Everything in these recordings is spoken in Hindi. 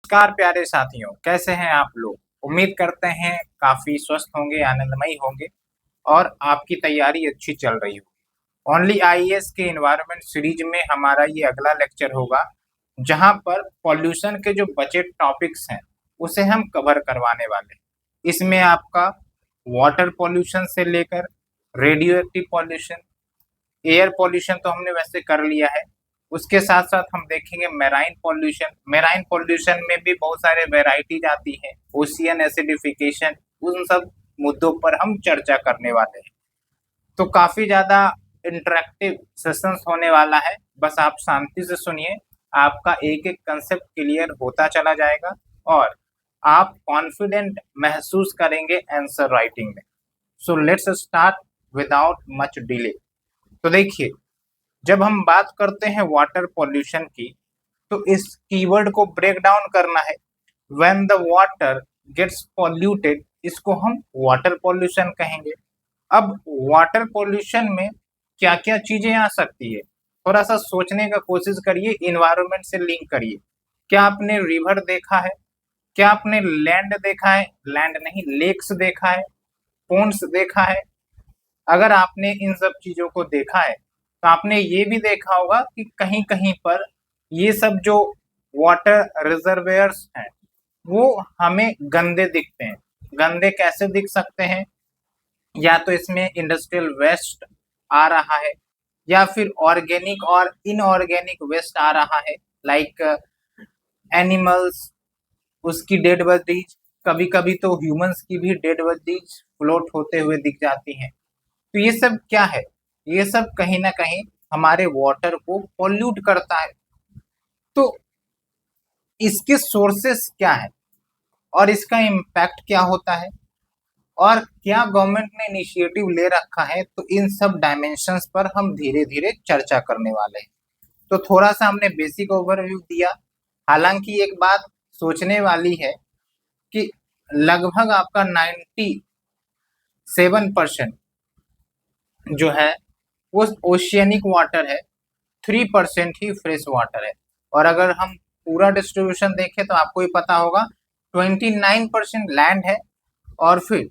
नमस्कार प्यारे साथियों, कैसे हैं आप लोग? उम्मीद करते हैं काफ़ी स्वस्थ होंगे, आनंदमयी होंगे और आपकी तैयारी अच्छी चल रही होगी। ओनली आईएएस के एनवायरनमेंट सीरीज में हमारा ये अगला लेक्चर होगा, जहाँ पर पॉल्यूशन के जो बचे टॉपिक्स हैं, उसे हम कवर करवाने वाले हैं। इसमें आपका वाटर पॉल्यूशन से लेकर radio active pollution, air pollution तो हमने वैसे कर लिया है। उसके साथ-साथ हम देखेंगे मैराइन पॉल्यूशन। मैराइन पॉल्यूशन में भी बहुत सारे वैराइटीज आती हैं, ओशियन एसिडिफिकेशन, उन सब मुद्दों पर हम चर्चा करने वाले हैं। तो काफ़ी ज़्यादा इंटरैक्टिव सेशंस होने वाला है, बस आप शांति से सुनिए, आपका एक-एक कांसेप्ट क्लियर होता चला जाएगा और आप कॉन्फिडेंट महसूस करेंगे आंसर राइटिंग में। So let's start without much delay. तो देखिए, जब हम बात करते हैं वाटर पॉल्यूशन की, तो इस कीवर्ड को ब्रेक डाउन करना है। When the water gets polluted, इसको हम वाटर पॉल्यूशन कहेंगे। अब वाटर पॉल्यूशन में क्या-क्या चीजें आ सकती है, थोड़ा सा सोचने का कोशिश करिए, इन्वायरमेंट से लिंक करिए। क्या आपने रिवर देखा है? क्या आपने लैंड देखा है? लैंड नहीं, लेक्स देखा है? पोन्ड्स देखा है? अगर आपने इन सब चीजों को देखा है, तो आपने ये भी देखा होगा कि कहीं-कहीं पर ये सब जो वाटर रिजर्वायर्स हैं, वो हमें गंदे दिखते हैं। गंदे कैसे दिख सकते हैं? या तो इसमें इंडस्ट्रियल वेस्ट आ रहा है, या फिर ऑर्गेनिक और इनऑर्गेनिक वेस्ट आ रहा है, लाइक एनिमल्स, उसकी डेड बॉडीज, कभी-कभी तो ह्यूमंस की भी डेड बॉडीज फ्लोट होते हुए दिख जाती हैं। तो ये सब क्या है? ये सब कहीं न कहीं हमारे वाटर को पॉल्यूट करता है। तो इसके सोर्सेस क्या हैं और इसका इम्पैक्ट क्या होता है और क्या गवर्नमेंट ने इनिशिएटिव ले रखा है, तो इन सब डायमेंशंस पर हम धीरे-धीरे चर्चा करने वाले हैं। तो थोड़ा-सा हमने बेसिक ओवरव्यू दिया, हालाँकि एक बात सोचने वाली है कि लगभग आपका 97% जो है वो ओशियनिक वाटर है, 3% ही फ्रेश वाटर है। और अगर हम पूरा डिस्ट्रीब्यूशन देखें तो आपको ही पता होगा, 29% लैंड है और फिर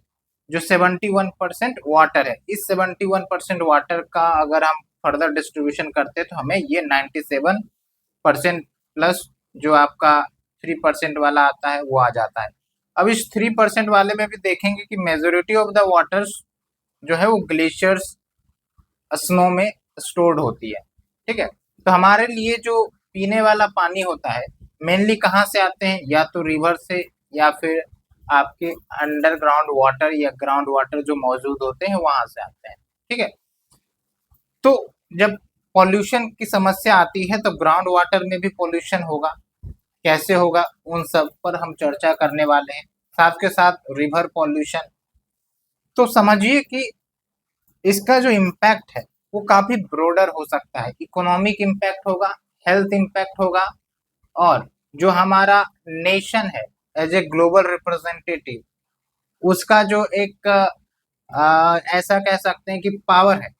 जो 71% वाटर है। इस 71% वाटर का अगर हम फर्दर डिस्ट्रीब्यूशन करते हैं तो हमें ये 97% प्लस जो आपका 3% वाला आता है वो आ जाता है। अब इस 3% वाले में भी देखेंगे कि मेजोरिटी ऑफ द वाटर्स जो है वो ग्लेशियर्स, स्नो में स्टोर्ड होती है। ठीक है, तो हमारे लिए जो पीने वाला पानी होता है, मेनली कहाँ से आते हैं? या तो रिवर से, या फिर आपके अंडरग्राउंड वाटर या ग्राउंड वाटर जो मौजूद होते हैं वहां से आते हैं। ठीक है, तो जब पॉल्यूशन की समस्या आती है तो ग्राउंड वाटर में भी पॉल्यूशन होगा। कैसे होगा, उन सब पर हम चर्चा करने वाले हैं, साथ के साथ रिवर पॉल्यूशन। तो समझिए कि इसका जो इम्पैक्ट है वो काफी ब्रॉडर हो सकता है। इकोनॉमिक इम्पैक्ट होगा, हेल्थ इम्पैक्ट होगा, और जो हमारा नेशन है एज ए ग्लोबल रिप्रेजेंटेटिव, उसका जो एक ऐसा कह सकते हैं कि पावर है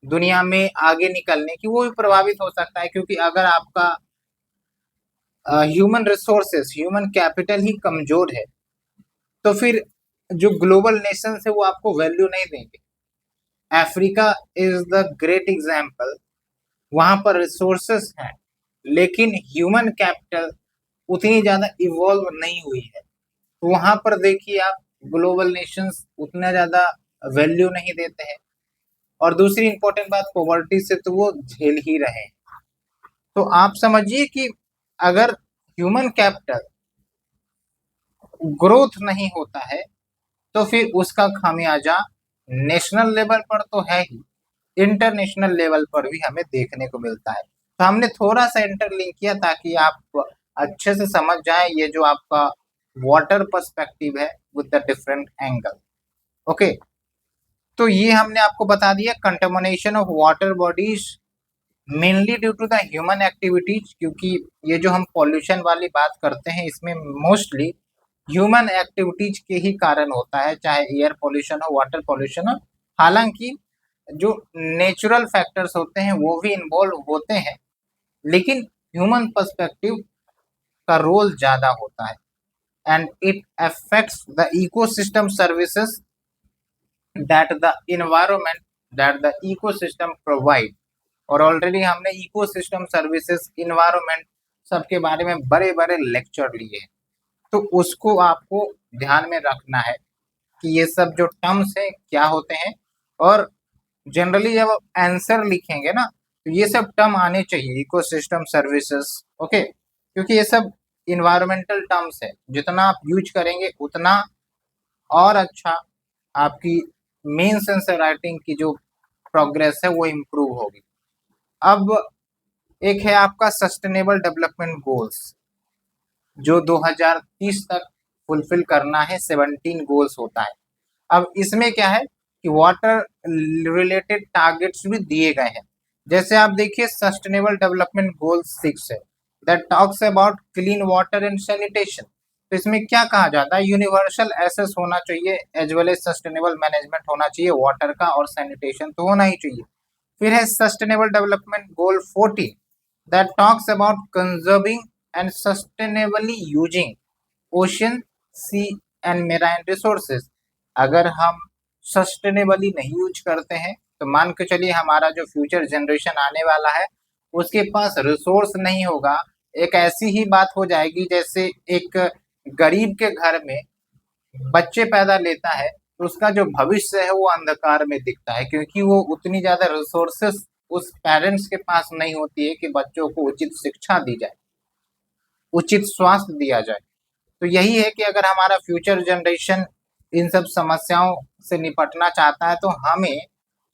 दुनिया में आगे निकलने की, वो भी प्रभावित हो सकता है। क्योंकि अगर आपका ह्यूमन रिसोर्सेस, ह्यूमन कैपिटल ही कमजोर है, तो फिर जो ग्लोबल नेशंस है वो आपको वैल्यू नहीं देंगे। Africa is the great example. वहां पर रिसोर्सेस हैं, लेकिन ह्यूमन कैपिटल उतनी ज्यादा इवॉल्व नहीं हुई है। तो वहां पर देखिए आप, ग्लोबल नेशंस उतना ज्यादा वैल्यू नहीं देते हैं। और दूसरी इंपॉर्टेंट बात, पॉवर्टी से तो वो झेल ही रहे हैं। तो आप समझिए कि अगर ह्यूमन कैपिटल ग्रोथ नहीं होता है, तो फिर उसका खामियाजा नेशनल लेवल पर तो है ही, इंटरनेशनल लेवल पर भी हमें देखने को मिलता है। तो हमने थोड़ा सा इंटरलिंक किया ताकि आप अच्छे से समझ जाए ये जो आपका वाटर पर्सपेक्टिव है with the different angle. Okay, तो ये हमने आपको बता दिया contamination of water bodies mainly due to the human activities. क्योंकि ये जो हम पॉल्यूशन वाली बात करते हैं, इसमें मोस्टली ह्यूमन एक्टिविटीज के ही कारण होता है, चाहे एयर पॉल्यूशन हो, वाटर पॉल्यूशन हो। हालांकि जो नेचुरल फैक्टर्स होते हैं वो भी इन्वॉल्व होते हैं, लेकिन ह्यूमन पर्सपेक्टिव का रोल ज्यादा होता है, and it affects the ecosystem services that the environment that the ecosystem provide. और ऑलरेडी हमने इकोसिस्टम सर्विसेज, इन्वायरमेंट सबके बारे में बड़े बड़े लेक्चर लिए हैं, तो उसको आपको ध्यान में रखना है कि ये सब जो टर्म्स है क्या होते हैं। और जनरली जब आप आंसर लिखेंगे ना, तो ये सब टर्म आने चाहिए, इकोसिस्टम सर्विसेज, ओके, क्योंकि ये सब इन्वायरमेंटल टर्म्स है, जितना आप यूज करेंगे उतना और अच्छा आपकी मेंस आंसर राइटिंग की जो प्रोग्रेस है वो इम्प्रूव होगी। अब एक है आपका सस्टेनेबल डेवलपमेंट गोल्स, जो 2030 तक फुलफिल करना है, 17 गोल्स होता है। अब इसमें क्या है कि वाटर रिलेटेड टारगेट्स भी दिए गए हैं। जैसे आप देखिए सस्टेनेबल डेवलपमेंट गोल 6 है, that talks about clean water and sanitation. तो इसमें क्या कहा जाता है, यूनिवर्सल एक्सेस होना चाहिए, as well as sustainable management होना चाहिए वाटर का, और सैनिटेशन तो होना ही चाहिए। फिर है sustainable development goal 14, that talks about conserving and sustainably using ocean, sea and marine resources. अगर हम सस्टेनेबली नहीं यूज करते हैं तो मान के चलिए हमारा जो फ्यूचर जनरेशन आने वाला है उसके पास रिसोर्स नहीं होगा। एक ऐसी ही बात हो जाएगी जैसे एक गरीब के घर में बच्चे पैदा लेता है तो उसका जो भविष्य है वो अंधकार में दिखता है, क्योंकि वो उतनी ज्यादा रिसोर्सेस उस पेरेंट्स के पास नहीं होती है कि बच्चों को उचित शिक्षा दी जाए, उचित स्वास्थ्य दिया जाए। तो यही है कि अगर हमारा फ्यूचर जनरेशन इन सब समस्याओं से निपटना चाहता है तो हमें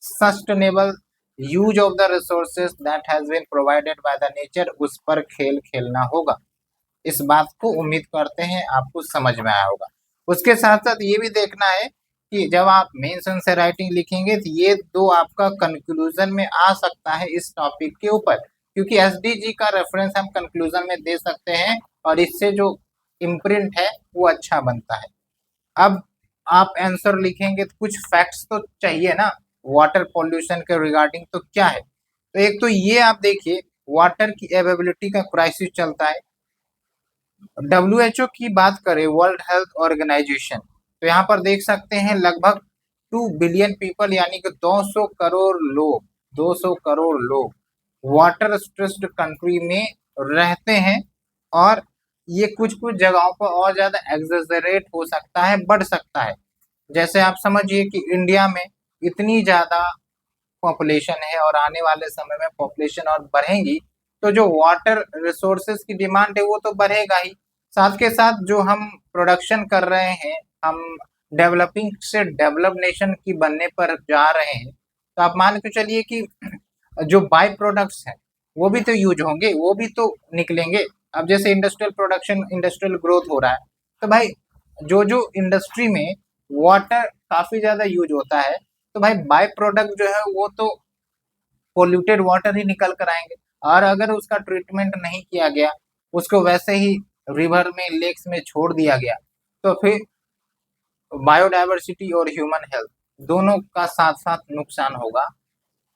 sustainable use of the resources that has been provided by the nature, उस पर खेल खेलना होगा। इस बात को उम्मीद करते हैं आपको समझ में आया होगा। उसके साथ साथ ये भी देखना है कि जब आप मेंस आंसर राइटिंग लिखेंगे तो ये दो आपका कंक्लूजन में आ सकता है इस टॉपिक के ऊपर, क्योंकि एसडीजी का रेफरेंस हम कंक्लूजन में दे सकते हैं और इससे जो इम्प्रिंट है वो अच्छा बनता है। अब आप आंसर लिखेंगे तो कुछ फैक्ट्स तो चाहिए ना वाटर पॉल्यूशन के रिगार्डिंग, तो क्या है, तो एक तो ये आप देखिए वाटर की अवेलेबिलिटी का क्राइसिस चलता है। डब्ल्यूएचओ की बात करें, वर्ल्ड हेल्थ ऑर्गेनाइजेशन, तो यहाँ पर देख सकते हैं लगभग 2 बिलियन पीपल यानी कि 200 करोड़ लोग, 200 करोड़ लोग वाटर स्ट्रेस्ड कंट्री में रहते हैं। और ये कुछ कुछ जगहों पर और ज्यादा एग्जेजरेट हो सकता है, बढ़ सकता है। जैसे आप समझिए कि इंडिया में इतनी ज्यादा पॉपुलेशन है और आने वाले समय में पॉपुलेशन और बढ़ेगी, तो जो वाटर रिसोर्सेज की डिमांड है वो तो बढ़ेगा ही, साथ के साथ जो हम प्रोडक्शन कर रहे हैं, हम डेवलपिंग से डेवलप नेशन की बनने पर जा रहे हैं, तो आप मान के चलिए कि जो बाई प्रोडक्ट्स हैं वो भी तो यूज होंगे, वो भी तो निकलेंगे। अब जैसे इंडस्ट्रियल प्रोडक्शन, इंडस्ट्रियल ग्रोथ हो रहा है, तो भाई जो जो इंडस्ट्री में वाटर काफी ज्यादा यूज होता है, तो भाई बाय प्रोडक्ट जो है वो तो पोल्यूटेड वाटर ही निकल कर आएंगे। और अगर उसका ट्रीटमेंट नहीं किया गया, उसको वैसे ही रिवर में, लेक्स में छोड़ दिया गया, तो फिर बायोडाइवर्सिटी और ह्यूमन हेल्थ दोनों का साथ साथ नुकसान होगा।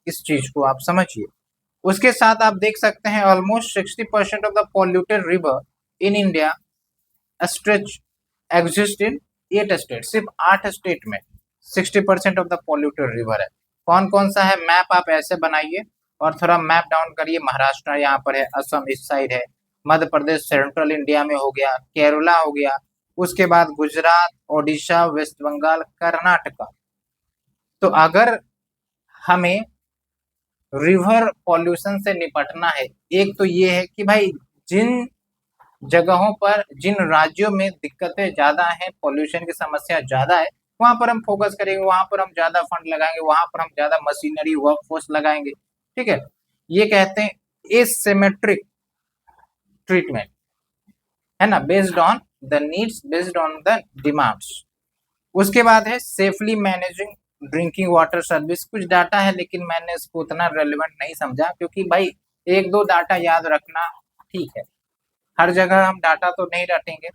इस चीज को आप समझिए। उसके साथ आप देख सकते हैं almost 60% of the polluted river in India stretch exist in 8 state, सिर्फ 8 स्टेट में 60% ऑफ द पॉल्यूटेड रिवर है। कौन कौन सा है, मैप आप ऐसे बनाइए और थोड़ा मैप डाउन करिए। महाराष्ट्र यहाँ पर है, असम इस साइड है, मध्य प्रदेश सेंट्रल इंडिया में हो गया, केरला हो गया, उसके बाद गुजरात, ओडिशा, वेस्ट बंगाल, कर्नाटका। तो अगर हमें रिवर पॉल्यूशन से निपटना है, एक तो ये है कि भाई जिन जगहों पर, जिन राज्यों में दिक्कतें ज्यादा हैं, पॉल्यूशन की समस्या ज्यादा है, वहां पर हम फोकस करेंगे, वहां पर हम ज्यादा फंड लगाएंगे, वहां पर हम ज्यादा मशीनरी वर्कफोर्स लगाएंगे। ठीक है, ये कहते हैं एसिमेट्रिक ट्रीटमेंट, है ना, based on the needs, based on the demands. उसके बाद है safely managing drinking water service. कुछ डाटा है लेकिन मैंने इसको उतना रेलेवेंट नहीं समझा, क्योंकि भाई एक दो डाटा याद रखना ठीक है, हर जगह हम डाटा तो नहीं रखेंगे,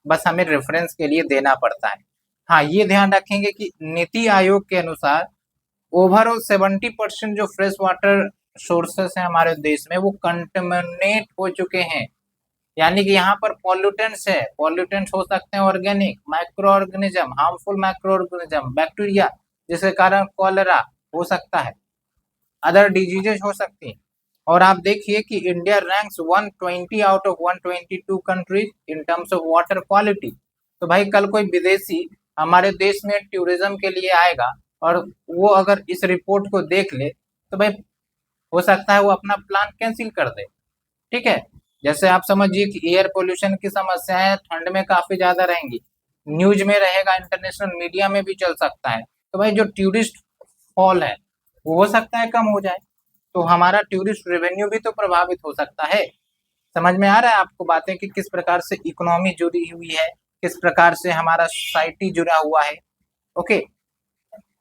बस हमें रेफरेंस के लिए देना पड़ता है। हाँ, ये ध्यान रखेंगे कि नीति आयोग के अनुसार ओवरऑल 70% जो फ्रेश वाटर सोर्सेस हैं हमारे देश में वो कंटेमिनेट हो चुके हैं। यानी कि यहाँ पर पॉल्यूटेंट्स है, पॉल्यूटेंट्स हो सकते हैं organic, micro organism, harmful micro organism, bacteria जिसके कारण कॉलेरा हो सकता है, अदर डिजीजेज हो सकती हैं। और आप देखिए कि India ranks 120 out of 122 countries in terms of water quality. तो भाई कल कोई विदेशी हमारे देश में टूरिज्म के लिए आएगा और वो अगर इस रिपोर्ट को देख ले तो भाई हो सकता है वो अपना प्लान कैंसिल कर दे। ठीक है, जैसे आप समझिए कि एयर पोल्यूशन की समस्याएं ठंड में काफी ज्यादा रहेंगी, न्यूज में रहेगा, इंटरनेशनल मीडिया में भी चल सकता है। तो भाई जो टूरिस्ट फॉल है वो हो सकता है कम हो जाए, तो हमारा टूरिस्ट रेवेन्यू भी तो प्रभावित हो सकता है। समझ में आ रहा है आपको बातें कि किस प्रकार से इकोनॉमी जुड़ी हुई है, किस प्रकार से हमारा सोसाइटी जुड़ा हुआ है। ओके,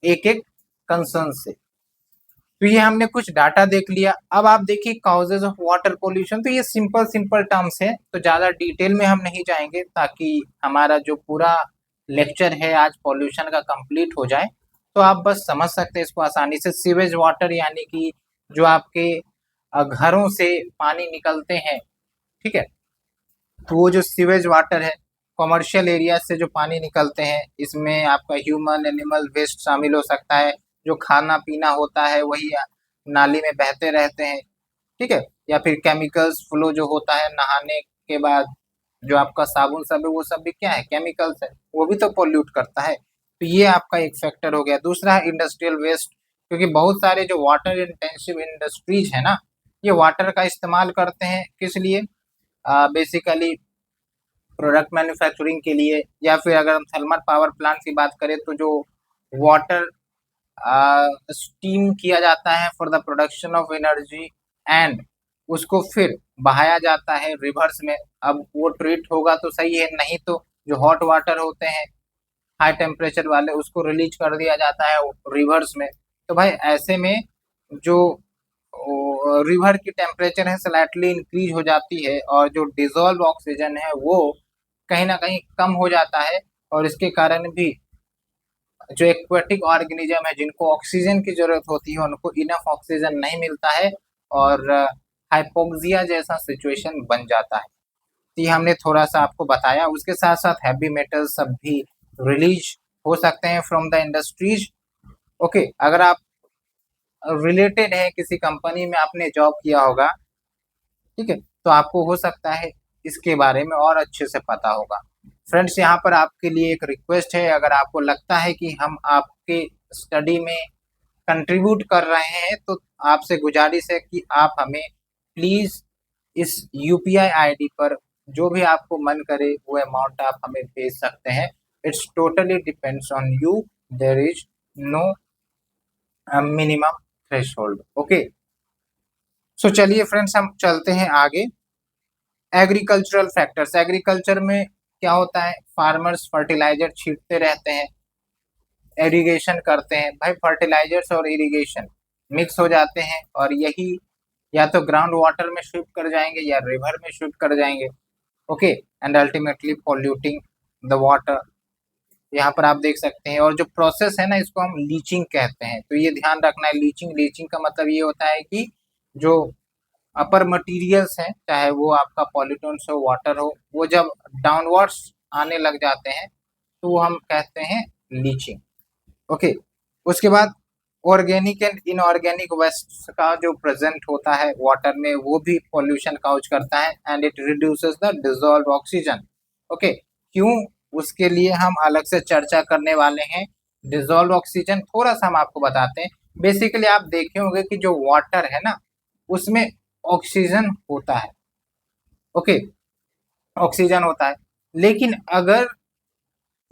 एक एक कंसर्न से। तो ये हमने कुछ डाटा देख लिया। अब आप देखिए कॉजेज ऑफ वाटर पोल्यूशन, तो ये सिंपल सिंपल टर्म्स है, तो ज्यादा डिटेल में हम नहीं जाएंगे ताकि हमारा जो पूरा लेक्चर है आज पॉल्यूशन का कंप्लीट हो जाए। तो आप बस समझ सकते हैं इसको आसानी से। सीवेज वाटर यानी कि जो आपके घरों से पानी निकलते हैं, ठीक है, तो वो जो सीवेज वाटर है, कॉमर्शियल एरिया से जो पानी निकलते हैं, इसमें आपका ह्यूमन एनिमल वेस्ट शामिल हो सकता है, जो खाना पीना होता है वही नाली में बहते रहते हैं, ठीक है, या फिर केमिकल्स फ्लो जो होता है नहाने के बाद, जो आपका साबुन सब है वो सब भी क्या है, केमिकल्स है, वो भी तो पोल्यूट करता है। तो ये आपका एक फैक्टर हो गया। दूसरा है इंडस्ट्रियल वेस्ट, क्योंकि बहुत सारे जो वाटर इंटेंसिव इंडस्ट्रीज है ना, ये वाटर का इस्तेमाल करते हैं किस लिए, बेसिकली प्रोडक्ट मैन्युफैक्चरिंग के लिए, या फिर अगर हम थर्मल पावर प्लांट की बात करें तो जो वाटर स्टीम किया जाता है for the production of energy, and उसको फिर बहाया जाता है रिवर्स में। अब वो ट्रीट होगा तो सही है, नहीं तो जो हॉट वाटर होते हैं हाई टेम्परेचर वाले उसको रिलीज कर दिया जाता है रिवर्स में। तो भाई ऐसे में जो रिवर की टेम्परेचर है स्लाइटली इंक्रीज हो जाती है, और जो डिजोल्व ऑक्सीजन है वो कहीं ना कहीं कम हो जाता है, और इसके कारण भी जो एक्वेटिक ऑर्गेनिज्म है जिनको ऑक्सीजन की जरूरत होती है उनको इनफ ऑक्सीजन नहीं मिलता है, और हाइपोक्सिया जैसा सिचुएशन बन जाता है। तो ये हमने थोड़ा सा आपको बताया। उसके साथ साथ हैवी मेटल्स सब भी रिलीज हो सकते हैं फ्रॉम द इंडस्ट्रीज। ओके, अगर आप रिलेटेड है किसी कंपनी में आपने जॉब किया होगा, ठीक है, तो आपको हो सकता है इसके बारे में और अच्छे से पता होगा। फ्रेंड्स, यहाँ पर आपके लिए एक रिक्वेस्ट है, अगर आपको लगता है कि हम आपके स्टडी में कंट्रीब्यूट कर रहे हैं तो आपसे गुजारिश है कि आप हमें प्लीज इस यूपीआई आईडी पर जो भी आपको मन करे वो अमाउंट आप हमें भेज सकते हैं। It's totally depends on you, there is no minimum threshold. Okay, so चलिए फ्रेंड्स हम चलते हैं आगे। एग्रीकल्चरल फैक्टर्स, एग्रीकल्चर में क्या होता है, फार्मर्स फर्टिलाइजर छींटते रहते हैं, इरिगेशन करते हैं। भाई फर्टिलाइजर्स और इरिगेशन मिक्स हो जाते हैं, और यही या तो ग्राउंड वाटर में शिफ्ट कर जाएंगे या रिवर में शिफ्ट कर जाएंगे। Okay, and ultimately polluting the water. यहाँ पर आप देख सकते हैं, और जो प्रोसेस है ना इसको हम लीचिंग कहते हैं। तो ये ध्यान रखना है, लीचिंग, लीचिंग का मतलब ये होता है कि जो अपर मटेरियल्स हैं, चाहे वो आपका पॉल्यूटेंट्स हो, वाटर हो, वो जब डाउनवर्ड्स आने लग जाते हैं तो वो हम कहते हैं लीचिंग। ओके, उसके बाद ऑर्गेनिक एंड इनऑर्गेनिक वेस्ट का जो प्रेजेंट होता है वाटर में वो भी पॉल्यूशन काउज करता है, and it reduces the dissolve oxygen. Okay, क्यों, उसके लिए हम अलग से चर्चा करने वाले हैं। डिजोल्व ऑक्सीजन थोड़ा सा हम आपको बताते हैं। बेसिकली आप देखे होंगे कि जो वाटर है ना उसमें ऑक्सीजन होता है। ओके, ऑक्सीजन होता है, लेकिन अगर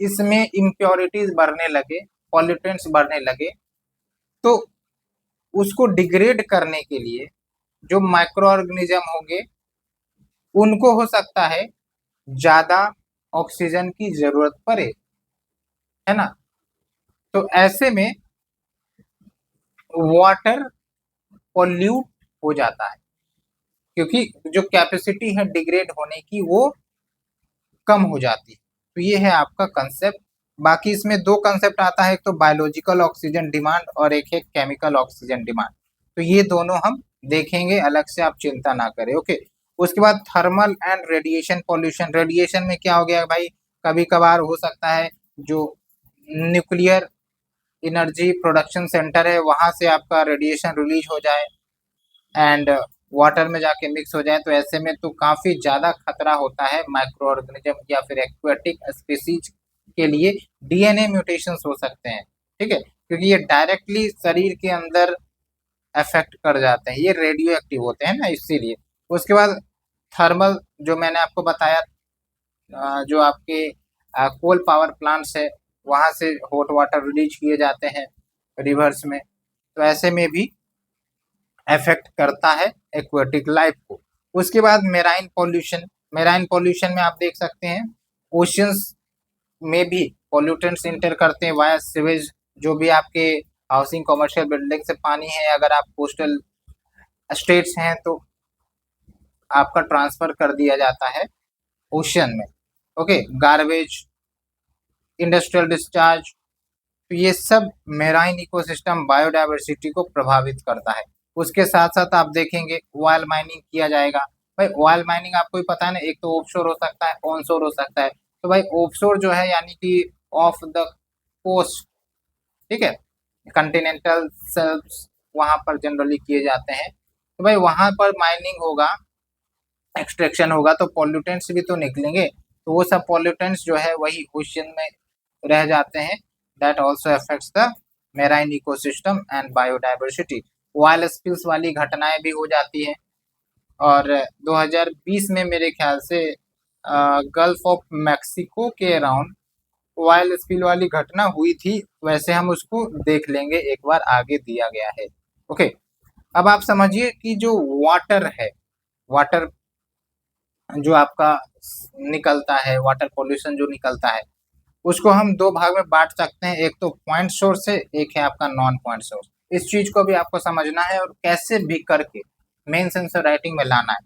इसमें इम्प्योरिटीज बढ़ने लगे, पॉल्यूटेंट्स बढ़ने लगे, तो उसको डिग्रेड करने के लिए जो माइक्रो ऑर्गेनिज्म होंगे उनको हो सकता है ज्यादा ऑक्सीजन की जरूरत पड़े, है ना। तो ऐसे में वाटर पॉल्यूट हो जाता है, क्योंकि जो कैपेसिटी है डिग्रेड होने की वो कम हो जाती है। तो ये है आपका कंसेप्ट। बाकी इसमें दो कंसेप्ट आता है, एक तो बायोलॉजिकल ऑक्सीजन डिमांड और एक है केमिकल ऑक्सीजन डिमांड। तो ये दोनों हम देखेंगे अलग से, आप चिंता ना करें। ओके, उसके बाद thermal and radiation pollution. Radiation में क्या हो गया भाई, कभी कभार हो सकता है जो न्यूक्लियर एनर्जी प्रोडक्शन सेंटर है वहां से आपका रेडिएशन रिलीज हो जाए एंड वाटर में जाके मिक्स हो जाए, तो ऐसे में तो काफी ज्यादा खतरा होता है माइक्रो ऑर्गेनिज्म या फिर एक्वेटिक स्पीसीज के लिए। डीएनए म्यूटेशंस हो सकते हैं, ठीक है, क्योंकि ये डायरेक्टली शरीर के अंदर अफेक्ट कर जाते हैं, ये रेडियो एक्टिव होते हैं ना, इसीलिए। उसके बाद थर्मल, जो मैंने आपको बताया, जो आपके कोल पावर प्लांट्स है वहां से हॉट वाटर रिलीज किए जाते हैं रिवर्स में, तो ऐसे में भी अफेक्ट करता है एक्वेटिक लाइफ को। उसके बाद मेराइन पॉल्यूशन। मेराइन पॉल्यूशन में आप देख सकते हैं ओशियंस में भी पॉल्यूटेंट्स इंटर करते हैं वाया सीवेज, जो भी आपके हाउसिंग कमर्शियल बिल्डिंग से पानी है, अगर आप कोस्टल स्टेट्स हैं तो आपका ट्रांसफर कर दिया जाता है ओशियन में। ओके, गार्बेज, इंडस्ट्रियल डिस्चार्ज, तो ये सब मेराइन इकोसिस्टम बायोडायवर्सिटी को प्रभावित करता है। उसके साथ साथ आप देखेंगे ऑयल माइनिंग किया जाएगा। भाई ऑयल माइनिंग आपको ही पता है ना, एक तो ऑफशोर हो सकता है, ऑनशोर हो सकता है। तो भाई ऑफशोर जो है यानी कि ऑफ द कोस्ट, ठीक है, कंटिनेंटल शेल्फ्स वहां पर जनरली किए जाते हैं। तो भाई वहां पर माइनिंग होगा, एक्सट्रैक्शन होगा, तो पॉल्यूटेंट्स भी तो निकलेंगे, तो वो सब पॉल्यूटेंट्स जो है वही ओशियन में रह जाते हैं। That also affects the marine ecosystem and biodiversity. Oil spills वाली घटनाएं भी हो जाती हैं, और 2020 में मेरे ख्याल से गल्फ ऑफ मैक्सिको के अराउंड ऑयल स्पिल वाली घटना हुई थी, वैसे हम उसको देख लेंगे, एक बार आगे दिया गया है। ओके, अब आप समझिए कि जो वाटर है, वाटर जो आपका निकलता है, वाटर पॉल्यूशन जो निकलता है, उसको हम दो भाग में बांट सकते हैं। एक तो पॉइंट सोर्स है, एक है आपका नॉन पॉइंट सोर्स। इस चीज को भी आपको समझना है और कैसे भी करके मेन सेंसर राइटिंग में लाना है।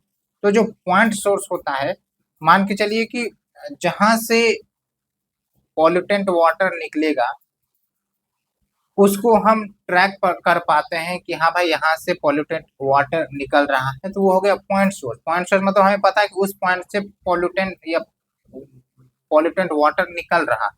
तो जो पॉइंट सोर्स होता है, मान के चलिए कि जहां से पॉल्यूटेंट वाटर निकलेगा उसको हम ट्रैक कर पाते हैं कि हाँ भाई यहाँ से पॉल्यूटेंट वाटर निकल रहा है, तो वो हो गया पॉइंट सोर्स। पॉइंट सोर्स मतलब हमें पता है कि उस पॉइंट से पॉल्यूटेंट या पॉल्यूटेंट वाटर निकल रहा,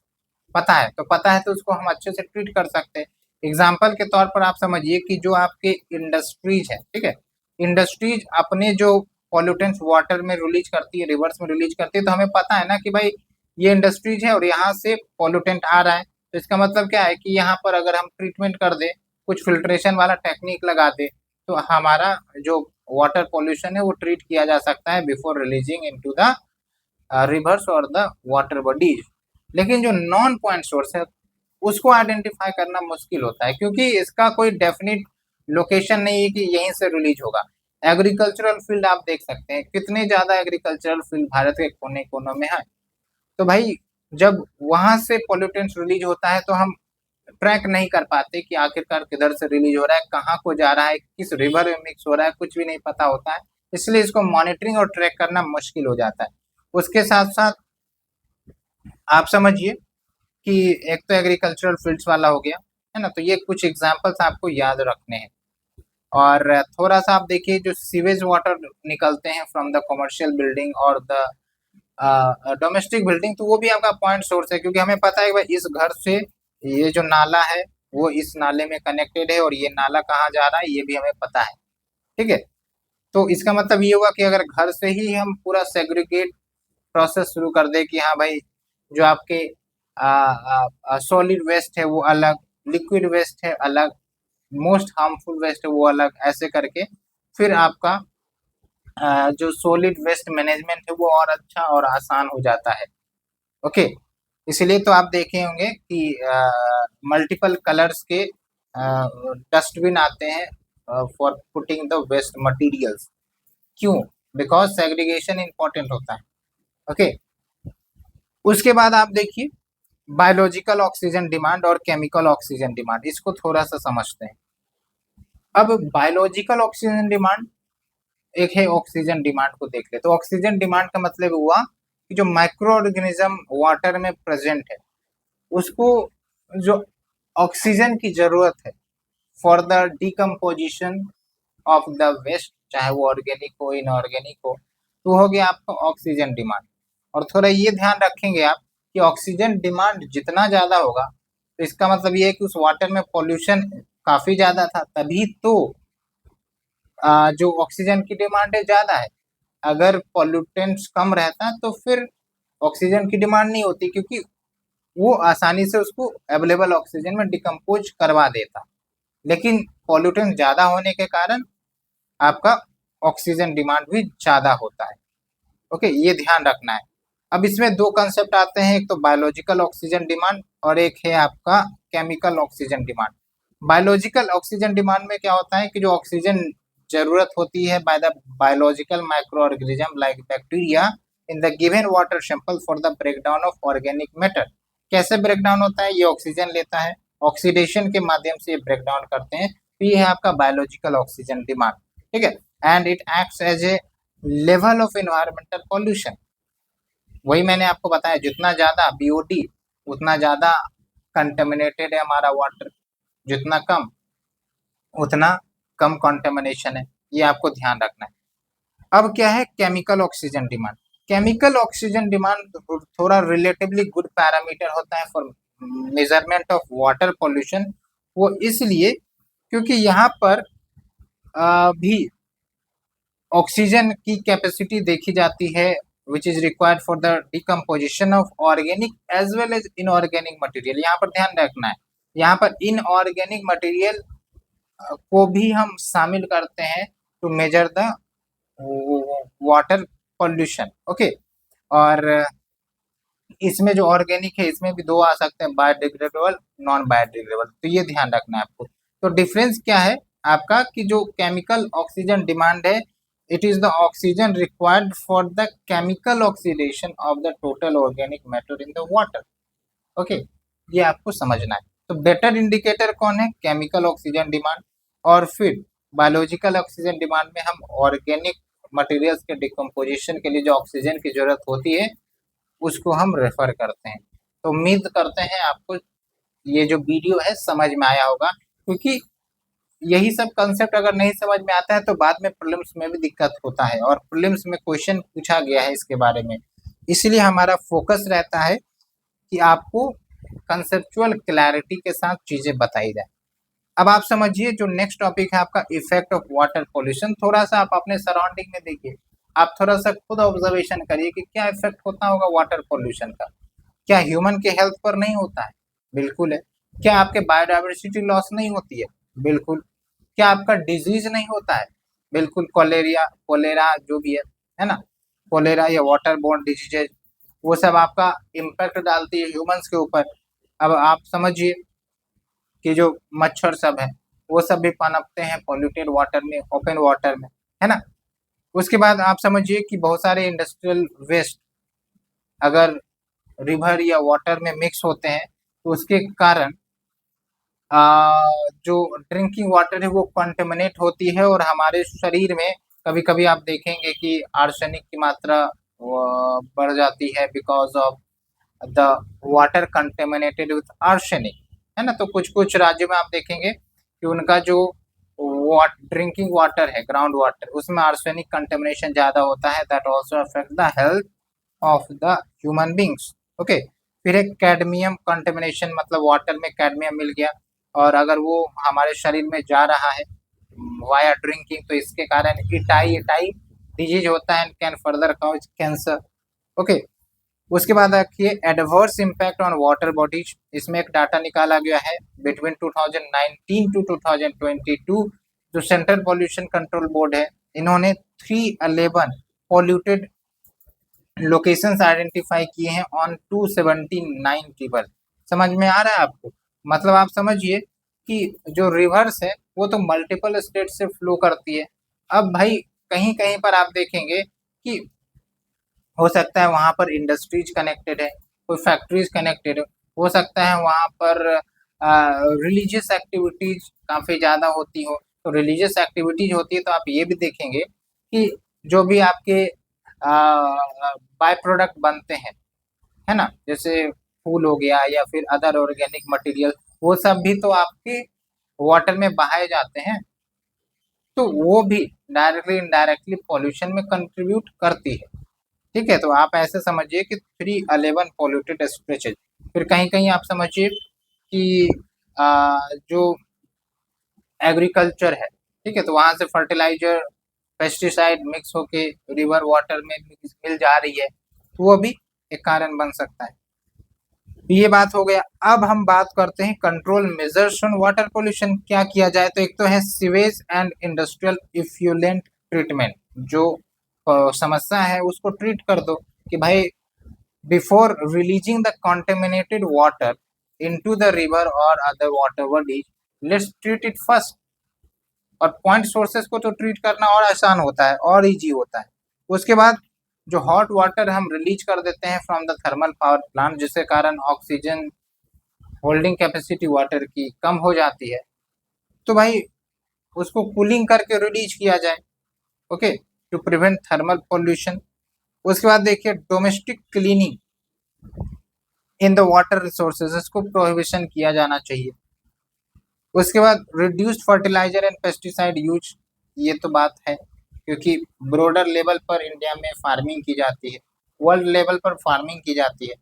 पता है, तो पता है तो उसको हम अच्छे से ट्रीट कर सकते हैं। एग्जाम्पल के तौर पर आप समझिए कि जो आपके इंडस्ट्रीज है, ठीक है, इंडस्ट्रीज अपने जो पॉल्यूटेंट्स वाटर में रिलीज करती है, रिवर्स में रिलीज करती है, तो हमें पता है ना कि भाई ये इंडस्ट्रीज है और यहाँ से पॉल्यूटेंट आ रहा है, तो इसका मतलब क्या है कि यहाँ पर अगर हम ट्रीटमेंट कर दे, कुछ फिल्ट्रेशन वाला टेक्निक लगा दे, तो हमारा जो वाटर पॉल्यूशन है वो ट्रीट किया जा सकता है before releasing into the reverse और द वाटर बॉडीज। लेकिन जो नॉन पॉइंट सोर्स है उसको आइडेंटिफाई करना मुश्किल होता है, क्योंकि इसका कोई डेफिनिट लोकेशन नहीं है कि यहीं से रिलीज होगा। एग्रीकल्चरल फील्ड आप देख सकते हैं, कितने ज्यादा एग्रीकल्चरल फील्ड भारत के कोने कोनों में है। तो भाई जब वहां से पॉल्यूटेंट्स रिलीज होता है तो हम ट्रैक नहीं कर पाते कि आखिरकार किधर से रिलीज हो रहा है, कहाँ को जा रहा है, किस रिवर में मिक्स हो रहा है, कुछ भी नहीं पता होता है। इसलिए इसको मॉनिटरिंग और ट्रैक करना मुश्किल हो जाता है। उसके साथ साथ आप समझिए कि एक तो एग्रीकल्चरल फील्ड्स वाला हो गया, है ना, तो ये कुछ एग्जांपल्स आपको याद रखने हैं। और थोड़ा सा आप देखिए जो सीवेज वाटर निकलते हैं फ्रॉम द कमर्शियल बिल्डिंग और द डोमेस्टिक बिल्डिंग, तो वो भी आपका पॉइंट सोर्स है, क्योंकि हमें पता है कि भाई इस घर से ये जो नाला है वो इस नाले में कनेक्टेड है और ये नाला कहाँ जा रहा है ये भी हमें पता है, ठीक है। तो इसका मतलब ये हुआ कि अगर घर से ही हम पूरा सेग्रीगेट प्रोसेस शुरू कर दे कि हाँ भाई जो आपके सॉलिड वेस्ट है वो अलग, लिक्विड वेस्ट है अलग, मोस्ट हार्मफुल वेस्ट है वो अलग, ऐसे करके फिर आपका जो सॉलिड वेस्ट मैनेजमेंट है वो और अच्छा और आसान हो जाता है। ओके, इसलिए तो आप देखे होंगे कि मल्टीपल कलर्स के डस्टबिन आते हैं for putting the waste materials. क्यों? बिकॉज सेग्रीगेशन इंपॉर्टेंट होता है। ओके, उसके बाद आप देखिए बायोलॉजिकल ऑक्सीजन डिमांड और केमिकल ऑक्सीजन डिमांड, इसको थोड़ा सा समझते हैं। अब बायोलॉजिकल ऑक्सीजन डिमांड एक है, ऑक्सीजन डिमांड को देख ले तो ऑक्सीजन डिमांड का मतलब हुआ कि जो माइक्रो ऑर्गेनिज्म वाटर में प्रेजेंट है उसको जो ऑक्सीजन की जरूरत है for the decomposition of the waste, चाहे वो ऑर्गेनिक हो इनऑर्गेनिक हो, तो हो गया आपका ऑक्सीजन डिमांड। और थोड़ा ये ध्यान रखेंगे आप कि ऑक्सीजन डिमांड जितना ज़्यादा होगा तो इसका मतलब ये है कि उस वाटर में पॉल्यूशन काफ़ी ज़्यादा था, तभी तो जो ऑक्सीजन की डिमांड है ज़्यादा है। अगर पॉल्यूटेंट्स कम रहता तो फिर ऑक्सीजन की डिमांड नहीं होती, क्योंकि वो आसानी से उसको अवेलेबल ऑक्सीजन में डिकम्पोज करवा देता। लेकिन पॉल्यूटेंट ज़्यादा होने के कारण आपका ऑक्सीजन डिमांड भी ज़्यादा होता है। ओके, ये ध्यान रखना है। अब इसमें दो कंसेप्ट आते हैं, एक तो बायोलॉजिकल ऑक्सीजन डिमांड और एक है आपका chemical oxygen demand. Biological oxygen demand में क्या होता है कि जो ऑक्सीजन जरूरत होती है by the biological micro organism like bacteria in the given water sample for the breakdown of organic matter. कैसे ब्रेकडाउन होता है? ये ऑक्सीजन लेता है, ऑक्सीडेशन के माध्यम से ये ब्रेकडाउन करते हैं, तो ये है आपका बायोलॉजिकल ऑक्सीजन डिमांड। ठीक है, and it acts as a level of environmental pollution. वही मैंने आपको बताया, जितना ज्यादा बीओडी उतना ज्यादा कंटेमिनेटेड है हमारा वाटर, जितना कम उतना कम कंटेमिनेशन है, ये आपको ध्यान रखना है। अब क्या है chemical oxygen demand? Chemical oxygen demand थोड़ा रिलेटिवली गुड पैरामीटर होता है for measurement of water pollution. वो इसलिए क्योंकि यहाँ पर भी ऑक्सीजन की कैपेसिटी देखी जाती है which is required for the decomposition of organic as well as inorganic material. यहाँ पर ध्यान रखना है, यहाँ पर इनऑर्गेनिक मटेरियल को भी हम शामिल करते हैं to measure the water pollution. Okay, और इसमें जो ऑर्गेनिक है इसमें भी दो आ सकते हैं, बायोडिग्रेडेबल, नॉन बायोडिग्रेडेबल, तो ये ध्यान रखना है आपको। तो डिफरेंस क्या है आपका कि जो केमिकल ऑक्सीजन डिमांड है, it is the oxygen required for the chemical oxidation of the total organic matter in the water. Okay, ये आपको समझना है। तो बेटर इंडिकेटर कौन है? Chemical oxygen demand. और फिर बायोलॉजिकल ऑक्सीजन डिमांड में हम ऑर्गेनिक मटेरियल्स के डिकम्पोजिशन के लिए जो ऑक्सीजन की जरूरत होती है उसको हम रेफर करते हैं। तो उम्मीद करते हैं आपको ये जो वीडियो है समझ में आया होगा, क्योंकि यही सब कंसेप्ट अगर नहीं समझ में आता है तो बाद में प्रीलिम्स में भी दिक्कत होता है, और प्रीलिम्स में क्वेश्चन पूछा गया है इसके बारे में। इसलिए हमारा फोकस रहता है कि आपको कंसेप्चुअल क्लैरिटी के साथ चीजें बताई जाए। अब आप समझिए जो नेक्स्ट टॉपिक है आपका इफेक्ट ऑफ वाटर पॉल्यूशन। थोड़ा सा आप अपने सराउंडिंग में देखिए, आप थोड़ा सा खुद ऑब्जर्वेशन करिए कि क्या इफेक्ट होता होगा वाटर पॉल्यूशन का। क्या ह्यूमन के हेल्थ पर नहीं होता है? बिल्कुल है। क्या आपके बायोडाइवर्सिटी लॉस नहीं होती है? बिल्कुल। क्या आपका डिजीज नहीं होता है? बिल्कुल। कोलेरा जो भी है ना, कोलेरा या वाटर बोर्न डिजीजेज, वो सब आपका इम्पैक्ट डालती है ह्यूमंस के ऊपर। अब आप समझिए कि जो मच्छर सब है वो सब भी पनपते हैं पॉल्यूटेड वाटर में, ओपन वाटर में, है ना। उसके बाद आप समझिए कि बहुत सारे इंडस्ट्रियल वेस्ट अगर रिवर या वाटर में मिक्स होते हैं तो उसके कारण जो ड्रिंकिंग वाटर है वो कंटेमिनेट होती है, और हमारे शरीर में कभी कभी आप देखेंगे कि आर्सेनिक की मात्रा बढ़ जाती है because of the water contaminated with arsenic, है ना। तो कुछ कुछ राज्यों में आप देखेंगे कि उनका जो ड्रिंकिंग वाटर है, ग्राउंड वाटर, उसमें आर्सेनिक कंटेमिनेशन ज्यादा होता है, that also affect the health of the human beings. Okay, फिर एक कैडमियम कंटेमिनेशन, मतलब वाटर में कैडमियम मिल गया और अगर वो हमारे शरीर में जा रहा है वाया ड्रिंकिंग, तो इसके कारण इटाई इटाई डिजीज होता है and can further cause cancer. Okay, उसके बाद रखिए adverse impact on water bodies. इसमें एक डाटा निकाला गया है बिटवीन 2019 टू 2022, जो सेंट्रल पॉल्यूशन कंट्रोल बोर्ड है, इन्होंने 311 पॉल्यूटेड लोकेशंस आइडेंटिफाई किए हैं ऑन 279 रिवर। समझ में आ रहा है आपको? मतलब आप समझिए कि जो रिवर्स है वो तो मल्टीपल स्टेट से फ्लो करती है। अब भाई कहीं कहीं पर आप देखेंगे कि हो सकता है वहां पर इंडस्ट्रीज कनेक्टेड है, कोई फैक्ट्रीज कनेक्टेड है, हो सकता है वहां पर रिलीजियस एक्टिविटीज काफी ज्यादा होती हो। तो रिलीजियस एक्टिविटीज होती है तो आप ये भी देखेंगे कि जो भी आपके बाय प्रोडक्ट बनते हैं, है ना, जैसे फूल हो गया या फिर अदर ऑर्गेनिक मटेरियल, वो सब भी तो आपके वाटर में बहाए जाते हैं। तो वो भी डायरेक्टली इनडायरेक्टली पॉल्यूशन में कंट्रीब्यूट करती है। ठीक है, तो आप ऐसे समझिए कि 311 पॉल्यूटेड स्ट्रेचेज। फिर कहीं कहीं आप समझिए कि जो एग्रीकल्चर है, ठीक है, तो वहां से फर्टिलाइजर पेस्टिसाइड मिक्स होके रिवर वाटर में मिल जा रही है, तो वो भी एक कारण बन सकता है। ये बात हो गया। अब हम बात करते हैं control measures on water pollution, क्या किया जाए। तो एक तो है sewage and industrial effluent treatment, जो समस्या है उसको ट्रीट कर दो कि भाई before releasing the contaminated water into the river और other water bodies, let's treat it first. और पॉइंट सोर्सेस को तो ट्रीट करना और आसान होता है और इजी होता है। उसके बाद जो हॉट वाटर हम रिलीज कर देते हैं from the thermal power plant, जिसके कारण ऑक्सीजन होल्डिंग कैपेसिटी वाटर की कम हो जाती है, तो भाई उसको कूलिंग करके रिलीज किया जाए, okay, to prevent thermal pollution. उसके बाद देखिए domestic cleaning in the water resources, इसको प्रोहिबिशन किया जाना चाहिए। उसके बाद reduced fertilizer and pesticide use, ये तो बात है क्योंकि ब्रॉडर लेवल पर इंडिया में फार्मिंग की जाती है, वर्ल्ड लेवल पर फार्मिंग की जाती है।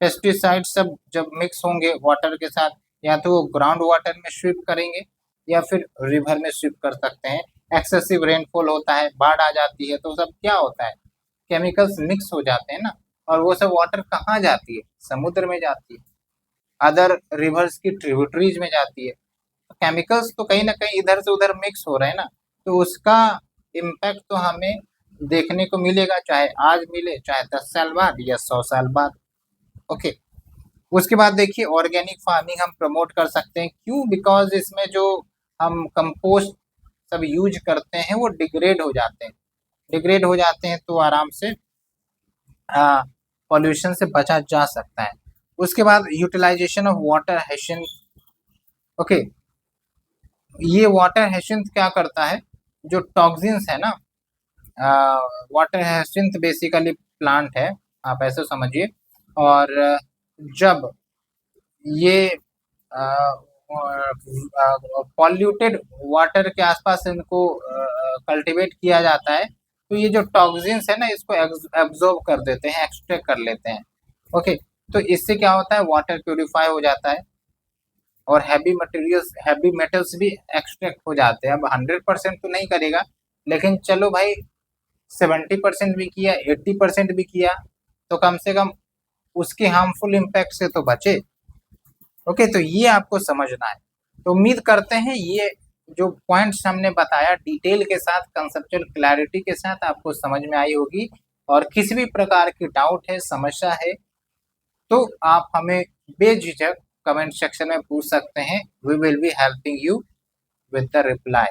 पेस्टिसाइड सब जब मिक्स होंगे वाटर के साथ, या तो वो ग्राउंड वाटर में स्विप करेंगे या फिर रिवर में स्विप कर सकते हैं। एक्सेसिव रेनफॉल होता है, बाढ़ आ जाती है, तो सब क्या होता है, केमिकल्स मिक्स हो जाते हैं ना, और वो सब वाटर कहाँ जाती है, समुद्र में जाती है, अदर रिवर्स की ट्रिब्यूटरीज में जाती है। केमिकल्स तो कहीं ना कहीं इधर से उधर मिक्स हो रहे हैं ना, तो उसका इम्पैक्ट तो हमें देखने को मिलेगा, चाहे आज मिले चाहे 10 साल बाद या 100 साल बाद। ओके, उसके बाद देखिए ऑर्गेनिक फार्मिंग हम प्रमोट कर सकते हैं, क्यों, बिकॉज इसमें जो हम कंपोस्ट सब यूज करते हैं वो डिग्रेड हो जाते हैं, डिग्रेड हो जाते हैं तो आराम से पॉल्यूशन से बचा जा सकता है। उसके बाद यूटिलाइजेशन ऑफ वाटर हेशियंथ, ओके, ये वाटर हेशियंथ क्या करता है, जो टॉक्सिन्स है ना, वाटर हेशियंथ बेसिकली प्लांट है, आप ऐसे समझिए। और जब ये पॉल्यूटेड वाटर के आसपास इनको कल्टीवेट किया जाता है, तो ये जो टॉक्सिन्स है ना इसको एब्जॉर्ब कर देते हैं, एक्सट्रैक्ट कर लेते हैं। ओके, तो इससे क्या होता है, वाटर प्यूरिफाई हो जाता है और हैवी मटेरियल्स, हैवी मेटल्स भी एक्सट्रैक्ट हो जाते हैं। अब 100% तो नहीं करेगा, लेकिन चलो भाई 70% भी किया, 80% भी किया, तो कम से कम उसके हार्मफुल इम्पैक्ट से तो बचे। ओके, तो ये आपको समझना है। तो उम्मीद करते हैं ये जो पॉइंट्स हमने बताया डिटेल के साथ, कंसेप्चुअल क्लैरिटी के साथ आपको समझ में आई होगी। और किसी भी प्रकार की डाउट है, समस्या है, तो आप हमें बेझिझक कमेंट सेक्शन में पूछ सकते हैं। We will be helping you with the reply.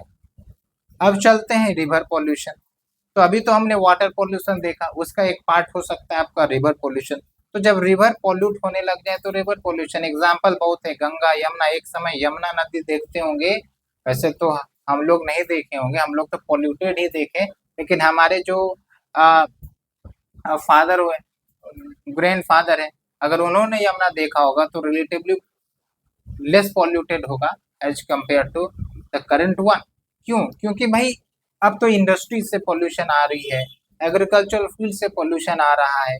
अब चलते हैं रिवर पॉल्यूशन। तो अभी तो हमने वाटर पॉल्यूशन देखा, उसका एक पार्ट हो सकता है आपका रिवर पॉल्यूशन। तो जब रिवर पॉल्यूट होने लग जाए तो रिवर पॉल्यूशन एग्जाम्पल बहुत है, गंगा यमुना। एक समय यमुना नदी देखते होंगे, वैसे तो हम लोग नहीं देखे होंगे, हम लोग तो पॉल्यूटेड ही देखे, लेकिन हमारे जो फादर हुए, ग्रैंड फादर है, अगर उन्होंने यमुना देखा होगा तो रिलेटिवली लेस पॉल्यूटेड होगा as compare to the current one. क्यों, क्योंकि भाई अब तो इंडस्ट्री से पॉल्यूशन आ रही है, एग्रीकल्चरल फील्ड से पॉल्यूशन आ रहा है,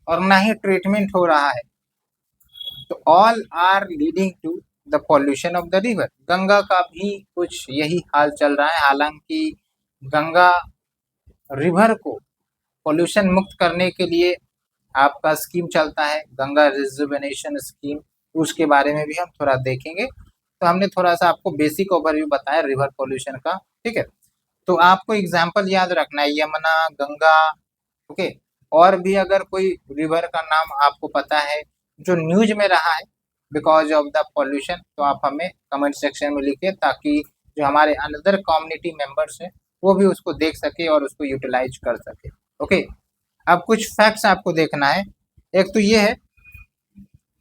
और ना ही ट्रीटमेंट हो रहा है, तो all are leading to the pollution of the river. Ganga का भी कुछ यही हाल चल रहा है, हालांकि गंगा रिवर को पॉल्यूशन मुक्त करने के लिए आपका स्कीम चलता है, गंगा रिजुवेनेशन स्कीम, उसके बारे में भी हम थोड़ा देखेंगे। तो हमने थोड़ा सा आपको बेसिक ओवरव्यू बताया रिवर पॉल्यूशन का, ठीक है। तो आपको एग्जाम्पल याद रखना है, यमुना, गंगा, ओके। और भी अगर कोई रिवर का नाम आपको पता है जो न्यूज में रहा है बिकॉज ऑफ द पॉल्यूशन, तो आप हमें कमेंट सेक्शन में लिखिए, ताकि जो हमारे अनदर कम्युनिटी मेंबर्स हैं वो भी उसको देख सके और उसको यूटिलाइज कर सके। ओके, अब कुछ फैक्ट्स आपको देखना है। एक तो ये है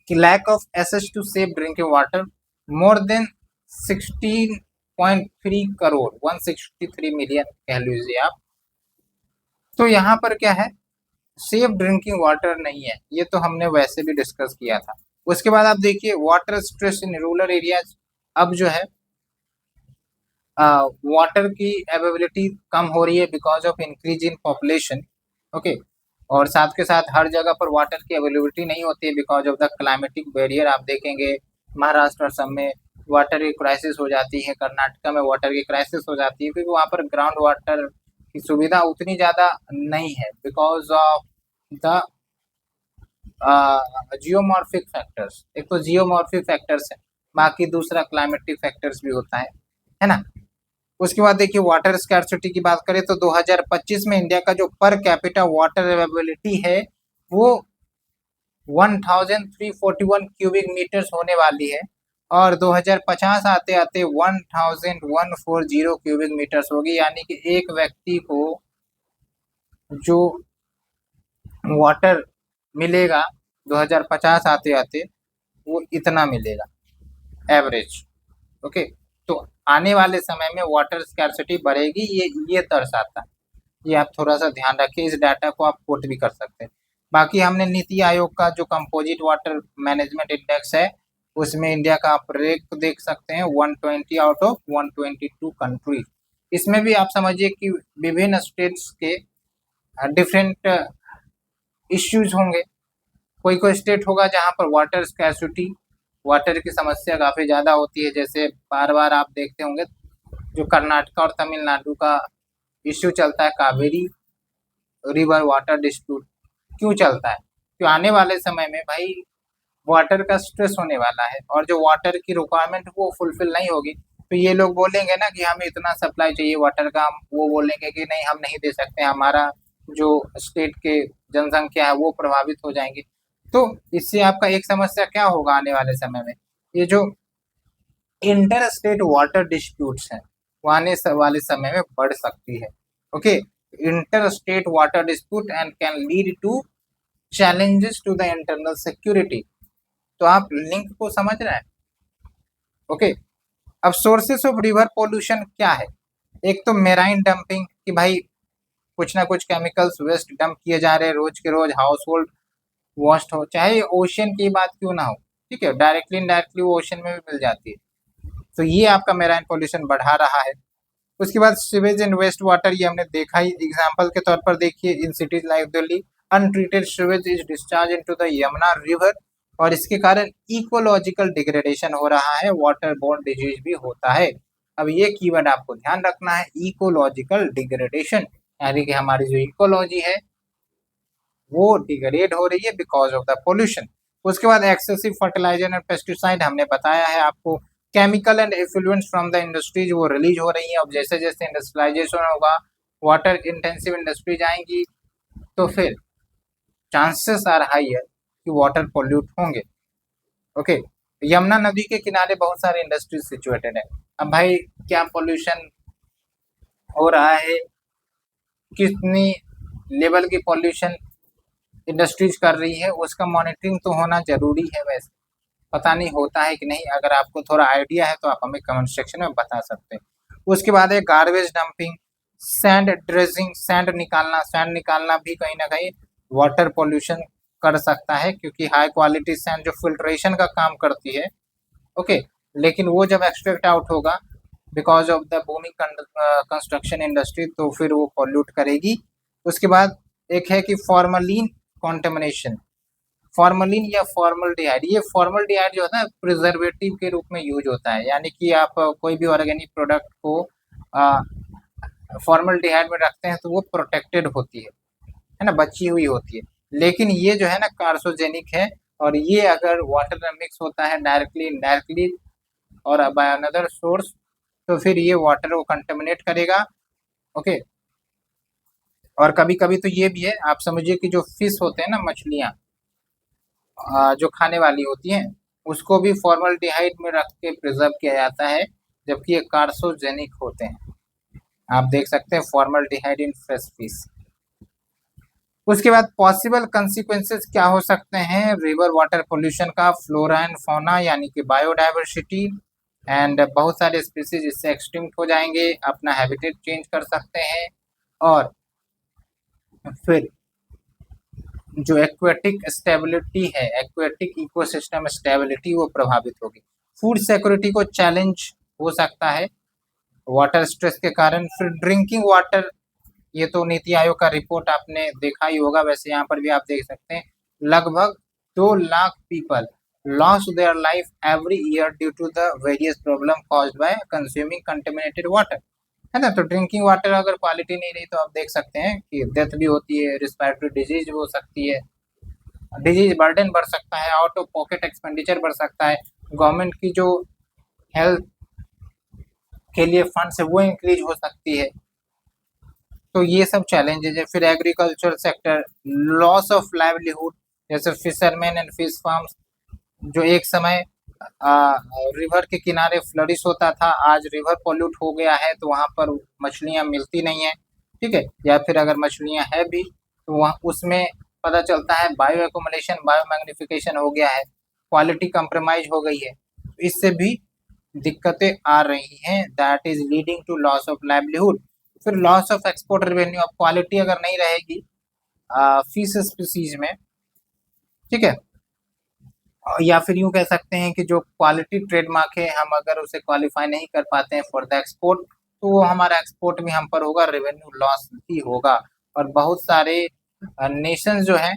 कि lack of access to safe drinking water, more than 16.3 crore, 163 million कह लीजिए आप। तो यहाँ पर क्या है, सेफ ड्रिंकिंग वाटर नहीं है, ये तो हमने वैसे भी डिस्कस किया था। उसके बाद आप देखिए water stress in rural areas. अब जो है वाटर की अवेलेबिलिटी कम हो रही है because of increase in population. Okay, और साथ के साथ हर जगह पर वाटर की अवेलेबिलिटी नहीं होती है because of the climatic barrier. आप देखेंगे महाराष्ट्र और सब में वाटर की क्राइसिस हो जाती है, कर्नाटका में वाटर की क्राइसिस हो जाती है क्योंकि वहाँ पर ग्राउंड वाटर की सुविधा उतनी ज़्यादा नहीं है because of the geomorphic factors. एक तो जियोमॉर्फिक फैक्टर्स है, बाकी दूसरा क्लाइमेटिक फैक्टर्स भी होता है ना। उसके बाद देखिए वाटर स्कैर्सिटी की बात करें तो 2025 में इंडिया का जो पर कैपिटा वाटर अवेलेबिलिटी है वो 1341 क्यूबिक मीटर्स होने वाली है और 2050 आते आते 1140 क्यूबिक मीटर्स होगी, यानी कि एक व्यक्ति को जो वाटर मिलेगा 2050 आते आते वो इतना मिलेगा एवरेज। ओके, तो आने वाले समय में वाटर स्कैर्सिटी बढ़ेगी, ये दर्शाता है। ये आप थोड़ा सा ध्यान रखिए, इस डाटा को आप कोट भी कर सकते हैं। बाकी हमने नीति आयोग का जो कंपोजिट वाटर मैनेजमेंट इंडेक्स है उसमें इंडिया का आप रैंक देख सकते हैं 120 आउट ऑफ 122 कंट्री। इसमें भी आप समझिए कि विभिन्न स्टेट्स के डिफरेंट इश्यूज होंगे। कोई कोई स्टेट होगा जहाँ पर वाटर स्कैर्सिटी, वाटर की समस्या काफ़ी ज़्यादा होती है, जैसे बार बार आप देखते होंगे जो कर्नाटका और तमिलनाडु का इश्यू चलता है कावेरी रिवर वाटर डिस्प्यूट। क्यों चलता है? क्यों आने वाले समय में भाई वाटर का स्ट्रेस होने वाला है और जो वाटर की रिक्वायरमेंट वो फुलफिल नहीं होगी तो ये लोग बोलेंगे ना कि हमें इतना सप्लाई चाहिए वाटर का, वो बोलेंगे कि नहीं हम नहीं दे सकते, हमारा जो स्टेट के जनसंख्या है वो प्रभावित हो जाएंगे। तो इससे आपका एक समस्या क्या होगा आने वाले समय में, ये जो इंटर स्टेट वाटर डिस्प्यूट्स हैं वो आने वाले समय में बढ़ सकती है। Okay, inter state water dispute and can lead to challenges to the internal security. तो आप लिंक को समझ रहे हैं। ओके, अब सोर्सेस ऑफ रिवर पोल्यूशन क्या है? एक तो मेराइन डंपिंग कि भाई कुछ ना कुछ केमिकल्स वेस्ट डंप किए जा रहे हैं रोज के रोज, हाउस होल्ड वॉस्ट हो, चाहे ओशन की बात क्यों ना हो, ठीक है, डायरेक्टली इनडायरेक्टली वो ओशन में भी मिल जाती है, तो ये आपका मेराइन पोल्यूशन बढ़ा रहा है। उसके बाद सीवेज एंड वेस्ट वाटर, ये हमने देखा ही एग्जाम्पल के तौर पर। देखिए in cities like Delhi untreated sewage is discharge into the Yamuna river और इसके कारण इकोलॉजिकल डिग्रेडेशन हो रहा है, वाटर बोर्न डिजीज भी होता है। अब ये कीवर्ड आपको ध्यान रखना है, इकोलॉजिकल डिग्रेडेशन, यानी कि हमारी जो इकोलॉजी है वो डिग्रेड हो रही है बिकॉज ऑफ द पोल्यूशन। उसके बाद एक्सेसिव फर्टिलाइजर एंड पेस्टिसाइड, हमने बताया है आपको, chemical and effluence from the industries वो रिलीज हो रही है। अब जैसे जैसे इंडस्ट्रियलाइजेशन होगा, वाटर इंटेंसिव इंडस्ट्रीज आएंगी तो फिर चांसेस आर हाई है कि वाटर पोल्यूट होंगे। ओके, यमुना नदी के किनारे बहुत सारे इंडस्ट्रीज सिचुएटेड है। अब भाई क्या पोल्यूशन हो रहा है, कितनी लेवल की पोल्यूशन इंडस्ट्रीज कर रही है, उसका मॉनिटरिंग तो होना जरूरी है। वैसे पता नहीं होता है कि नहीं, अगर आपको थोड़ा आइडिया है तो आप हमें कमेंट सेक्शन में बता सकते हैं। उसके बाद है garbage dumping, sand dredging, sand निकालना भी कहीं ना कहीं वाटर पोल्यूशन कर सकता है क्योंकि हाई क्वालिटी सैंड जो फिल्ट्रेशन का काम करती है, ओके, लेकिन वो जब एक्सट्रैक्ट आउट होगा because of the booming construction industry तो फिर वो पोल्यूट करेगी। उसके बाद एक है कि फॉर्मलिन कॉन्टेमिनेशन, फॉर्मलिन या फॉर्मल्डिहाइड, ये फॉर्मल्डिहाइड जो है ना प्रिजर्वेटिव के रूप में यूज होता है, यानी कि आप कोई भी ऑर्गेनिक प्रोडक्ट को फॉर्मल्डिहाइड में रखते हैं तो वो प्रोटेक्टेड होती है ना, बची हुई होती है, लेकिन ये जो है ना कार्सोजेनिक है और ये अगर वाटर में मिक्स होता है डायरेक्टली इनडायरेक्टली और बाय अनदर सोर्स तो फिर ये वाटर को कंटेमिनेट करेगा। ओके, और कभी कभी तो ये भी है, आप समझिए कि जो फिश होते हैं ना, मछलियाँ जो खाने वाली होती हैं उसको भी फॉर्मल्डिहाइड में रख के प्रिजर्व किया जाता है जबकि ये कार्सोजेनिक होते हैं। आप देख सकते हैं फॉर्मल्डिहाइड इन फ्रेश फिश। उसके बाद पॉसिबल कंसिक्वेंसेस क्या हो सकते हैं रिवर वाटर पोल्यूशन का, फ्लोरा एंड फौना यानी कि बायोडाइवर्सिटी एंड बहुत सारे स्पीसीज इससे एक्सटिंक्ट हो जाएंगे, अपना हैबिटेट चेंज कर सकते हैं और फिर जो एक्वेटिक स्टेबिलिटी है, एक्वेटिक इकोसिस्टम स्टेबिलिटी वो प्रभावित होगी। फूड सिक्योरिटी को चैलेंज हो सकता है वाटर स्ट्रेस के कारण। फिर ड्रिंकिंग वाटर, ये तो नीति आयोग का रिपोर्ट आपने देखा ही होगा, वैसे यहाँ पर भी आप देख सकते हैं लगभग 2 lakh people loss their life every year due to the various problem caused by consuming contaminated water, है ना। तो ड्रिंकिंग वाटर अगर क्वालिटी नहीं रही तो आप देख सकते हैं कि डेथ भी होती है, रिस्पिरेटरी डिजीज हो सकती है, डिजीज बर्डन बढ़ सकता है, आउट ऑफ पॉकेट एक्सपेंडिचर बढ़ सकता है, गवर्नमेंट की जो हेल्थ के लिए फंड्स है वो इंक्रीज हो सकती है। तो ये सब चैलेंजेज है। फिर agriculture sector, loss of livelihood, जैसे फिशरमैन एंड फिश फार्म्स, जो एक समय रिवर के किनारे फ्लरिश होता था, आज रिवर पोल्यूट हो गया है तो वहाँ पर मछलियाँ मिलती नहीं है, ठीक है। या फिर अगर मछलियाँ है भी तो वहाँ उसमें पता चलता है बायो एकोमोडेशन, बायो मैग्निफिकेशन हो गया है, क्वालिटी कंप्रोमाइज हो गई है, इससे भी दिक्कतें आ रही हैं, that is leading to loss of livelihood. फिर लॉस ऑफ एक्सपोर्ट रेवेन्यू, अब क्वालिटी अगर नहीं रहेगी फिश स्पीसीज में, ठीक है, या फिर यूं कह सकते हैं कि जो क्वालिटी ट्रेडमार्क है हम अगर उसे क्वालिफाई नहीं कर पाते हैं फॉर द एक्सपोर्ट, तो वो हमारा एक्सपोर्ट भी हम पर होगा, रेवेन्यू लॉस भी होगा। और बहुत सारे नेशन जो हैं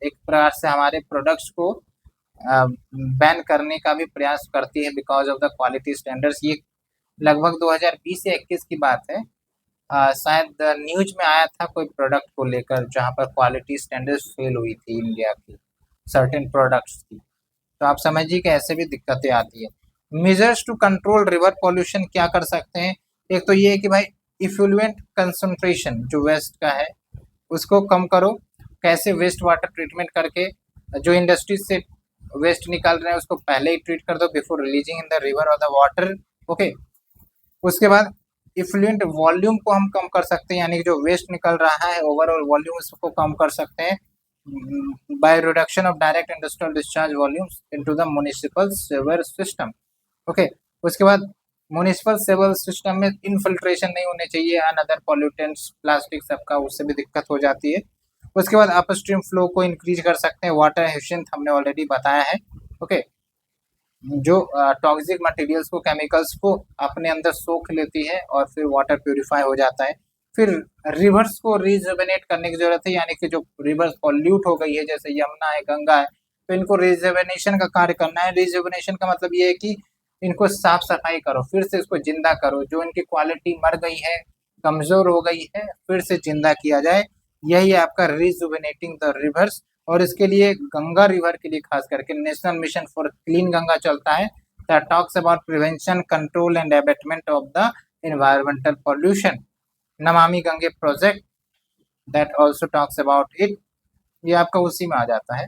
एक प्रकार से हमारे प्रोडक्ट्स को बैन करने का भी प्रयास करती है because of the quality standards. ये लगभग 2020 या 21 की बात है, शायद न्यूज में आया था कोई प्रोडक्ट को लेकर जहां पर क्वालिटी स्टैंडर्ड्स फेल हुई थी इंडिया की सर्टेन प्रोडक्ट्स की। तो आप समझिए कि ऐसे भी दिक्कतें आती है। Measures to control river pollution क्या कर सकते हैं, एक तो ये है कि भाई इफ्लुएंट कंसंट्रेशन जो वेस्ट का है उसको कम करो, कैसे वेस्ट वाटर ट्रीटमेंट करके जो इंडस्ट्रीज से वेस्ट निकाल रहे हैं उसको पहले ही ट्रीट कर दो before releasing in the river और द वाटर, ओके। उसके बाद इफ्लुएंट वॉल्यूम को हम कम कर सकते हैं, यानी कि जो वेस्ट निकल रहा है ओवरऑल वॉल्यूम उसको कम कर सकते हैं by reduction of direct industrial discharge volumes into the municipal sewer system, okay. उसके बाद म्युनिसिपल सेवर सिस्टम में इनफिल्ट्रेशन नहीं होने चाहिए अनदर पॉल्यूटेंट्स, प्लास्टिक सबका, उससे भी दिक्कत हो जाती है। उसके बाद अपस्ट्रीम फ्लो को इंक्रीज कर सकते हैं, वाटर एफिशिएंट हमने ऑलरेडी बताया है, ओके। जो टॉक्सिक मटेरियल्स को, केमिकल्स को अपने अंदर सोख लेती है और फिर वाटर प्यूरिफाई हो जाता है। फिर रिवर्स को रिजुवेनेट करने की जरूरत है, यानी कि जो रिवर्स पॉल्यूट हो गई है जैसे यमुना है, गंगा है, तो इनको रिजुवेनेशन का कार्य करना है। रिजुवेनेशन का मतलब ये है कि इनको साफ सफाई करो, फिर से इसको जिंदा करो, जो इनकी क्वालिटी मर गई है, कमजोर हो गई है, फिर से जिंदा किया जाए, यही है आपका रिजुवेनेटिंग द रिवर्स। और इसके लिए गंगा रिवर के लिए खास करके national mission for clean Ganga चलता है, that talks about prevention, control and abatement of the environmental pollution. Namami Gange project that also talks about it, ये आपका उसी में आ जाता है।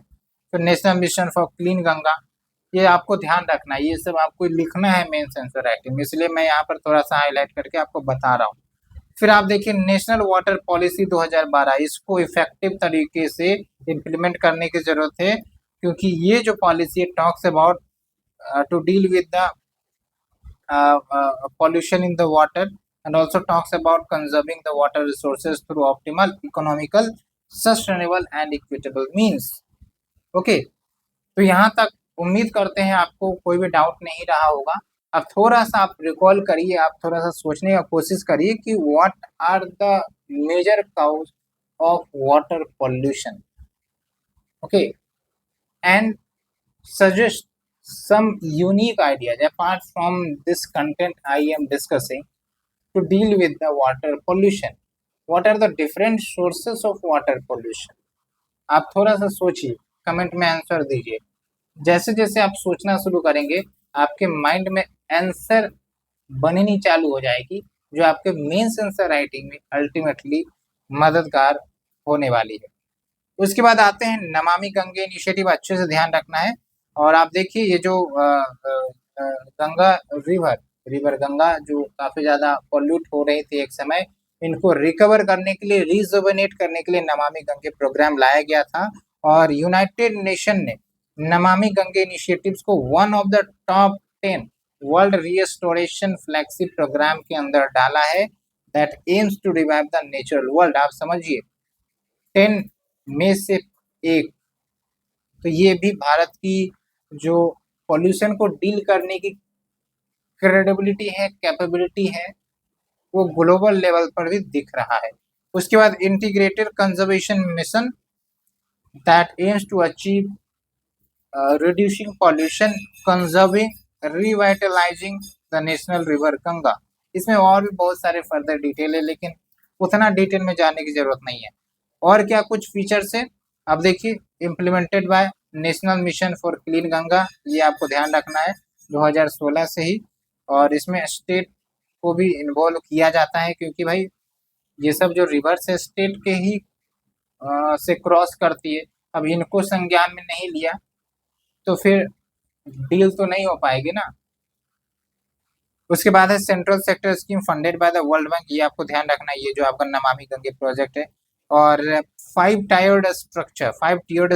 फिर national mission for clean Ganga, ये आपको ध्यान रखना है, ये सब आपको लिखना है मेन सेंसर राइटिंग में, इसलिए मैं यहाँ पर थोड़ा सा हाईलाइट करके आपको बता रहा हूँ। फिर आप देखिए नेशनल वाटर पॉलिसी 2012, इसको इफेक्टिव तरीके से इम्प्लीमेंट करने की जरूरत है, क्योंकि ये जो policy talks about to deal with the pollution in the water and also talks about conserving the water resources through optimal, economical, sustainable and equitable means, okay। तो यहाँ तक उम्मीद करते हैं आपको कोई भी डाउट नहीं रहा होगा। अब थोड़ा सा आप रिकॉल करिए, आप थोड़ा सा सोचने की कोशिश करिए कि what are the major cause of water pollution, okay, and suggest some unique ideas apart from this content I am discussing to deal with the water pollution. What are the different sources of water pollution? आप थोड़ा सा सोचिए, कमेंट में आंसर दीजिए। जैसे जैसे आप सोचना शुरू करेंगे आपके माइंड में आंसर बननी चालू हो जाएगी, जो आपके मेन आंसर राइटिंग में अल्टीमेटली मददगार होने वाली है। उसके बाद आते हैं नमामि गंगे इनिशिएटिव, अच्छे से ध्यान रखना है। और आप देखिए ये जो गंगा रिवर गंगा जो काफी ज्यादा पॉल्यूट हो रही थी एक समय, इनको रिकवर करने के लिए, रिजुवेनेट करने के लिए नमामि गंगे प्रोग्राम लाया गया था। और यूनाइटेड नेशन ने नमामि गंगे इनिशिएटिव्स को one of the top 10 world restoration flagship program के अंदर डाला है, that aims to revive the natural world. आप समझिए 10 में से एक, तो ये भी भारत की जो पॉल्यूशन को डील करने की क्रेडिबिलिटी है, कैपेबिलिटी है, वो ग्लोबल लेवल पर भी दिख रहा है। उसके बाद integrated conservation mission that aims to achieve reducing pollution, conserving, revitalizing the national river Ganga. इसमें और भी बहुत सारे फर्दर डिटेल है, लेकिन उतना डिटेल में जाने की जरूरत नहीं है। और क्या कुछ फीचर्स है, अब देखिए, implemented by national mission for clean Ganga, ये आपको ध्यान रखना है 2016 से ही। और इसमें स्टेट को भी इन्वॉल्व किया जाता है, क्योंकि भाई ये सब जो रिवर्स है स्टेट के ही से क्रॉस करती है। अब इनको संज्ञान में नहीं लिया तो फिर डील तो नहीं हो पाएगी ना। उसके बाद है central sector scheme funded by the world bank, ये आपको ध्यान रखना है, ये जो आपका नमामि गंगे प्रोजेक्ट है। और 5 टायर्ड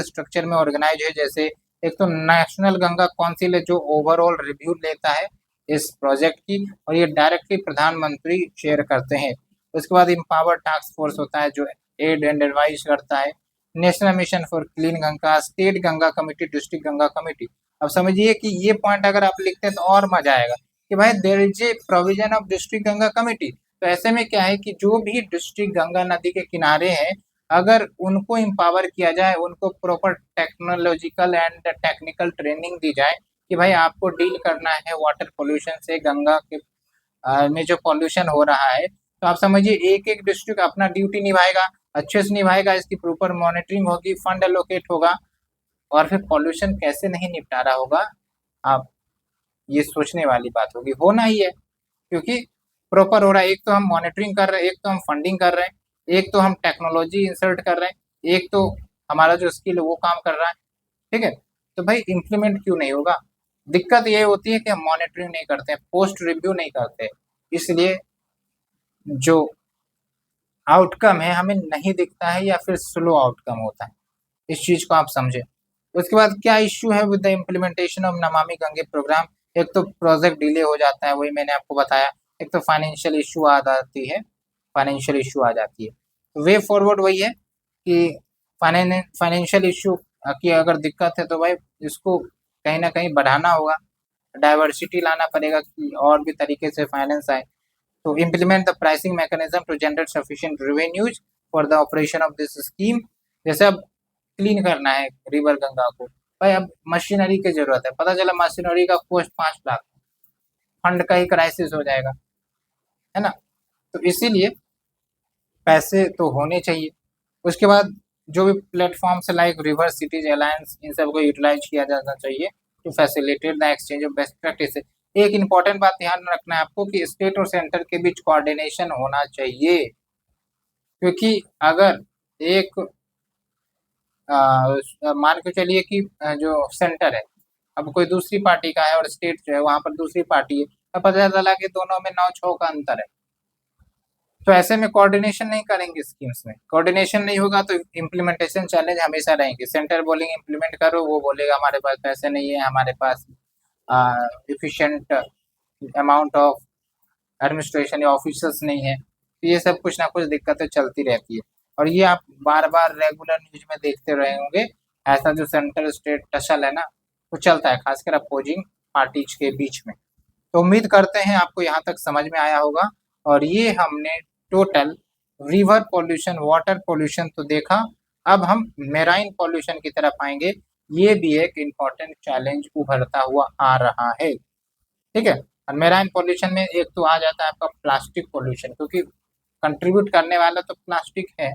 स्ट्रक्चर में ऑर्गेनाइज है, जैसे एक तो नेशनल गंगा काउंसिल है जो ओवरऑल रिव्यू लेता है इस प्रोजेक्ट की, और ये डायरेक्टली प्रधानमंत्री शेयर करते हैं। उसके बाद इम्पावर टास्क फोर्स होता है जो एड एंड एडवाइस करता है। National mission for clean Ganga, state Ganga committee, district Ganga committee. अब समझिए कि ये पॉइंट अगर आप लिखते हैं तो और मजा आएगा कि भाई there is a provision of district Ganga committee. तो ऐसे में क्या है कि जो भी डिस्ट्रिक्ट गंगा नदी के किनारे हैं, अगर उनको एम्पावर किया जाए, उनको proper technological and technical training दी जाए कि भाई आपको डील करना है वाटर पोल्यूशन से, गंगा के में जो पॉल्यूशन हो रहा है, तो आप समझिए एक एक डिस्ट्रिक्ट अपना ड्यूटी निभाएगा, अच्छे से निभाएगा, इसकी प्रॉपर मॉनिटरिंग होगी, फंड एलोकेट होगा, और फिर पॉल्यूशन कैसे नहीं निपटारा होगा, आप ये सोचने वाली बात होगी। होना ही है, क्योंकि प्रॉपर हो रहा है। एक तो हम मॉनिटरिंग कर रहे हैं, एक तो हम फंडिंग कर रहे हैं, एक तो हम टेक्नोलॉजी इंसर्ट कर रहे हैं, एक तो हमारा जो स्किल है वो काम कर रहा है। ठीक है, तो भाई इंप्लीमेंट क्यों नहीं होगा? दिक्कत ये होती है कि हम मॉनिटरिंग नहीं करते हैं, पोस्ट रिव्यू नहीं करते, इसलिए जो आउटकम है हमें नहीं दिखता है, या फिर स्लो आउटकम होता है। इस चीज को आप समझे। उसके बाद क्या इश्यू है with the implementation of Namami Gange programme? एक तो प्रोजेक्ट डिले हो जाता है, वही मैंने आपको बताया। एक तो फाइनेंशियल इशू आ जाती है, फाइनेंशियल इशू आ जाती है। तो वे फॉरवर्ड वही है कि फाइनेंशियल इशू की अगर दिक्कत है तो भाई इसको कहीं ना कहीं बढ़ाना होगा, डाइवर्सिटी लाना पड़ेगा कि और भी तरीके से फाइनेंस आए। तो implement the pricing mechanism to generate sufficient revenues for the operation of this scheme. जैसे अब क्लीन करना है रिवर गंगा को, भाई अब मशीनरी की जरूरत है, पता चला मशीनरी का कॉस्ट 5 लाख, फंड का ही क्राइसिस हो जाएगा, है ना। तो इसीलिए पैसे तो होने चाहिए। उसके बाद जो भी platforms like river cities alliance, इन सबको यूटिलाइज किया जाना चाहिए to facilitate the exchange of best practice. एक इंपॉर्टेंट बात ध्यान रखना है आपको कि स्टेट और सेंटर के बीच कोऑर्डिनेशन होना चाहिए, क्योंकि अगर एक मान के चलिए कि जो सेंटर है अब कोई दूसरी पार्टी का है और स्टेट जो है वहां पर दूसरी पार्टी है, अब पता चला कि दोनों में 9-6 का अंतर है, तो ऐसे में कोऑर्डिनेशन नहीं करेंगे स्कीम्स में। कोऑर्डिनेशन नहीं होगा तो इम्प्लीमेंटेशन चैलेंज हमेशा रहेंगे। सेंटर बोलेंगे इम्प्लीमेंट करो, वो बोलेगा हमारे पास पैसे नहीं है, हमारे पास इफिशिएंट अमाउंट ऑफ एडमिनिस्ट्रेशन या ऑफिसर्स नहीं है। तो ये सब कुछ ना कुछ दिक्कतें चलती रहती है, और ये आप बार बार रेगुलर न्यूज में देखते रहे होंगे। ऐसा जो सेंटर स्टेट टसल है ना, वो चलता है खासकर अपोजिंग पार्टीज के बीच में। तो उम्मीद करते हैं आपको यहाँ तक समझ में आया होगा। और ये हमने total river pollution, water pollution तो देखा, अब हम मेराइन पॉल्यूशन की तरफ आएंगे। ये भी एक इम्पॉर्टेंट चैलेंज उभरता हुआ आ रहा है। ठीक है, और मेराइन पॉल्यूशन में एक तो आ जाता है आपका प्लास्टिक पॉल्यूशन, क्योंकि कंट्रीब्यूट करने वाला तो प्लास्टिक है,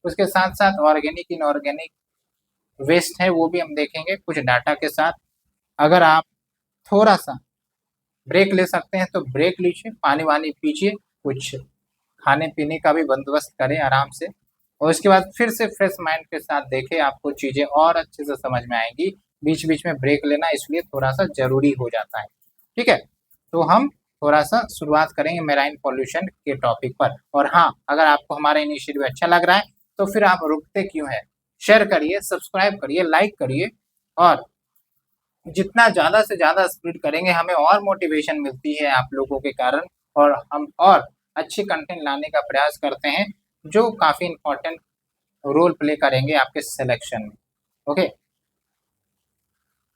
उसके साथ साथ ऑर्गेनिक इनऑर्गेनिक वेस्ट है, वो भी हम देखेंगे कुछ डाटा के साथ। अगर आप थोड़ा सा ब्रेक ले सकते हैं तो ब्रेक लीजिए, पानी वानी पीजिए, कुछ खाने पीने का भी बंदोबस्त करें आराम से, और उसके बाद फिर से फ्रेश माइंड के साथ देखें, आपको चीज़ें और अच्छे से समझ में आएंगी। बीच बीच में ब्रेक लेना इसलिए थोड़ा सा जरूरी हो जाता है। ठीक है, तो हम थोड़ा सा शुरुआत करेंगे मेराइन पॉल्यूशन के टॉपिक पर। और हाँ, अगर आपको हमारा इनिशिएटिव अच्छा लग रहा है तो फिर आप रुकते क्यों है? शेयर करिए, सब्सक्राइब करिए, लाइक करिए, और जितना ज़्यादा से ज़्यादा स्प्रेड करेंगे हमें और मोटिवेशन मिलती है आप लोगों के कारण, और हम और अच्छे कंटेंट लाने का प्रयास करते हैं जो काफ़ी इम्पोर्टेंट रोल प्ले करेंगे आपके सिलेक्शन में। ओके,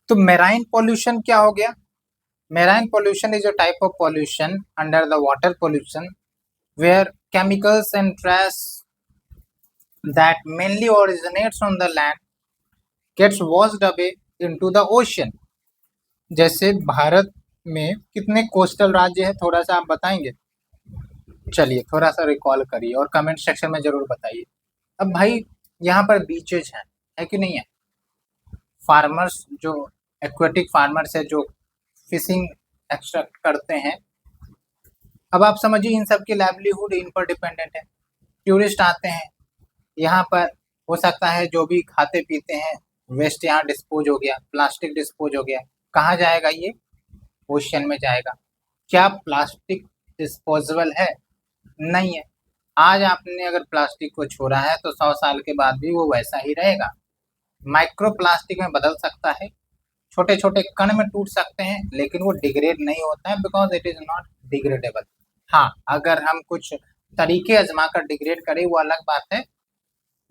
तो मेराइन पॉल्यूशन क्या हो गया? Marine pollution is a type of pollution under the water pollution where chemicals and trash that mainly originates on the land gets washed away into the ocean. जैसे भारत में कितने कोस्टल राज्य है, थोड़ा सा आप बताएंगे? चलिए थोड़ा सा रिकॉल करिए और कमेंट सेक्शन में जरूर बताइए। अब भाई यहाँ पर बीचेज हैं, है कि नहीं है? फार्मर्स जो एक्वेटिक फार्मर्स है जो फिशिंग एक्सट्रैक्ट करते हैं, अब आप समझिए इन सब की लाइवलीहुड इन पर डिपेंडेंट है। टूरिस्ट आते हैं यहाँ पर, हो सकता है जो भी खाते पीते हैं वेस्ट यहाँ डिस्पोज हो गया, प्लास्टिक डिस्पोज हो गया, कहाँ जाएगा ये? ओशन में जाएगा। क्या प्लास्टिक डिस्पोजेबल है? नहीं है। आज आपने अगर प्लास्टिक को छोड़ा है तो 100 साल के बाद भी वो वैसा ही रहेगा। माइक्रो प्लास्टिक में बदल सकता है, छोटे छोटे कण में टूट सकते हैं, लेकिन वो डिग्रेड नहीं होता है because it is not degradable. हाँ, अगर हम कुछ तरीके आजमा कर डिग्रेड करें वो अलग बात है,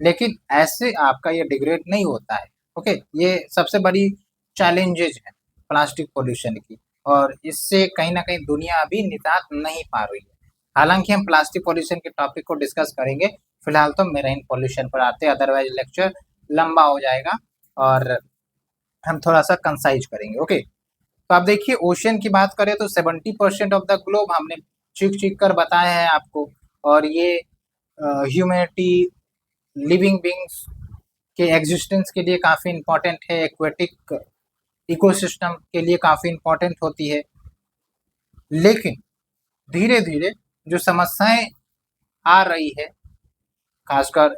लेकिन ऐसे आपका ये डिग्रेड नहीं होता है। ओके, ये सबसे बड़ी चैलेंजेज है प्लास्टिक पोल्यूशन की, और इससे कहीं ना कहीं दुनिया अभी निजात नहीं पा रही है। हालांकि हम प्लास्टिक पोल्यूशन के टॉपिक को डिस्कस करेंगे, फिलहाल तो मेराइन पोल्यूशन पर आते हैं, अदरवाइज लेक्चर लंबा हो जाएगा और हम थोड़ा सा कंसाइज करेंगे। ओके, तो आप देखिए ओशन की बात करें तो 70% ऑफ द ग्लोब हमने चीख चीख कर बताया है आपको, और ये ह्यूमैनिटी लिविंग बींग्स के एग्जिस्टेंस के लिए काफ़ी इम्पोर्टेंट है, एक्वेटिक इकोसिस्टम के लिए काफ़ी इम्पोर्टेंट होती है। लेकिन धीरे धीरे जो समस्याएं आ रही है खासकर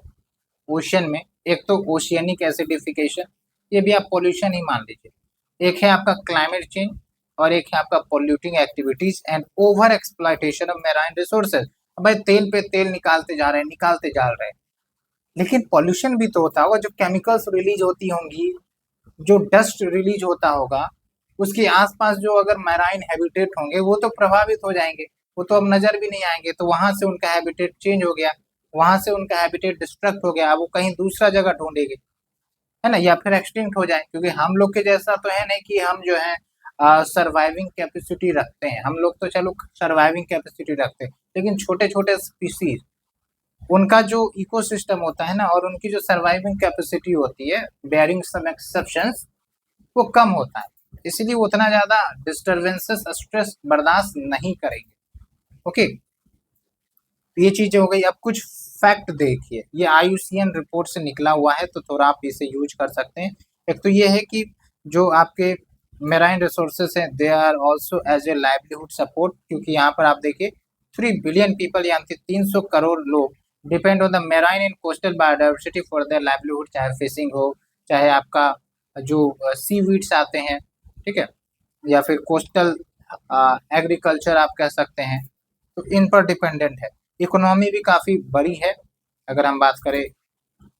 ओशन में, एक तो ओशियनिक एसिडिफिकेशन, ये भी आप पोल्यूशन ही मान लीजिए। एक है आपका क्लाइमेट चेंज और एक है आपका polluting activities and over exploitation of marine resources. भाई तेल पे तेल निकालते जा रहे हैं, लेकिन पॉल्यूशन भी तो होता होगा, जो केमिकल्स रिलीज होती होंगी, जो डस्ट रिलीज होता होगा, उसके आसपास जो अगर मैराइन हैबिटेट होंगे वो तो प्रभावित हो जाएंगे, वो तो अब नजर भी नहीं आएंगे, तो वहां से उनका हैबिटेट चेंज हो गया, वहां से उनका हैबिटेट डिस्ट्रक्ट हो गया, अब वो कहीं दूसरा जगह ढूंढेंगे, है ना, या फिर एक्सटिंक्ट हो जाए। क्योंकि हम लोग के जैसा तो है नहीं कि हम जो है सर्वाइविंग कैपेसिटी रखते हैं, हम लोग तो चलो सर्वाइविंग कैपेसिटी रखते हैं, लेकिन छोटे छोटे स्पीसीज उनका जो इकोसिस्टम होता है ना, और उनकी जो सर्वाइविंग कैपेसिटी होती है, बेयरिंग सम एक्सेप्शंस, वो कम होता है, इसलिए वो उतना ज्यादा डिस्टर्बेंसेस स्ट्रेस बर्दाश्त नहीं करेंगे। ओके, ये चीजें हो गई। अब कुछ फैक्ट देखिए, ये IUCN रिपोर्ट से निकला हुआ है, तो थोड़ा आप इसे यूज कर सकते हैं। एक तो ये है कि जो आपके मेराइन रिसोर्सेस हैं they are also as a livelihood support, क्योंकि यहाँ पर आप देखिए 3 बिलियन पीपल यानी 300 करोड़ लोग depend on the marine and coastal biodiversity for their livelihood, चाहे फिशिंग हो, चाहे आपका जो सी वीड्स आते हैं, ठीक है, या फिर कोस्टल एग्रीकल्चर आप कह सकते हैं, तो इन पर डिपेंडेंट है। इकोनॉमी भी काफ़ी बड़ी है अगर हम बात करें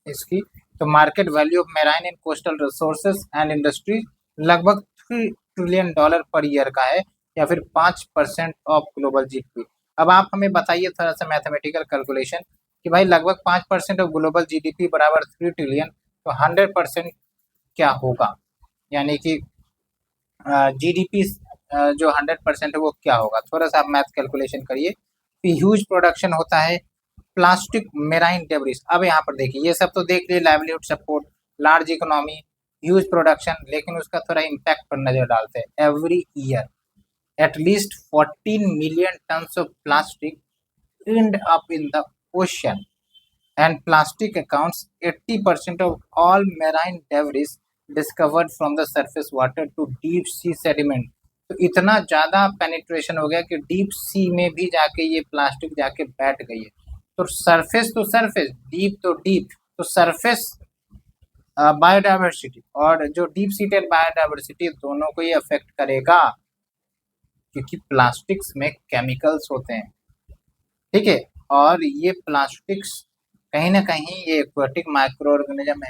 इसकी, तो market value of marine and coastal resources and industry लगभग $3 ट्रिलियन पर ईयर का है, या फिर 5% ऑफ ग्लोबल जीडीपी। अब आप हमें बताइए थोड़ा सा मैथमेटिकल कैलकुलेशन कि भाई लगभग 5% ऑफ ग्लोबल जीडीपी बराबर 3 ट्रिलियन, तो 100% क्या होगा, यानी कि जीडीपी जो 100% है वो क्या होगा? थोड़ा सा आप मैथ कैलकुलेशन करिए। ह्यूज प्रोडक्शन होता है प्लास्टिक मेराइन डेब्रिस। अब यहाँ पर देखिए, ये सब तो देख लिए, livelihood support, large economy, huge production, लेकिन उसका थोड़ा इम्पैक्ट पर नजर डालते हैं। Every year at least 14 million tons of plastic and up in the ocean and plastic accounts 80% of all marine debris discovered from the surface water to deep sea sediment। तो इतना ज़्यादा पेनिट्रेशन हो गया कि डीप सी में भी जाके ये प्लास्टिक जाके बैठ गई है। तो सरफेस तो सरफेस, डीप तो डीप, तो सरफेस बायोडाइवर्सिटी और जो डीप सीटेड बायोडाइवर्सिटी दोनों को ये अफेक्ट करेगा, क्योंकि प्लास्टिक्स में केमिकल्स होते हैं, ठीक है, और ये प्लास्टिक्स कहीं ना कहीं ये एक्वेटिक माइक्रो ऑर्गेनिज्म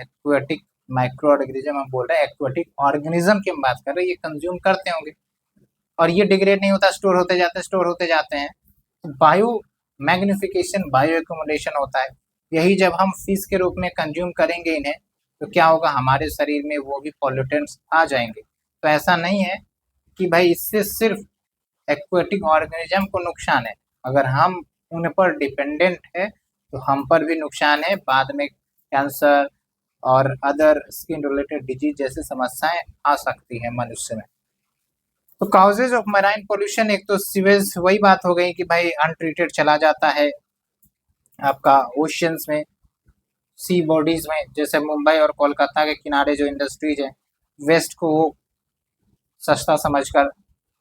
हम बोल रहे हैं, एक्वेटिक ऑर्गेनिज्म की हम बात कर रहे हैं, ये कंज्यूम करते होंगे और ये डिग्रेड नहीं होता, स्टोर होते जाते हैं। बायो मैग्निफिकेशन, बायो एक्यूमुलेशन होता है। यही जब हम फिश के रूप में कंज्यूम करेंगे इन्हें, तो क्या होगा, हमारे शरीर में वो भी पॉल्यूटेंट्स आ जाएंगे। तो ऐसा नहीं है कि भाई इससे सिर्फ एक्वेटिक ऑर्गेनिज्म को नुकसान है, अगर हम उन पर डिपेंडेंट है तो हम पर भी नुकसान है, बाद में कैंसर और अदर स्किन रिलेटेड डिजीज जैसी समस्याएं आ सकती हैं मनुष्य में। तो काउजेज ऑफ मराइन पोल्यूशन, एक तो सीवेज, वही बात हो गई कि भाई अनट्रीटेड चला जाता है आपका ओशियंस में, सी बॉडीज में, जैसे मुंबई और कोलकाता के किनारे जो इंडस्ट्रीज है, वेस्ट को वो सस्ता समझकर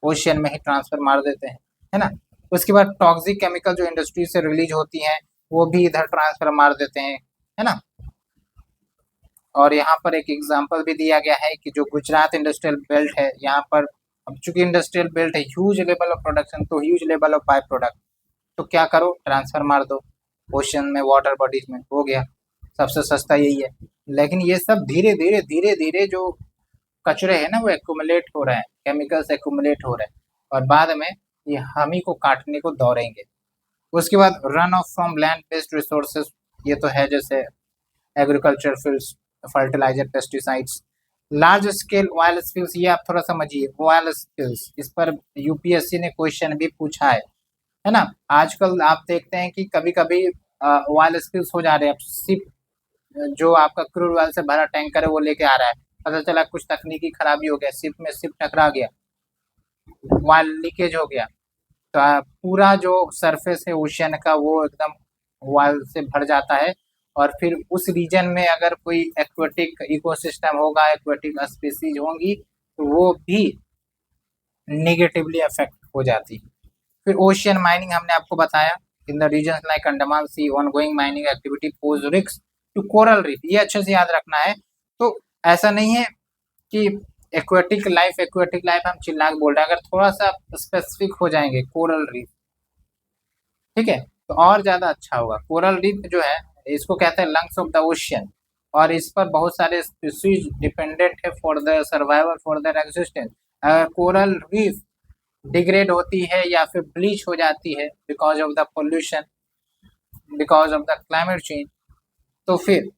ओशियन में ही ट्रांसफर मार देते हैं, है ना। उसके बाद टॉक्सिक केमिकल जो इंडस्ट्री से रिलीज होती हैं वो भी इधर ट्रांसफर मार देते हैं, है ना। और यहाँ पर एक एग्जांपल भी दिया गया है कि जो गुजरात इंडस्ट्रियल बेल्ट है, यहाँ पर अब चूंकि इंडस्ट्रियल बेल्ट है, ह्यूज लेवल ऑफ प्रोडक्शन, तो huge level of by product, तो क्या करो, ट्रांसफर मार दो ओशन में, वाटर बॉडीज में, हो गया, सबसे सस्ता यही है। लेकिन ये सब धीरे धीरे धीरे धीरे जो कचरे हैं ना वो एक्यूमुलेट हो रहे हैं, केमिकल्स एक्यूमुलेट हो रहे हैं, और बाद में ये हम ही को काटने को दौड़ेंगे। उसके बाद run off from land based resources, ये तो है जैसे agriculture fields, fertilizer, pesticides, large scale oil spills, ये आप थोड़ा समझिए, ऑयल स्पिल्स, इस पर यूपीएससी ने क्वेश्चन भी पूछा है ना। आजकल आप देखते हैं कि कभी कभी ऑयल स्पिल्स हो जा रहे हैं, शिप जो आपका क्रूड ऑयल से भरा टैंकर है वो लेके आ रहा है, पता चला कुछ तकनीकी खराबी हो गया, शिप में शिप टकरा गया, ऑयल लीकेज हो गया, तो पूरा जो सरफेस है ओशियन का वो एकदम ऑयल से भर जाता है, और फिर उस रीजन में अगर कोई एक्वेटिक इकोसिस्टम होगा, एक्वेटिक स्पीसीज होंगी, तो वो भी नेगेटिवली अफेक्ट हो जाती है। फिर ओशियन माइनिंग हमने आपको बताया, in the region like Andaman sea ongoing mining activity pose risk to coral reef, ये अच्छे से याद रखना है। तो ऐसा नहीं है कि एक्वेटिक लाइफ हम चिल्ला के बोल रहे हैं, अगर थोड़ा सा स्पेसिफिक हो जाएंगे, कोरल रीफ, ठीक है, तो और ज्यादा अच्छा होगा। कोरल रीफ जो है इसको कहते हैं लंग्स ऑफ द ओशियन, और इस पर बहुत सारे स्पीसीज डिपेंडेंट है for the survival, for their existence. अगर कोरल रीफ डिग्रेड होती है या फिर ब्लीच हो जाती है because of the pollution, because of the climate change, तो फिर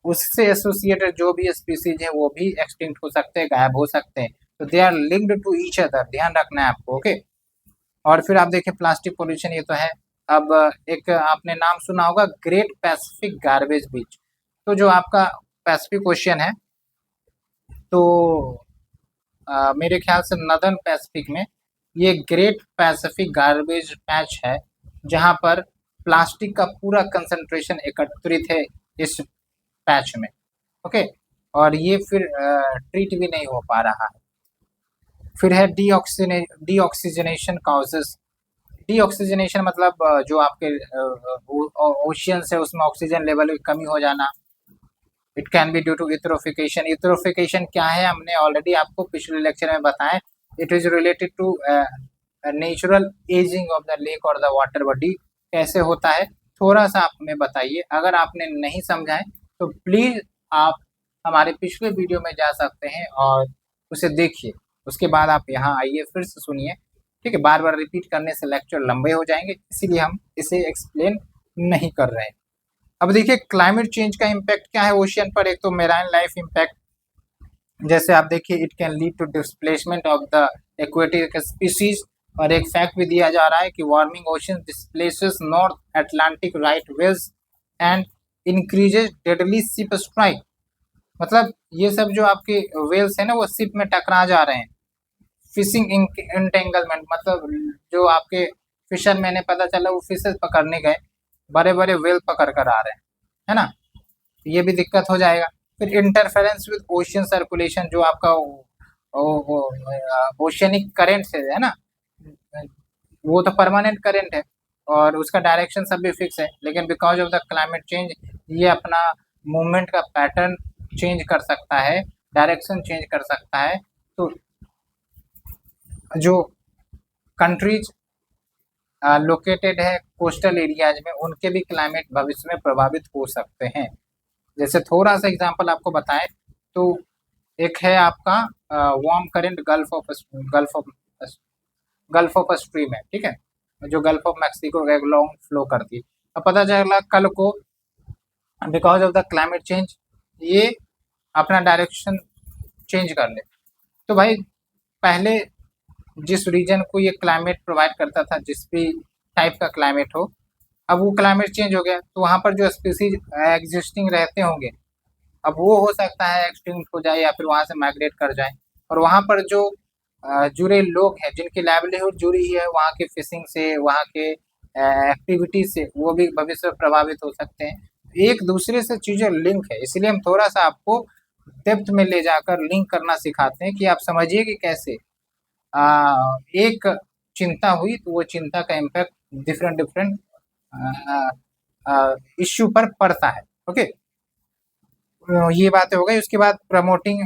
उससे एसोसिएटेड जो भी स्पीसीज है वो भी एक्सटिंक्ट हो सकते हैं, गायब हो सकते हैं। तो they are linked to each other, ध्यान रखना है आपको, ओके। और फिर आप देखिए प्लास्टिक पोल्यूशन, ये तो है। अब एक आपने नाम सुना होगा ग्रेट पैसिफिक गार्बेज बीच, तो जो आपका पैसिफिक ओशियन है, तो मेरे ख्याल से नदर्न पैसिफिक में ये ग्रेट पैसिफिक गार्बेज पैच है, जहां पर प्लास्टिक का पूरा कंसंट्रेशन एकत्रित है इस पैच में, ओके। और ये फिर ट्रीट भी नहीं हो पा रहा है। फिर है डीऑक्सीजनेशन काउजेस, डीऑक्सीजनेशन मतलब जो आपके ओशियंस है उसमें ऑक्सीजन लेवल की कमी हो जाना। It can be due to eutrophication, eutrophication क्या है हमने ऑलरेडी आपको पिछले लेक्चर में बताया, it is related to natural aging of the lake और द वाटर बॉडी। कैसे होता है थोड़ा सा आप हमें बताइए, अगर आपने नहीं समझा है तो प्लीज आप हमारे पिछले वीडियो में जा सकते हैं और उसे देखिए, उसके बाद आप यहाँ आइए फिर से सुनिए, ठीक है। बार बार रिपीट करने से लेक्चर लंबे हो जाएंगे, इसीलिए हम इसे एक्सप्लेन नहीं कर रहे हैं। अब देखिए क्लाइमेट चेंज का इम्पैक्ट क्या है ओशियन पर, एक तो मेराइन लाइफ इम्पैक्ट, जैसे आप देखिए it can lead to displacement of the aquatic species, और एक फैक्ट भी दिया जा रहा है कि warming ocean displaces North Atlantic right whales and increases deadly ship strike, मतलब ये सब जो आपके वेल्स है ना वो शिप में टकरा जा रहे हैं। फिशिंग इंटेंगलमेंट, मतलब जो आपके फिशरमैन है, पता चला वो फिशेस पकड़ने गए, बड़े बड़े वेल पकड़ कर आ रहे हैं, है ना, ये भी दिक्कत हो जाएगा। फिर इंटरफेरेंस विद ओशियन सर्कुलेशन, जो आपका ओशियनिक करेंट है ना, वो तो परमानेंट करेंट है और उसका डायरेक्शन सब भी फिक्स है, लेकिन because of the climate change ये अपना मूवमेंट का पैटर्न चेंज कर सकता है, डायरेक्शन चेंज कर सकता है। तो जो कंट्रीज लोकेटेड है कोस्टल एरियाज में, उनके भी क्लाइमेट भविष्य में प्रभावित हो सकते हैं। जैसे थोड़ा सा एग्जांपल आपको बताएं तो एक है आपका warm current gulf of stream है, ठीक है, जो गल्फ ऑफ मैक्सिको का एक लॉन्ग फ्लो करती है। अब पता चला कल को because of the climate change ये अपना डायरेक्शन चेंज कर ले, तो भाई पहले जिस रीजन को ये क्लाइमेट प्रोवाइड करता था, जिस भी टाइप का क्लाइमेट हो, अब वो क्लाइमेट चेंज हो गया, तो वहाँ पर जो स्पीसीज एग्जिस्टिंग रहते होंगे, अब वो हो सकता है एक्सटिंक्ट हो जाए या फिर वहाँ से माइग्रेट कर जाए। और वहाँ पर जो जुड़े लोग हैं, जिनकी लाइवलीहुड जुड़ी है वहाँ की फिशिंग से, वहाँ के एक्टिविटी से, वो भी भविष्य में प्रभावित हो सकते हैं। एक दूसरे से चीज़ें लिंक है, इसलिए हम थोड़ा सा आपको डेप्थ में ले जाकर लिंक करना सिखाते हैं कि आप समझिए कि कैसे एक चिंता हुई तो वो चिंता का इम्पैक्ट डिफरेंट डिफरेंट इश्यू पर पड़ता है। ओके, ये बातें हो गई। उसके बाद प्रमोटिंग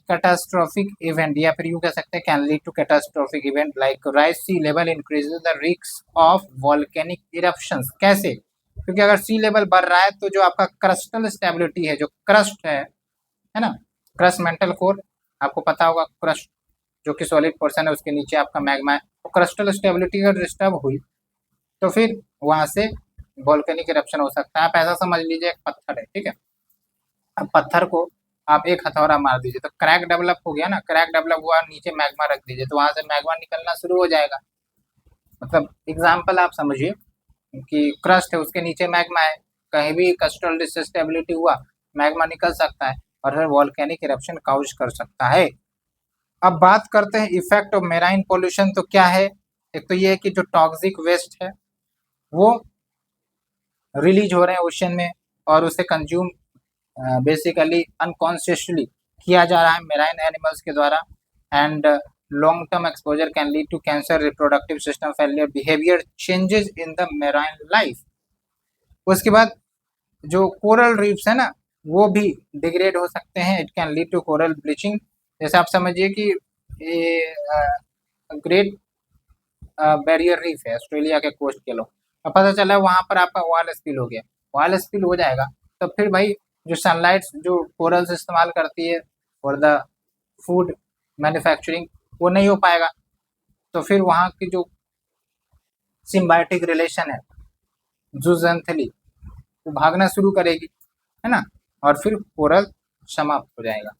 कैटास्ट्रोफिक इवेंट, या फिर यूँ कह सकते हैं can lead to catastrophic event like rise sea level increases the risk of volcanic eruptions. कैसे? क्योंकि अगर सी लेवल बढ़ रहा है तो जो आपका क्रस्टल स्टेबिलिटी है, जो क्रस्ट है ना, क्रस्ट मेंटल कोर, आपको पता होगा क्रस्ट जो कि सॉलिड पोर्शन है उसके नीचे आपका मैग्मा है, तो क्रस्टल स्टेबिलिटी अगर डिस्टर्ब हुई तो फिर वहां से वोल्केनिक इरप्शन हो सकता है। आप ऐसा समझ लीजिए एक पत्थर है, ठीक है, अब पत्थर को आप एक हथौड़ा मार दीजिए तो क्रैक डेवलप हो गया ना, क्रैक डेवलप हुआ, नीचे मैग्मा रख दीजिए तो वहां से मैग्मा निकलना शुरू हो जाएगा। मतलब एग्जाम्पल आप समझिए कि क्रस्ट है, उसके नीचे मैग्मा है, कहीं भी क्रस्टल डिस्टेबिलिटी हुआ, मैग्मा निकल सकता है और फिर वॉल्केनिक इरप्शन काउज कर सकता है। अब बात करते हैं इफेक्ट ऑफ मेराइन पोल्यूशन। तो क्या है? एक तो ये है कि जो टॉक्सिक वेस्ट है वो रिलीज हो रहे हैं ओशन में और उसे कंज्यूम बेसिकली अनकॉन्शियसली किया जा रहा है मेराइन एनिमल्स के द्वारा। And long term exposure can lead to cancer, reproductive system failure, behaviour changes in the marine life. उसके बाद जो कोरल रीफ्स है ना, वो भी डिग्रेड हो सकते हैं, it can lead to coral bleaching. जैसे आप समझिए कि ये ग्रेट बैरियर रीफ है ऑस्ट्रेलिया के कोस्ट के लोग, अब पता चला वहां पर आपका ऑयल स्पिल हो गया, ऑयल स्पिल हो जाएगा तो फिर भाई जो सनलाइट जो कोरल्स इस्तेमाल करती है फॉर द फूड मैन्युफैक्चरिंग वो नहीं हो पाएगा, तो फिर वहाँ की जो सिम्बायोटिक रिलेशन है जूजेंथली वो भागना शुरू करेगी, है ना, और फिर कोरल समाप्त हो जाएगा।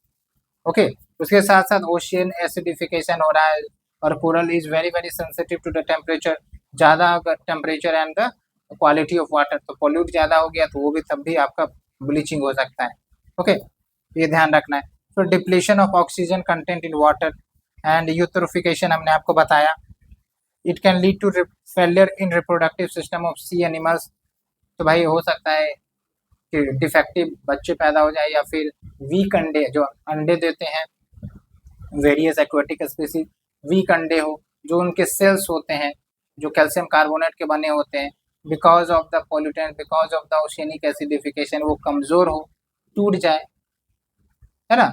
ओके, उसके साथ साथ ओशियन एसिडिफिकेशन हो रहा है और coral is very very sensitive to the temperature. ज़्यादा अगर temperature and the quality of water, तो पोल्यूट ज़्यादा हो गया तो वो भी तब भी आपका ब्लीचिंग हो सकता है। ओके, ये ध्यान रखना है। तो depletion of oxygen content in water and eutrophication हमने आपको बताया। It can lead to failure in reproductive system of sea animals. तो भाई हो सकता है कि डिफेक्टिव बच्चे पैदा हो जाए या फिर वीक अंडे जो अंडे देते हैं वेरियस एक्वेटिक स्पीसीज, वीक अंडे हो, जो उनके सेल्स होते हैं जो कैल्शियम कार्बोनेट के बने होते हैं, because of the pollutant, because of the oceanic acidification वो कमज़ोर हो, टूट जाए, है ना,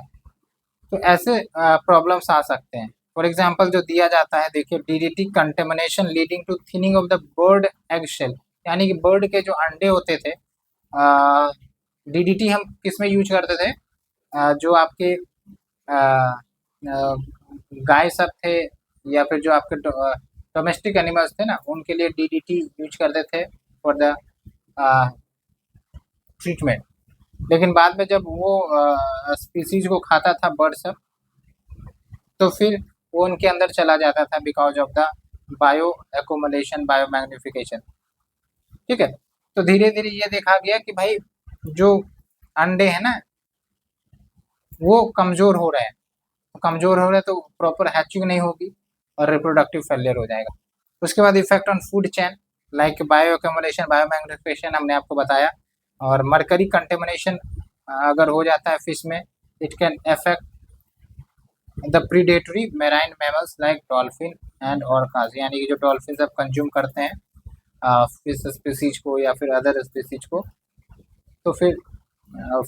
तो ऐसे प्रॉब्लम्स आ सकते हैं। फॉर एग्जांपल जो दिया जाता है देखिए, DDT contamination leading to thinning of the bird egg shell, यानी कि बर्ड के जो अंडे होते थे, डीडीटी हम किस में यूज करते थे, जो आपके गाय सब थे या फिर जो आपके डोमेस्टिक एनिमल्स थे ना, उनके लिए डीडीटी यूज करते थे फॉर द ट्रीटमेंट। लेकिन बाद में जब वो स्पीसीज को खाता था बर्ड सब, तो फिर वो उनके अंदर चला जाता था because of the bio accumulation, bio magnification. ठीक है, तो धीरे धीरे ये देखा गया कि भाई जो अंडे हैं ना वो कमज़ोर हो रहे हैं, तो कमज़ोर हो रहे हैं तो प्रॉपर हैचिंग नहीं होगी और रिप्रोडक्टिव फेलियर हो जाएगा। उसके बाद effect on food chain like bio accumulation, bio magnification हमने आपको बताया, और मरकरी कंटेमिनेशन अगर हो जाता है फिश में, it can affect the predatory marine mammals like dolphin and orcas, यानी कि जो डॉल्फिन सब कंज्यूम करते हैं फिश स्पीसीज को या फिर अदर स्पीसीज को, तो फिर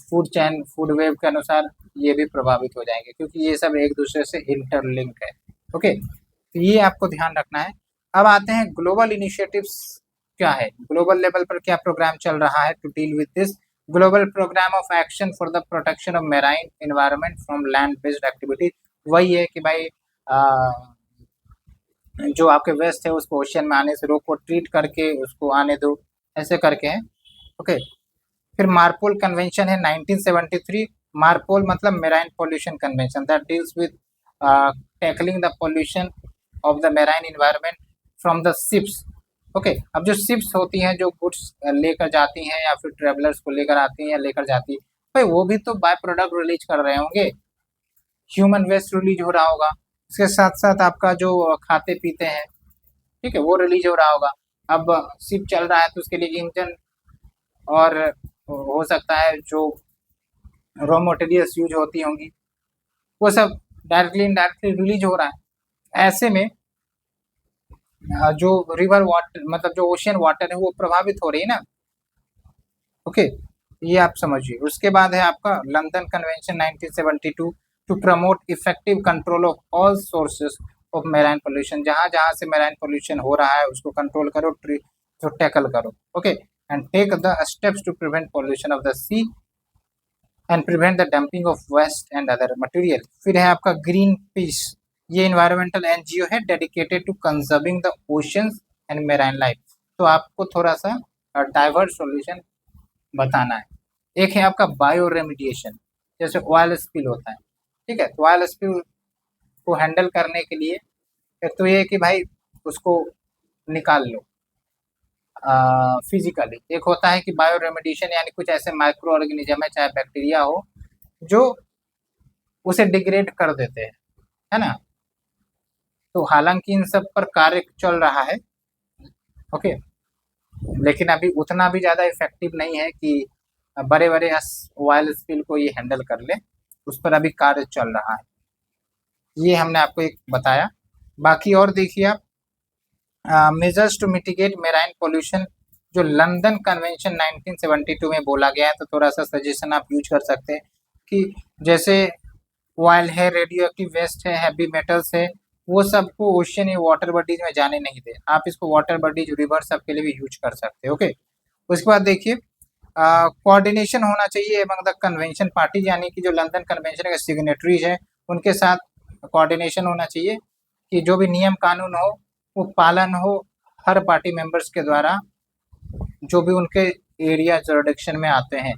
फूड चैन, फूड वेब के अनुसार ये भी प्रभावित हो जाएंगे क्योंकि ये सब एक दूसरे से इंटरलिंक है। ओके, तो ये आपको ध्यान रखना है। अब आते हैं ग्लोबल इनिशिएटिव्स क्या है, ग्लोबल लेवल पर क्या प्रोग्राम चल रहा है to deal with this. Global program of action for the protection of marine environment from land based activity, वही है कि भाई जो आपके वेस्ट है उसको ओशियन में आने से रोको, ट्रीट करके उसको आने दो, ऐसे करके हैं। ओके, फिर मार्पोल कन्वेंशन है 1973। मार्पोल मतलब marine pollution convention that deals with tackling the pollution of the marine environment from the ships. Okay, अब जो शिप्स होती हैं जो गुड्स लेकर जाती हैं या फिर ट्रेवलर्स को लेकर आती हैं या लेकर जाती है, भाई वो भी तो बाय प्रोडक्ट रिलीज कर रहे होंगे, ह्यूमन वेस्ट रिलीज हो रहा होगा, इसके साथ साथ आपका जो खाते पीते हैं, ठीक है, वो रिलीज हो रहा होगा। अब शिप चल रहा है तो उसके लिए इंजन और हो सकता है जो रॉ मटेरियल्स यूज होती होंगी वो सब डायरेक्टली इनडायरेक्टली रिलीज हो रहा है। ऐसे में जो रिवर वाटर मतलब जो ओशियन वाटर है वो प्रभावित हो रही है ना। ओके, ये आप समझिए। उसके बाद है आपका London convention 1972 to promote effective control of all sources of marine pollution. जहां जहां से मेराइन पोल्यूशन हो रहा है उसको कंट्रोल करो, तो टैकल करो। Okay, and take the steps to prevent pollution of the sea and prevent the dumping of waste and other material. फिर है आपका ग्रीन पीस, ये इन्वायरमेंटल एनजीओ है dedicated to conserving the oceans and marine life. तो आपको थोड़ा सा डाइवर्स सॉल्यूशन बताना है। एक है आपका बायो रेमिडिएशन, जैसे ऑयल स्पिल होता है, ठीक है, तो ऑयल स्पिल को हैंडल करने के लिए एक तो ये कि भाई उसको निकाल लो फिजिकली। एक होता है कि बायो रेमिडिएशन, यानी कुछ ऐसे माइक्रो ऑर्गेनिज्म है चाहे बैक्टीरिया हो जो उसे डिग्रेड कर देते हैं, है ना। तो हालांकि इन सब पर कार्य चल रहा है, ओके, लेकिन अभी उतना भी ज़्यादा इफेक्टिव नहीं है कि बड़े बड़े ऑयल स्पिल को ये हैंडल कर ले, उस पर अभी कार्य चल रहा है। ये हमने आपको एक बताया। बाकी और देखिए आप measures to mitigate marine pollution, जो लंदन कन्वेंशन 1972 में बोला गया है, तो थोड़ा सा सजेशन आप यूज कर सकते हैं कि जैसे ऑयल है, रेडियो एक्टिव वेस्ट है, हैवी मेटल्स है, वो सबको ओशियन या वाटर बॉडीज में जाने नहीं दे। आप इसको वाटर बॉडीज, रिवर सब के लिए भी यूज कर सकते हैं। ओके, उसके बाद देखिए कोऑर्डिनेशन होना चाहिए अमंग द कन्वेंशन पार्टी, यानी कि जो लंदन कन्वेंशन के सिग्नेटरीज है उनके साथ कोऑर्डिनेशन होना चाहिए कि जो भी नियम कानून हो वो पालन हो हर पार्टी मेंबर्स के द्वारा, जो भी उनके एरिया जुरिडिक्शन में आते हैं,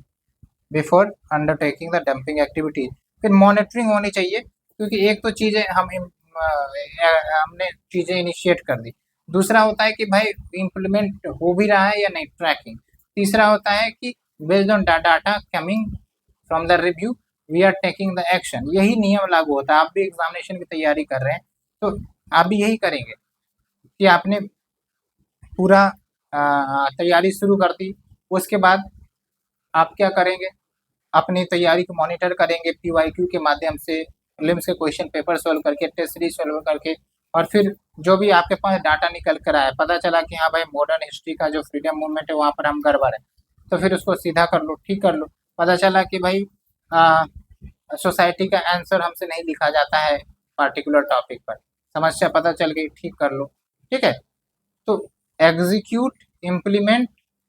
before undertaking the dumping activity. फिर मॉनिटरिंग होनी चाहिए, क्योंकि एक तो चीज़ें हमने चीज़ें इनिशिएट कर दी, दूसरा होता है कि भाई इम्प्लीमेंट हो भी रहा है या नहीं, ट्रैकिंग। तीसरा होता है कि based on data coming from the review we are taking the action. यही नियम लागू होता है। आप भी एग्जामिनेशन की तैयारी कर रहे हैं तो आप भी यही करेंगे कि आपने पूरा तैयारी शुरू कर दी, उसके बाद आप क्या करेंगे, अपनी तैयारी को मॉनिटर करेंगे PYQ के माध्यम से, प्रीलिम्स के क्वेश्चन पेपर सॉल्व करके, टेस्ट सीरीज सॉल्व करके, और फिर जो भी आपके पास डाटा निकल कर आया, पता चला कि हाँ भाई मॉडर्न हिस्ट्री का जो फ्रीडम मूवमेंट है वहाँ पर हम गड़बड़ है, तो फिर उसको सीधा कर लो, ठीक कर लो। पता चला कि भाई सोसाइटी का आंसर हमसे नहीं लिखा जाता है पार्टिकुलर टॉपिक पर, समस्या पता चल गई, ठीक कर लो, ठीक है। तो execute, implement,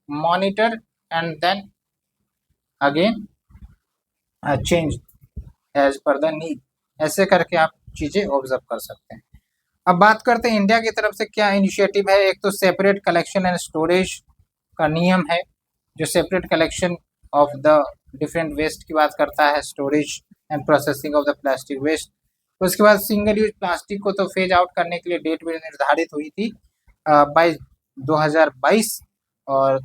monitor and then again change as per the need, ऐसे करके आप चीज़ें ऑब्जर्व कर सकते हैं। अब बात करते हैं इंडिया की तरफ से क्या इनिशिएटिव है। एक तो सेपरेट कलेक्शन एंड स्टोरेज का नियम है, जो separate collection of the different waste की बात करता है, storage and processing of the plastic waste. उसके बाद सिंगल यूज प्लास्टिक को तो फेज आउट करने के लिए डेट भी निर्धारित हुई थी बाई 2022, और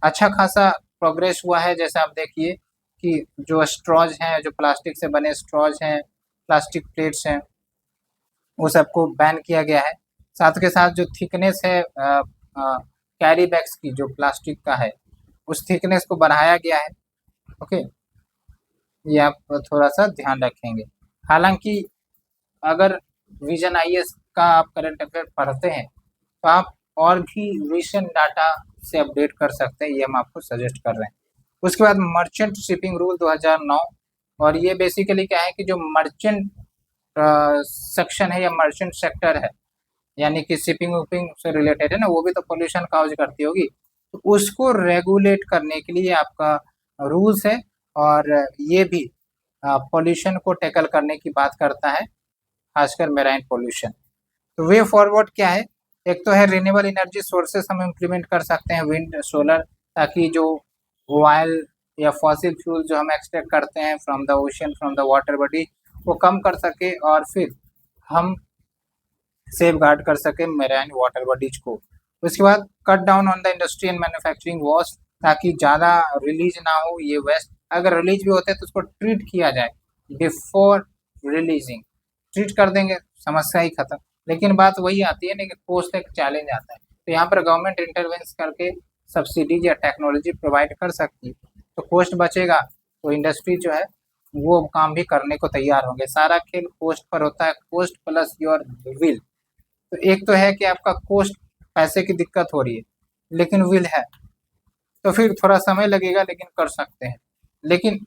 अच्छा खासा प्रोग्रेस हुआ है। जैसे आप देखिए कि जो स्ट्रॉज हैं, जो प्लास्टिक से बने स्ट्रॉज हैं, प्लास्टिक प्लेट्स हैं, वो सबको बैन किया गया है। साथ के साथ जो थिकनेस है कैरी बैग्स की, जो प्लास्टिक का है, उस थिकनेस को बढ़ाया गया है। ओके, ये आप थोड़ा सा ध्यान रखेंगे। हालांकि अगर विजन IAS का आप करंट अफेयर पढ़ते हैं तो आप और भी रिसेंट डाटा से अपडेट कर सकते हैं, ये हम आपको सजेस्ट कर रहे हैं। उसके बाद मर्चेंट शिपिंग रूल 2009, और ये बेसिकली क्या है कि जो मर्चेंट सेक्शन है या मर्चेंट सेक्टर है, यानी कि शिपिंग विपिंग से रिलेटेड है ना, वो भी तो पोल्यूशन काउज करती होगी, तो उसको रेगुलेट करने के लिए आपका रूल्स है, और ये भी पोल्यूशन को टैकल करने की बात करता है, खासकर मेराइन पोल्यूशन। तो वे फॉरवर्ड क्या है, एक तो है रिन्यूएबल एनर्जी सोर्सेस हम इम्प्लीमेंट कर सकते हैं, विंड, सोलर, ताकि जो ऑयल या फॉसिल फ्यूल जो हम एक्सट्रैक्ट करते हैं from the ocean, from the water body, वो कम कर सके, और फिर हम सेफ गार्ड कर सके मेराइन वाटर बॉडीज को। उसके बाद cut down on the industry and manufacturing waste, ताकि ज़्यादा रिलीज ना हो ये वेस्ट। अगर रिलीज भी होते हैं तो उसको ट्रीट किया जाए बिफोर रिलीजिंग। ट्रीट कर देंगे समस्या ही खत्म। लेकिन बात वही आती है ना कि कोस्ट एक चैलेंज आता है, तो यहाँ पर गवर्नमेंट इंटरवेंस करके सब्सिडीज या टेक्नोलॉजी प्रोवाइड कर सकती है, तो कोस्ट बचेगा, तो इंडस्ट्री जो है वो काम भी करने को तैयार होंगे। सारा खेल कोस्ट पर होता है, कोस्ट प्लस योर विल। तो एक तो है कि आपका कोस्ट, पैसे की दिक्कत हो रही है, लेकिन विल है, तो फिर थोड़ा समय लगेगा लेकिन कर सकते हैं। लेकिन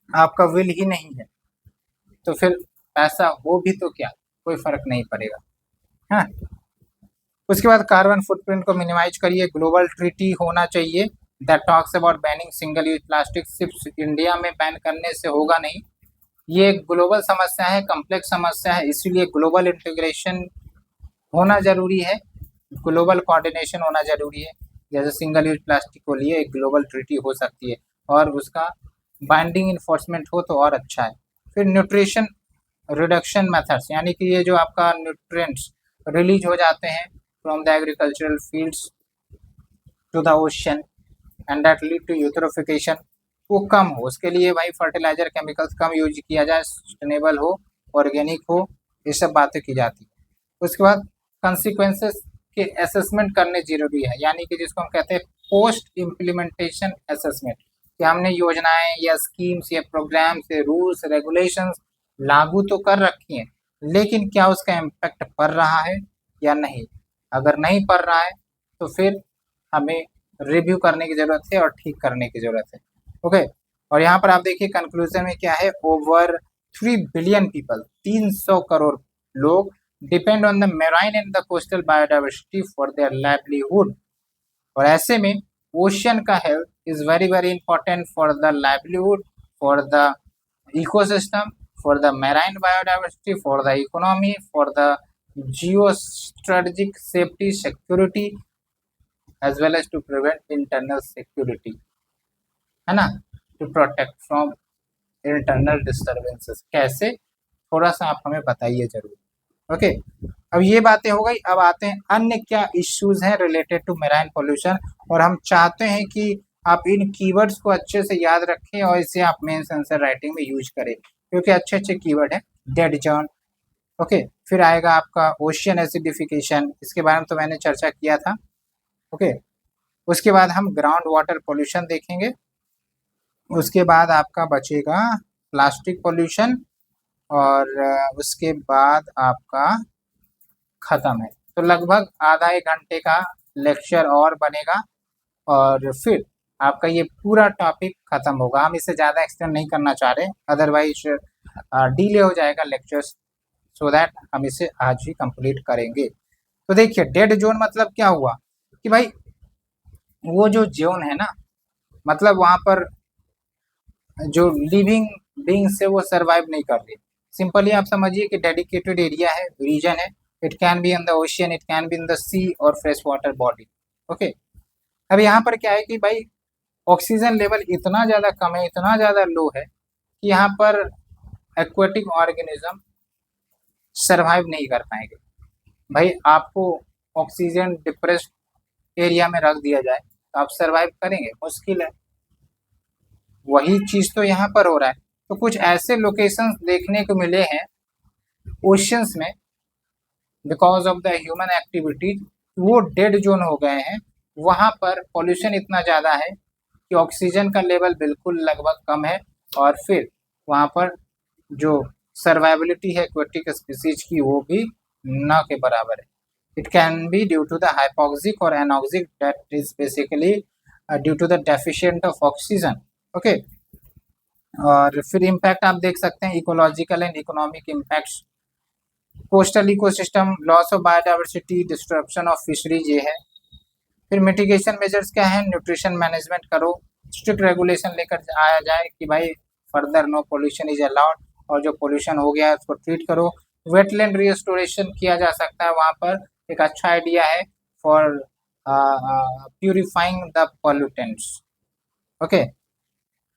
आपका विल ही नहीं है तो फिर पैसा हो भी तो क्या, कोई फर्क नहीं पड़ेगा। हाँ, उसके बाद कार्बन फुटप्रिंट को मिनिमाइज करिए। ग्लोबल ट्रीटी होना चाहिए that talks about banning single use plastic. सिर्फ इंडिया में बैन करने से होगा नहीं, ये एक ग्लोबल समस्या है, कम्प्लेक्स समस्या है, इसीलिए ग्लोबल इंटीग्रेशन होना जरूरी है, ग्लोबल कोऑर्डिनेशन होना जरूरी है। जैसे सिंगल यूज प्लास्टिक को लिए एक ग्लोबल ट्रीटी हो सकती है और उसका बाइंडिंग इन्फोर्समेंट हो तो और अच्छा है। फिर न्यूट्रिशन रिडक्शन मेथड्स, यानी कि ये जो आपका न्यूट्रिएंट्स रिलीज हो जाते हैं from the agricultural fields to the ocean and that lead to eutrophication, वो कम हो, उसके लिए भाई फर्टिलाइजर केमिकल्स कम यूज किया जाए, सस्टेनेबल हो, ऑर्गेनिक हो, ये सब बातें की जाती है। उसके बाद कंसिक्वेंसेस के असेसमेंट करने जरूरी है, यानी कि जिसको हम कहते हैं पोस्ट इम्प्लीमेंटेशन असेसमेंट, कि हमने योजनाएं या स्कीम्स या प्रोग्राम्स या रूल्स रेगुलेशंस लागू तो कर रखी हैं, लेकिन क्या उसका इम्पैक्ट पड़ रहा है या नहीं। अगर नहीं पड़ रहा है तो फिर हमें रिव्यू करने की जरूरत है और ठीक करने की जरूरत है। ओके, और यहाँ पर आप देखिए कंक्लूजन में क्या है, ओवर 3 बिलियन पीपल, 300 करोड़ लोग depend on the marine and the coastal biodiversity for their livelihood. और ऐसे में ओशियन का health is very very important for the livelihood, for the ecosystem, for the marine biodiversity, for the economy, for the geo strategic safety security as well as to prevent internal security, है ना, to protect from internal disturbances। कैसे, थोड़ा सा आप हमें बताइए जरूर। ओके, अब ये बातें हो गई, अब आते हैं अन्य क्या इश्यूज हैं रिलेटेड टू मेराइन पोल्यूशन। और हम चाहते हैं कि आप इन कीवर्ड्स को अच्छे से याद रखें और इसे आप मेंस आंसर राइटिंग में यूज करें, क्योंकि अच्छे अच्छे कीवर्ड हैं। डेड जोन, ओके, फिर आएगा आपका ओशियन एसिडिफिकेशन, इसके बारे में तो मैंने चर्चा किया था। ओके, उसके बाद हम ग्राउंड वाटर पोल्यूशन देखेंगे, उसके बाद आपका बचेगा प्लास्टिक पोल्यूशन, और उसके बाद आपका खत्म है। तो लगभग आधा एक घंटे का लेक्चर और बनेगा और फिर आपका ये पूरा टॉपिक खत्म होगा। हम इसे ज़्यादा एक्सटेंड नहीं करना चाह रहे, अदरवाइज डिले हो जाएगा लेक्चर्स, सो दैट हम इसे आज ही कंप्लीट करेंगे। तो देखिए डेड जोन मतलब क्या हुआ कि भाई वो जो जोन है ना, मतलब वहाँ पर जो लिविंग बींग्स है वो सरवाइव नहीं कर रही। सिंपली आप समझिए कि डेडिकेटेड एरिया है, रीजन है, it can be in the ocean, it can be in the sea और फ्रेश वाटर बॉडी। ओके, अब यहाँ पर क्या है कि भाई ऑक्सीजन लेवल इतना ज़्यादा कम है, इतना ज़्यादा लो है कि यहाँ पर एक्वेटिक ऑर्गेनिज्म सरवाइव नहीं कर पाएंगे। भाई आपको ऑक्सीजन डिप्रेस्ड एरिया में रख दिया जाए तो आप सरवाइव करेंगे, मुश्किल है। वही चीज तो यहाँ पर हो रहा है। तो कुछ ऐसे लोकेशंस देखने को मिले हैं ओशियंस में because of the human activities, वो डेड जोन हो गए हैं। वहाँ पर पॉल्यूशन इतना ज़्यादा है कि ऑक्सीजन का लेवल बिल्कुल लगभग कम है, और फिर वहाँ पर जो सर्वाइबिलिटी है एक्वेटिक स्पीसीज की वो भी न के बराबर है। It can be due to the hypoxic और anoxic, that is basically due to the deficient of oxygen. Okay, और फिर इम्पैक्ट आप देख सकते हैं ecological and economic impacts, coastal ecosystem, loss of biodiversity, disruption of fisheries, ये है। फिर मिटिगेशन मेजर्स क्या है, न्यूट्रिशन मैनेजमेंट करो, स्ट्रिक्ट रेगुलेशन लेकर आया जाए कि भाई further no pollution is allowed, और जो पोल्यूशन हो गया है उसको ट्रीट करो। वेटलैंड रिस्टोरेशन किया जा सकता है, वहाँ पर एक अच्छा आइडिया है for purifying the pollutants. Okay,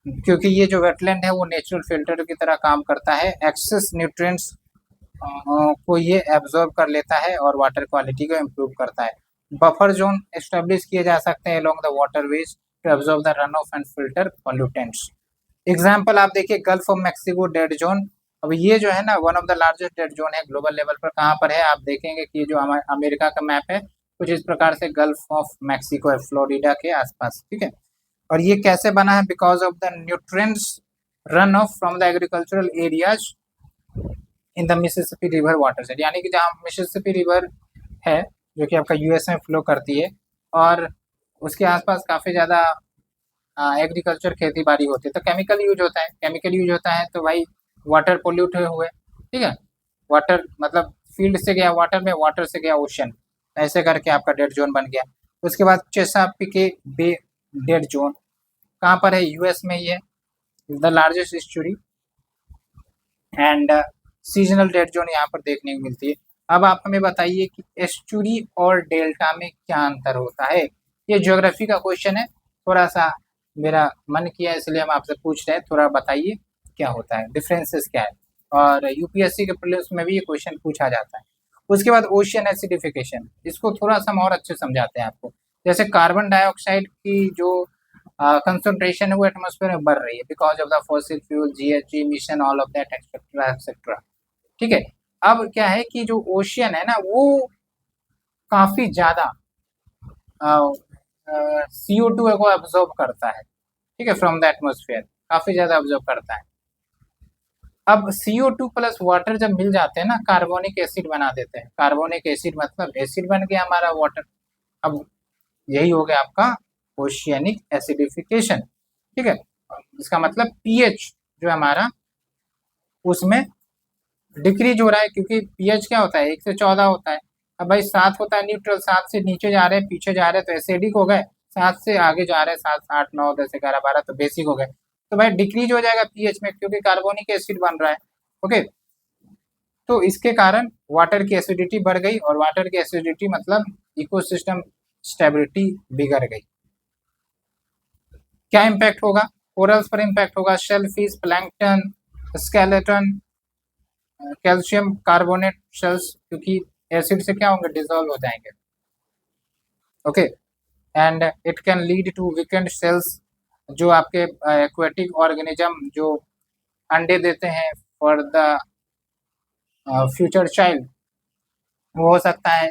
क्योंकि ये जो वेटलैंड है वो नेचुरल फिल्टर की तरह काम करता है। एक्सेस न्यूट्रिएंट्स को ये एब्जॉर्ब कर लेता है और वाटर क्वालिटी को इम्प्रूव करता है। बफर जोन एस्टेब्लिश किए जा सकते हैं along the waterways to absorb the run off and filter pollutants. Example आप देखिए Gulf of Mexico dead zone. अब ये जो है ना one of the largest dead zone है ग्लोबल लेवल पर। कहाँ पर है आप देखेंगे कि जो हमारे अमेरिका का मैप है कुछ इस प्रकार से गल्फ ऑफ मैक्सिको है, फ्लोरिडा के आसपास, ठीक है। और ये कैसे बना है? Because of the nutrients run off from the agricultural areas in the Mississippi river water set, यानी कि जहाँ मिसिसिपी रिवर है जो कि आपका यूएस में फ्लो करती है और उसके आसपास काफ़ी ज़्यादा एग्रीकल्चर खेती बाड़ी होती है, तो केमिकल यूज होता है। केमिकल यूज होता है तो भाई वाटर पोल्यूट हुए, ठीक है। वाटर मतलब फील्ड से गया वाटर में, वाटर से गया ओशन, ऐसे करके आपका डेड जोन बन गया। उसके बाद चेसापिके बे डेड जोन कहाँ पर है? यूएस में ही है, the largest estuary and seasonal dead zone यहाँ पर देखने को मिलती है। अब आप हमें बताइए कि एस्चुरी और डेल्टा में क्या अंतर होता है? ये ज्योग्राफी का क्वेश्चन है, थोड़ा सा मेरा मन किया इसलिए हम आपसे पूछ रहे हैं, थोड़ा बताइए क्या होता है, डिफरेंसेस क्या है। और यूपीएससी के प्रीलिम्स में भी ये क्वेश्चन पूछा जाता है। उसके बाद ओशियन एसिडिफिकेशन, इसको थोड़ा सा हम और अच्छे समझाते हैं आपको। जैसे कार्बन डाइऑक्साइड की जो कंसंट्रेशन है वो एटमॉस्फेयर में बढ़ रही है because of the fossil fuel, GHG emission, all of that etcetera etcetera, ठीक है। अब क्या है कि जो ओशियन है ना वो काफी ज्यादा CO2 को एब्जॉर्ब करता है, ठीक है, फ्रॉम द एटमॉस्फेयर, काफी ज्यादा एब्जॉर्ब करता है। अब CO2 प्लस वाटर जब मिल जाते हैं ना कार्बोनिक एसिड बना देते हैं। कार्बोनिक एसिड मतलब एसिड बन गया हमारा वाटर। अब यही हो गया आपका ओशियनिक एसिडिफिकेशन, ठीक है। इसका मतलब पीएच जो हमारा उसमें डिक्रीज हो रहा है, क्योंकि पीएच क्या होता है 1 से 14 होता है। अब भाई 7 होता है न्यूट्रल, 7 से नीचे जा रहे हैं, पीछे जा रहे हैं तो एसिडिक हो गए, 7 से आगे जा रहे हैं 7 8 9 10 11 12 तो बेसिक हो गए। तो भाई डिक्रीज हो जाएगा पीएच में क्योंकि कार्बोनिक एसिड बन रहा है, ओके। तो इसके कारण वाटर की एसिडिटी बढ़ गई और वाटर की एसिडिटी मतलब इकोसिस्टम स्टेबिलिटी बिगड़ गई। क्या इम्पैक्ट होगा? कोरल्स पर इम्पैक्ट होगा, shell fish, plankton, skeleton, calcium carbonate shells, क्योंकि एसिड से क्या होंगे डिसॉल्व हो जाएंगे, okay. And it can lead to weakened cells, जो आपके एक्वेटिक ऑर्गेनिज्म जो अंडे देते हैं फॉर द फ्यूचर चाइल्ड, वो हो सकता है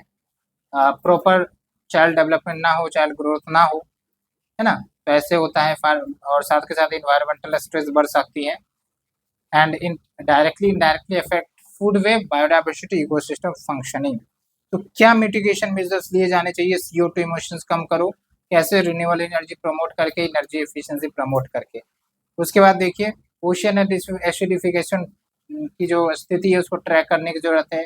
प्रॉपर चाइल्ड डेवलपमेंट ना हो, चाइल्ड ग्रोथ ना हो, है ना। तो ऐसे होता है और साथ के साथ इन्वायरमेंटल स्ट्रेस बढ़ सकती है and in directly indirectly affect food web, biodiversity, ecosystem functioning. तो क्या मिटिगेशन मेजर्स लिए जाने चाहिए? CO2 इमिशंस कम करो, कैसे? रिन्यूएबल एनर्जी प्रमोट करके, एनर्जी एफिशिएंसी प्रमोट करके। उसके बाद देखिए ओशियन एसिडिफिकेशन की जो स्थिति है उसको ट्रैक करने की जरूरत है,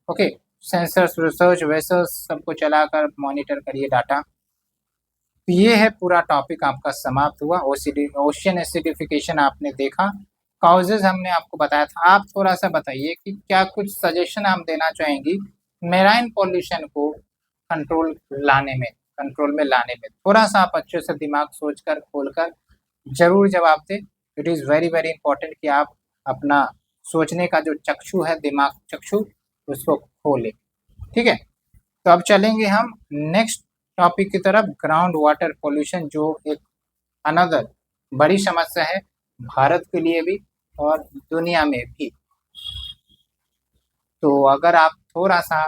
ओके। सेंसर्स, रिसर्च वेसल्स सबको चलाकर मॉनिटर करिए डाटा। तो ये है पूरा टॉपिक आपका समाप्त हुआ। ओशियन एसिडिफिकेशन आपने देखा, काउजेज हमने आपको बताया था। आप थोड़ा सा बताइए कि क्या कुछ सजेशन आप देना चाहेंगी मेराइन पॉल्यूशन को कंट्रोल में लाने में? थोड़ा सा आप अच्छे से दिमाग सोचकर खोलकर जरूर जवाब दें। It is very very important कि आप अपना सोचने का जो चक्षु है, दिमाग चक्षु, उसको खोलें, ठीक है। तो अब चलेंगे हम नेक्स्ट टॉपिक की तरफ, ग्राउंड वाटर पोल्यूशन, जो एक अनदर बड़ी समस्या है भारत के लिए भी और दुनिया में भी। तो अगर आप थोड़ा सा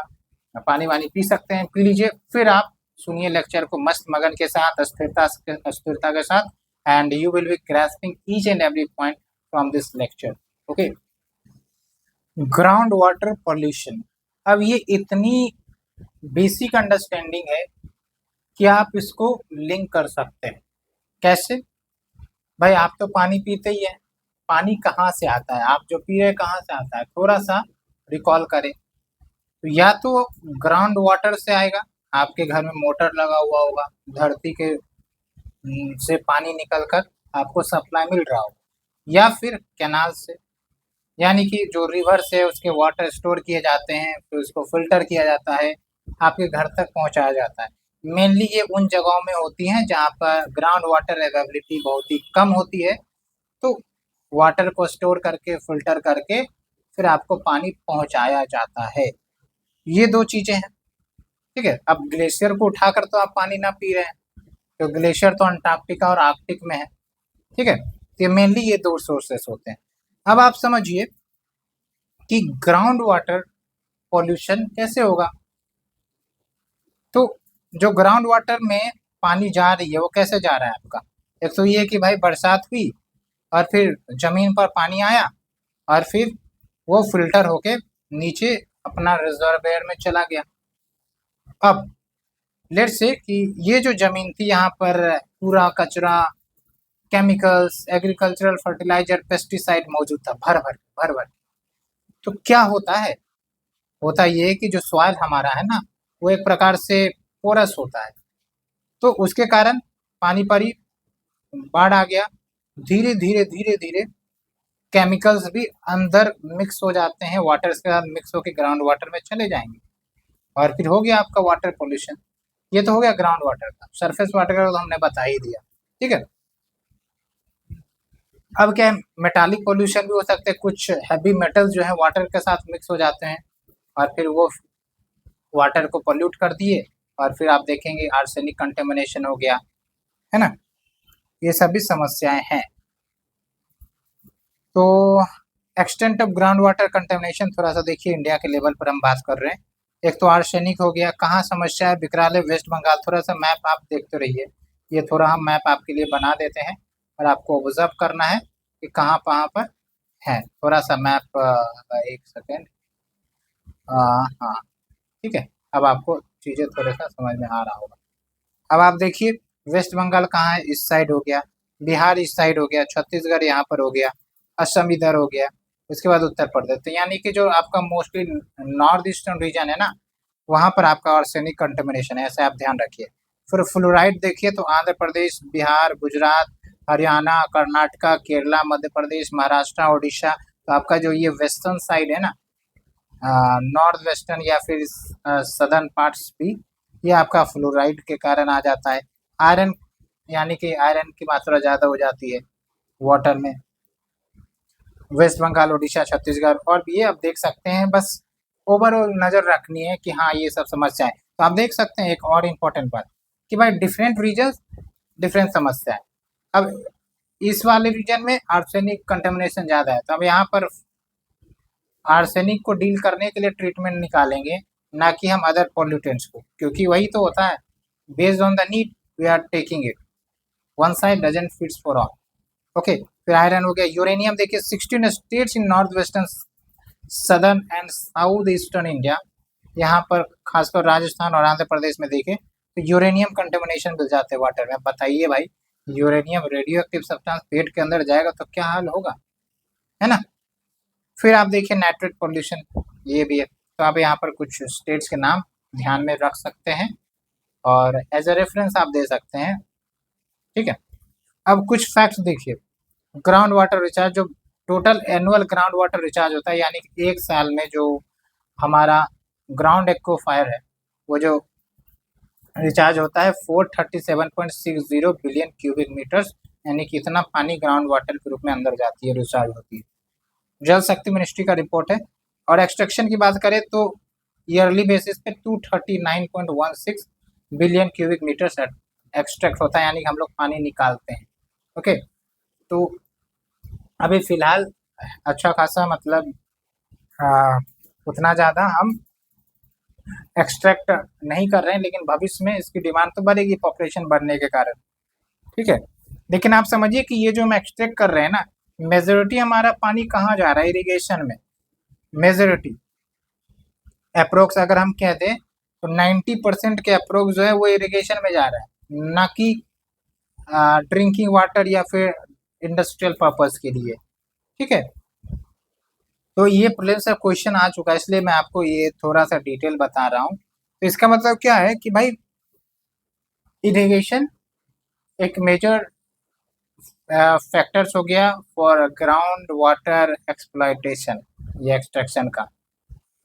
पानी वानी पी सकते हैं पी लीजिए, फिर आप सुनिए लेक्चर को मस्त मगन के साथ, स्थिरता के साथ, and you will be grasping each and every point from this lecture, okay. Ground water pollution, अब ये इतनी बेसिक अंडरस्टैंडिंग है कि आप इसको लिंक कर सकते हैं। कैसे? भाई आप तो पानी पीते ही हैं, पानी कहाँ से आता है? आप जो पी रहे हैं कहाँ से आता है? थोड़ा सा रिकॉल करें। तो या तो ग्राउंड वाटर से आएगा, आपके घर में मोटर लगा हुआ होगा, धरती के से पानी निकल कर आपको सप्लाई मिल रहा होगा, या फिर कैनाल से, यानी कि जो रिवर से उसके वाटर स्टोर किए जाते हैं, फिर उसको फिल्टर किया जाता है, आपके घर तक पहुंचाया जाता है। मेनली ये उन जगहों में होती हैं जहाँ पर ग्राउंड वाटर अवेलेबिलिटी बहुत ही कम होती है, तो वाटर को स्टोर करके फिल्टर करके फिर आपको पानी पहुंचाया जाता है। ये 2 चीज़ें हैं, ठीक है। अब ग्लेशियर को उठाकर तो आप पानी ना पी रहे हैं, तो ग्लेशियर तो अंटार्कटिका और आर्कटिक में है, ठीक है। तो ये मेनली ये 2 सोर्सेस होते हैं। अब आप समझिए कि ग्राउंड वाटर पॉल्यूशन कैसे होगा। तो जो ग्राउंड वाटर में पानी जा रही है वो कैसे जा रहा है आपका? एक तो ये कि भाई बरसात हुई और फिर ज़मीन पर पानी आया और फिर वो फ़िल्टर होके नीचे अपना रिज़र्वोयर में चला गया। अब लेट्स से कि ये जो ज़मीन थी यहाँ पर पूरा कचरा, केमिकल्स, एग्रीकल्चरल फर्टिलाइज़र, पेस्टिसाइड मौजूद था भर-भर। तो क्या होता है? होता ये है कि जो सॉइल हमारा है ना, वो एक प्रकार से पोरस होता है। तो उसके कारण पानी पड़ी, बाढ़ आ गया, धीरे-धीरे केमिकल्स भी अंदर मिक्स हो जाते हैं, वाटर के साथ मिक्स होके ग्राउंड वाटर में चले जाएँगे और फिर हो गया आपका वाटर पॉल्यूशन। ये तो हो गया ग्राउंड वाटर का, सरफेस वाटर का तो हमने बता ही दिया, ठीक है। अब क्या है, मेटालिक पॉल्यूशन भी हो सकते हैं, कुछ हैवी मेटल्स जो है वाटर के साथ मिक्स हो जाते हैं और फिर वो वाटर को पॉल्यूट कर दिए और फिर आप देखेंगे आर्सेनिक कंटेमिनेशन हो गया, है ना? ये सभी समस्याएं हैं। तो extent of ground water contamination थोड़ा सा देखिए, इंडिया के लेवल पर हम बात कर रहे हैं। एक तो आर्सेनिक हो गया, कहाँ समस्या है, विकराल वेस्ट बंगाल। थोड़ा सा मैप आप देखते रहिए, ये थोड़ा हम मैप आपके लिए बना देते हैं और आपको ऑब्जर्व करना है कि कहाँ पर है। थोड़ा सा मैप, एक सेकेंड, हाँ, ठीक है। अब आपको चीज़ें थोड़ा सा समझ में आ रहा होगा। अब आप देखिए वेस्ट बंगाल कहाँ है, इस साइड हो गया, बिहार इस साइड हो गया, छत्तीसगढ़ यहाँ पर हो गया, असम इधर हो गया, उसके बाद उत्तर प्रदेश। तो यानी कि जो आपका मोस्टली नॉर्थ ईस्टर्न रीजन है ना, वहाँ पर आपका आर्सेनिक कंटेमिनेशन है, ऐसे आप ध्यान रखिए। फिर फ्लोराइड देखिए तो आंध्र प्रदेश, बिहार, गुजरात, हरियाणा, कर्नाटका, केरला, मध्य प्रदेश, महाराष्ट्र, उड़ीसा। तो आपका जो ये वेस्टर्न साइड है ना, नॉर्थ वेस्टर्न या फिर सदर्न पार्ट्स भी, ये आपका फ्लोराइड के कारण आ जाता है। आयरन, यानी कि आयरन की मात्रा ज़्यादा हो जाती है वाटर में। वेस्ट बंगाल, उड़ीसा, छत्तीसगढ़ और भी ये आप देख सकते हैं। बस ओवरऑल नज़र रखनी है कि हाँ ये सब समस्याएं। तो आप देख सकते हैं एक और इम्पोर्टेंट बात कि भाई डिफरेंट रीजन डिफरेंट समस्याएं। अब इस वाले रीजन में आर्सेनिक कंटेमिनेशन ज़्यादा है, तो अब यहाँ पर आर्सेनिक को डील करने के लिए ट्रीटमेंट निकालेंगे, ना कि हम अदर पॉल्यूटेंट्स को, क्योंकि वही तो होता है, based on the need we are taking it, one side doesn't fits for all. Okay, फिर आयरन हो गया, यूरेनियम देखिए 16 states in north western, southern and south eastern India, यहाँ पर खासकर राजस्थान और आंध्र प्रदेश में देखें तो यूरेनियम कंटेमिनेशन मिल जाते हैं वाटर में। बताइए भाई, यूरेनियम रेडियो एक्टिव सब्सटेंस पेट के अंदर जाएगा तो क्या हाल होगा, है ना। फिर आप देखिए नाइट्रेट पॉल्यूशन, ये भी है। तो आप यहाँ पर कुछ स्टेट्स के नाम ध्यान में रख सकते हैं और एज अ रेफरेंस आप दे सकते हैं, ठीक है। अब कुछ फैक्ट्स देखिए, ग्राउंड वाटर रिचार्ज, जो total annual ground water recharge होता है, यानी कि एक साल में जो हमारा ग्राउंड एक्वाफायर है, वो जो रिचार्ज होता है 437.60 बिलियन क्यूबिक मीटर्स, यानी कि इतना पानी ग्राउंड वाटर के रूप में अंदर जाती है, रिचार्ज होती है। जल शक्ति मिनिस्ट्री का रिपोर्ट है। और एक्सट्रैक्शन की बात करें तो ईयरली बेसिस पे 239.16 बिलियन क्यूबिक मीटर्स एक्सट्रैक्ट होता है, यानी कि हम लोग पानी निकालते हैं। ओके, तो अभी फिलहाल अच्छा खासा मतलब उतना ज़्यादा हम एक्सट्रैक्ट नहीं कर रहे हैं, लेकिन भविष्य में इसकी डिमांड तो बढ़ेगी पॉपुलेशन बढ़ने के कारण, ठीक है। लेकिन आप समझिए कि ये जो हम एक्सट्रैक्ट कर रहे हैं ना, मेजोरिटी हमारा पानी कहाँ जा रहा है, इरिगेशन में। मेजोरिटी अप्रोक्स अगर हम कह दें तो 90% के अप्रोक्स जो है वो इरिगेशन में जा रहा है, ना कि ड्रिंकिंग वाटर या फिर इंडस्ट्रियल पर्पस के लिए, ठीक है। तो ये प्लेन सा क्वेश्चन आ चुका है, इसलिए मैं आपको ये थोड़ा सा डिटेल बता रहा हूँ। तो इसका मतलब क्या है कि भाई इरिगेशन एक मेजर फैक्टर्स हो गया फॉर ग्राउंड वाटर एक्सप्लॉयटेशन या एक्सट्रैक्शन का।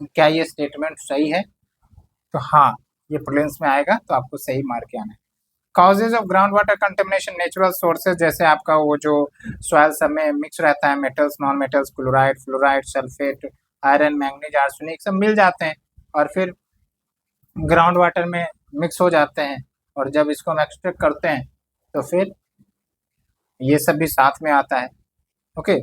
क्या ये स्टेटमेंट सही है? तो हाँ, ये प्रीलिम्स में आएगा, तो आपको सही मार्क के आना है। Causes of ground water contamination, natural sources जैसे आपका वो जो सॉइल सब में मिक्स रहता है, metals, non metals, chloride, fluoride, sulphate, iron, manganese, arsenic सब मिल जाते हैं और फिर ग्राउंड वाटर में मिक्स हो जाते हैं, और जब इसको हम एक्सट्रैक्ट करते हैं तो फिर ये सब भी साथ में आता है। ओके,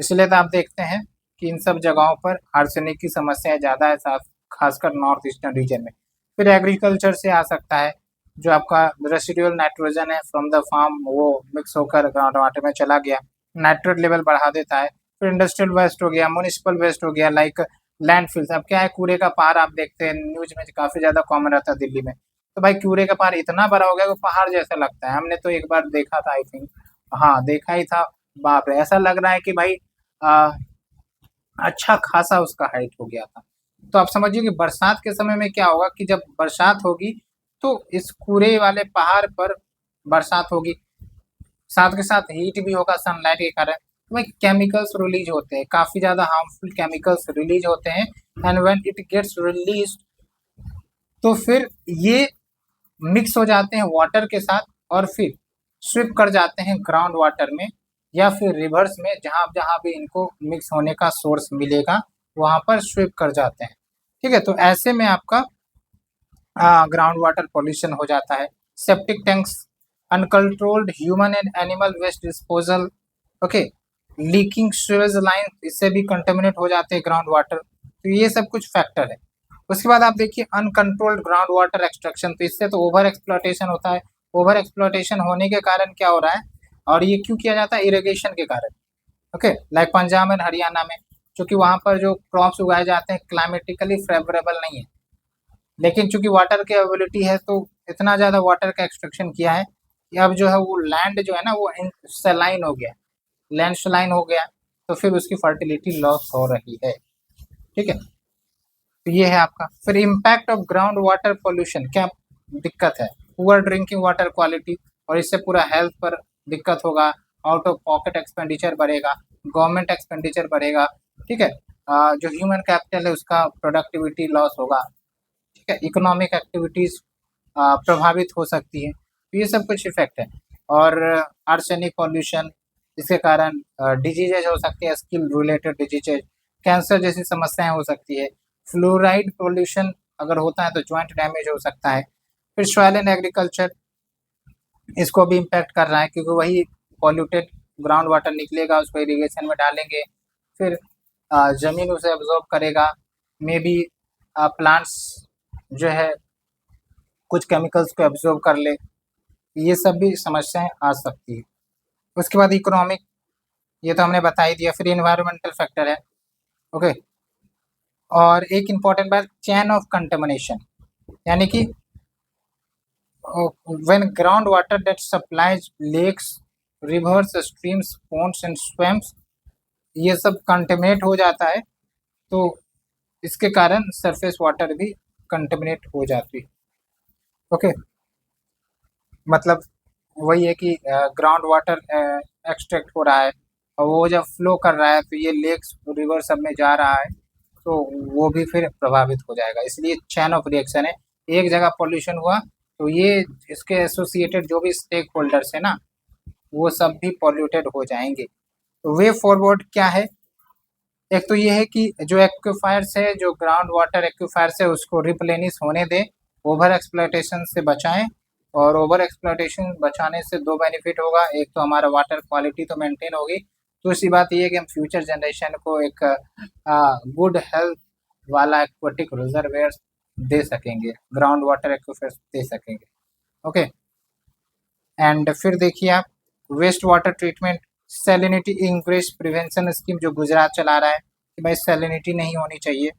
इसलिए तो आप देखते हैं कि इन सब जगहों पर आर्सेनिक की समस्या ज़्यादा है, साथ खासकर नॉर्थ ईस्टर्न रीजन में। फिर एग्रीकल्चर से आ सकता है, जो आपका रेसिडुअल नाइट्रोजन है फ्रॉम द फार्म वो मिक्स होकर ग्राउंड वाटर में चला गया, नाइट्रेट लेवल बढ़ा देता है। फिर इंडस्ट्रियल वेस्ट हो गया, म्यूनिसिपल वेस्ट हो गया, लाइक लैंडफिल्स। अब क्या है, कूड़े का पहाड़ आप देखते हैं न्यूज में काफी ज्यादा कॉमन रहता है दिल्ली में, तो भाई कूड़े का पहाड़ इतना बड़ा हो गया वो पहाड़ जैसा लगता है। हमने तो एक बार देखा था, आई थिंक, हाँ देखा ही था। बाप रे, ऐसा लग रहा है कि भाई आ, अच्छा खासा उसका हाइट हो गया था। तो आप समझिए कि बरसात के समय में क्या होगा कि जब बरसात होगी तो इस कूड़े वाले पहाड़ पर बरसात होगी, साथ के साथ हीट भी होगा सनलाइट के कारण, तो भाई केमिकल्स रिलीज होते हैं, काफी ज्यादा हार्मफुल केमिकल्स रिलीज होते हैं। And when it gets release तो फिर ये मिक्स हो जाते हैं वाटर के साथ और फिर स्विप कर जाते हैं ग्राउंड वाटर में या फिर रिवर्स में, जहां जहां भी इनको मिक्स होने का सोर्स मिलेगा वहां पर स्विप कर जाते हैं। ठीक है, तो ऐसे में आपका ग्राउंड वाटर पॉल्यूशन हो जाता है। Septic tanks, uncontrolled human and animal waste disposal, okay, leaking sewage line, इससे भी कंटेमिनेट हो जाते हैं ग्राउंड वाटर। तो ये सब कुछ फैक्टर है। उसके बाद आप देखिए अनकंट्रोल्ड ग्राउंड वाटर एक्सट्रैक्शन, तो इससे तो ओवर एक्सप्लॉयटेशन होता है। ओवर एक्सप्लॉयटेशन होने के कारण क्या हो रहा है, और ये क्यों किया जाता है, इरिगेशन के कारण। Okay, like Punjab and Haryana में, क्योंकि वहां पर जो क्रॉप्स उगाए जाते हैं क्लाइमेटिकली फेवरेबल नहीं है, लेकिन चूंकि वाटर की अवेलेबिलिटी है तो इतना ज्यादा वाटर का एक्सट्रैक्शन किया है कि अब जो है वो लैंड जो है ना वो सलाइन हो गया, लैंड सलाइन हो गया, तो फिर उसकी फर्टिलिटी लॉस हो रही है। ठीक है, तो ये है आपका। फिर impact of ground water pollution, क्या दिक्कत है, पुअर ड्रिंकिंग वाटर क्वालिटी, और इससे पूरा हेल्थ पर दिक्कत होगा, आउट ऑफ पॉकेट एक्सपेंडिचर बढ़ेगा, गवर्नमेंट एक्सपेंडिचर बढ़ेगा। ठीक है, जो ह्यूमन कैपिटल है उसका प्रोडक्टिविटी लॉस होगा। ठीक है, इकोनॉमिक एक्टिविटीज प्रभावित हो सकती है, तो ये सब कुछ इफेक्ट है। और आर्सेनिक पॉल्यूशन, इसके कारण डिजीजेज हो सकती है, स्किन रिलेटेड डिजीजेज, कैंसर जैसी समस्याएं हो सकती है। फ्लोराइड पॉल्यूशन अगर होता है तो जॉइंट डैमेज हो सकता है। फिर सॉइल एंड एग्रीकल्चर, इसको भी इम्पैक्ट कर रहा है, क्योंकि वही पॉल्यूटेड ग्राउंड वाटर निकलेगा, उसको इरिगेशन में डालेंगे, फिर जमीन उसे एब्जॉर्ब करेगा, मे बी प्लांट्स जो है कुछ केमिकल्स को एब्जॉर्ब कर ले, ये सब भी समस्याएं आ सकती है। उसके बाद इकोनॉमिक, ये तो हमने बता ही दिया। फिर इन्वायरमेंटल फैक्टर है। ओके, और एक इम्पॉर्टेंट बात, चेन ऑफ कंटेमिनेशन, यानी कि when ground water that supplies lakes, rivers, streams, ponds and swamps, ये सब कंटेमिनेट हो जाता है, तो इसके कारण सरफेस वाटर भी कंटेमिनेट हो जाती है। ओके, मतलब वही है कि ग्राउंड वाटर एक्सट्रैक्ट हो रहा है और वो जब फ्लो कर रहा है तो ये लेक्स रिवर सब में जा रहा है, तो वो भी फिर प्रभावित हो जाएगा। इसलिए चैन ऑफ रिएक्शन है, एक जगह पॉल्यूशन हुआ तो ये इसके एसोसिएटेड जो भी स्टेक होल्डर्स है ना वो सब भी पॉल्यूटेड हो जाएंगे। तो वे फॉरवर्ड क्या है, एक तो ये है कि जो एक्विफायर्स है, जो ग्राउंड वाटर एक्विफायर्स है उसको रिप्लेनिश होने दें, ओवर एक्सप्लॉयटेशन से बचाएं। और ओवर एक्सप्लॉयटेशन बचाने से दो बेनिफिट होगा, एक तो हमारा वाटर क्वालिटी तो मेंटेन होगी, दूसरी बात ये है कि हम फ्यूचर जनरेशन को एक गुड हेल्थ वाला एक्वेटिक रिजर्वेयर दे सकेंगे, ग्राउंड वाटर एक्विफायर्स दे सकेंगे। ओके, एंड फिर देखिए आप waste water treatment, salinity increase prevention scheme जो गुजरात चला रहा है कि भाई सैलिनिटी नहीं होनी चाहिए,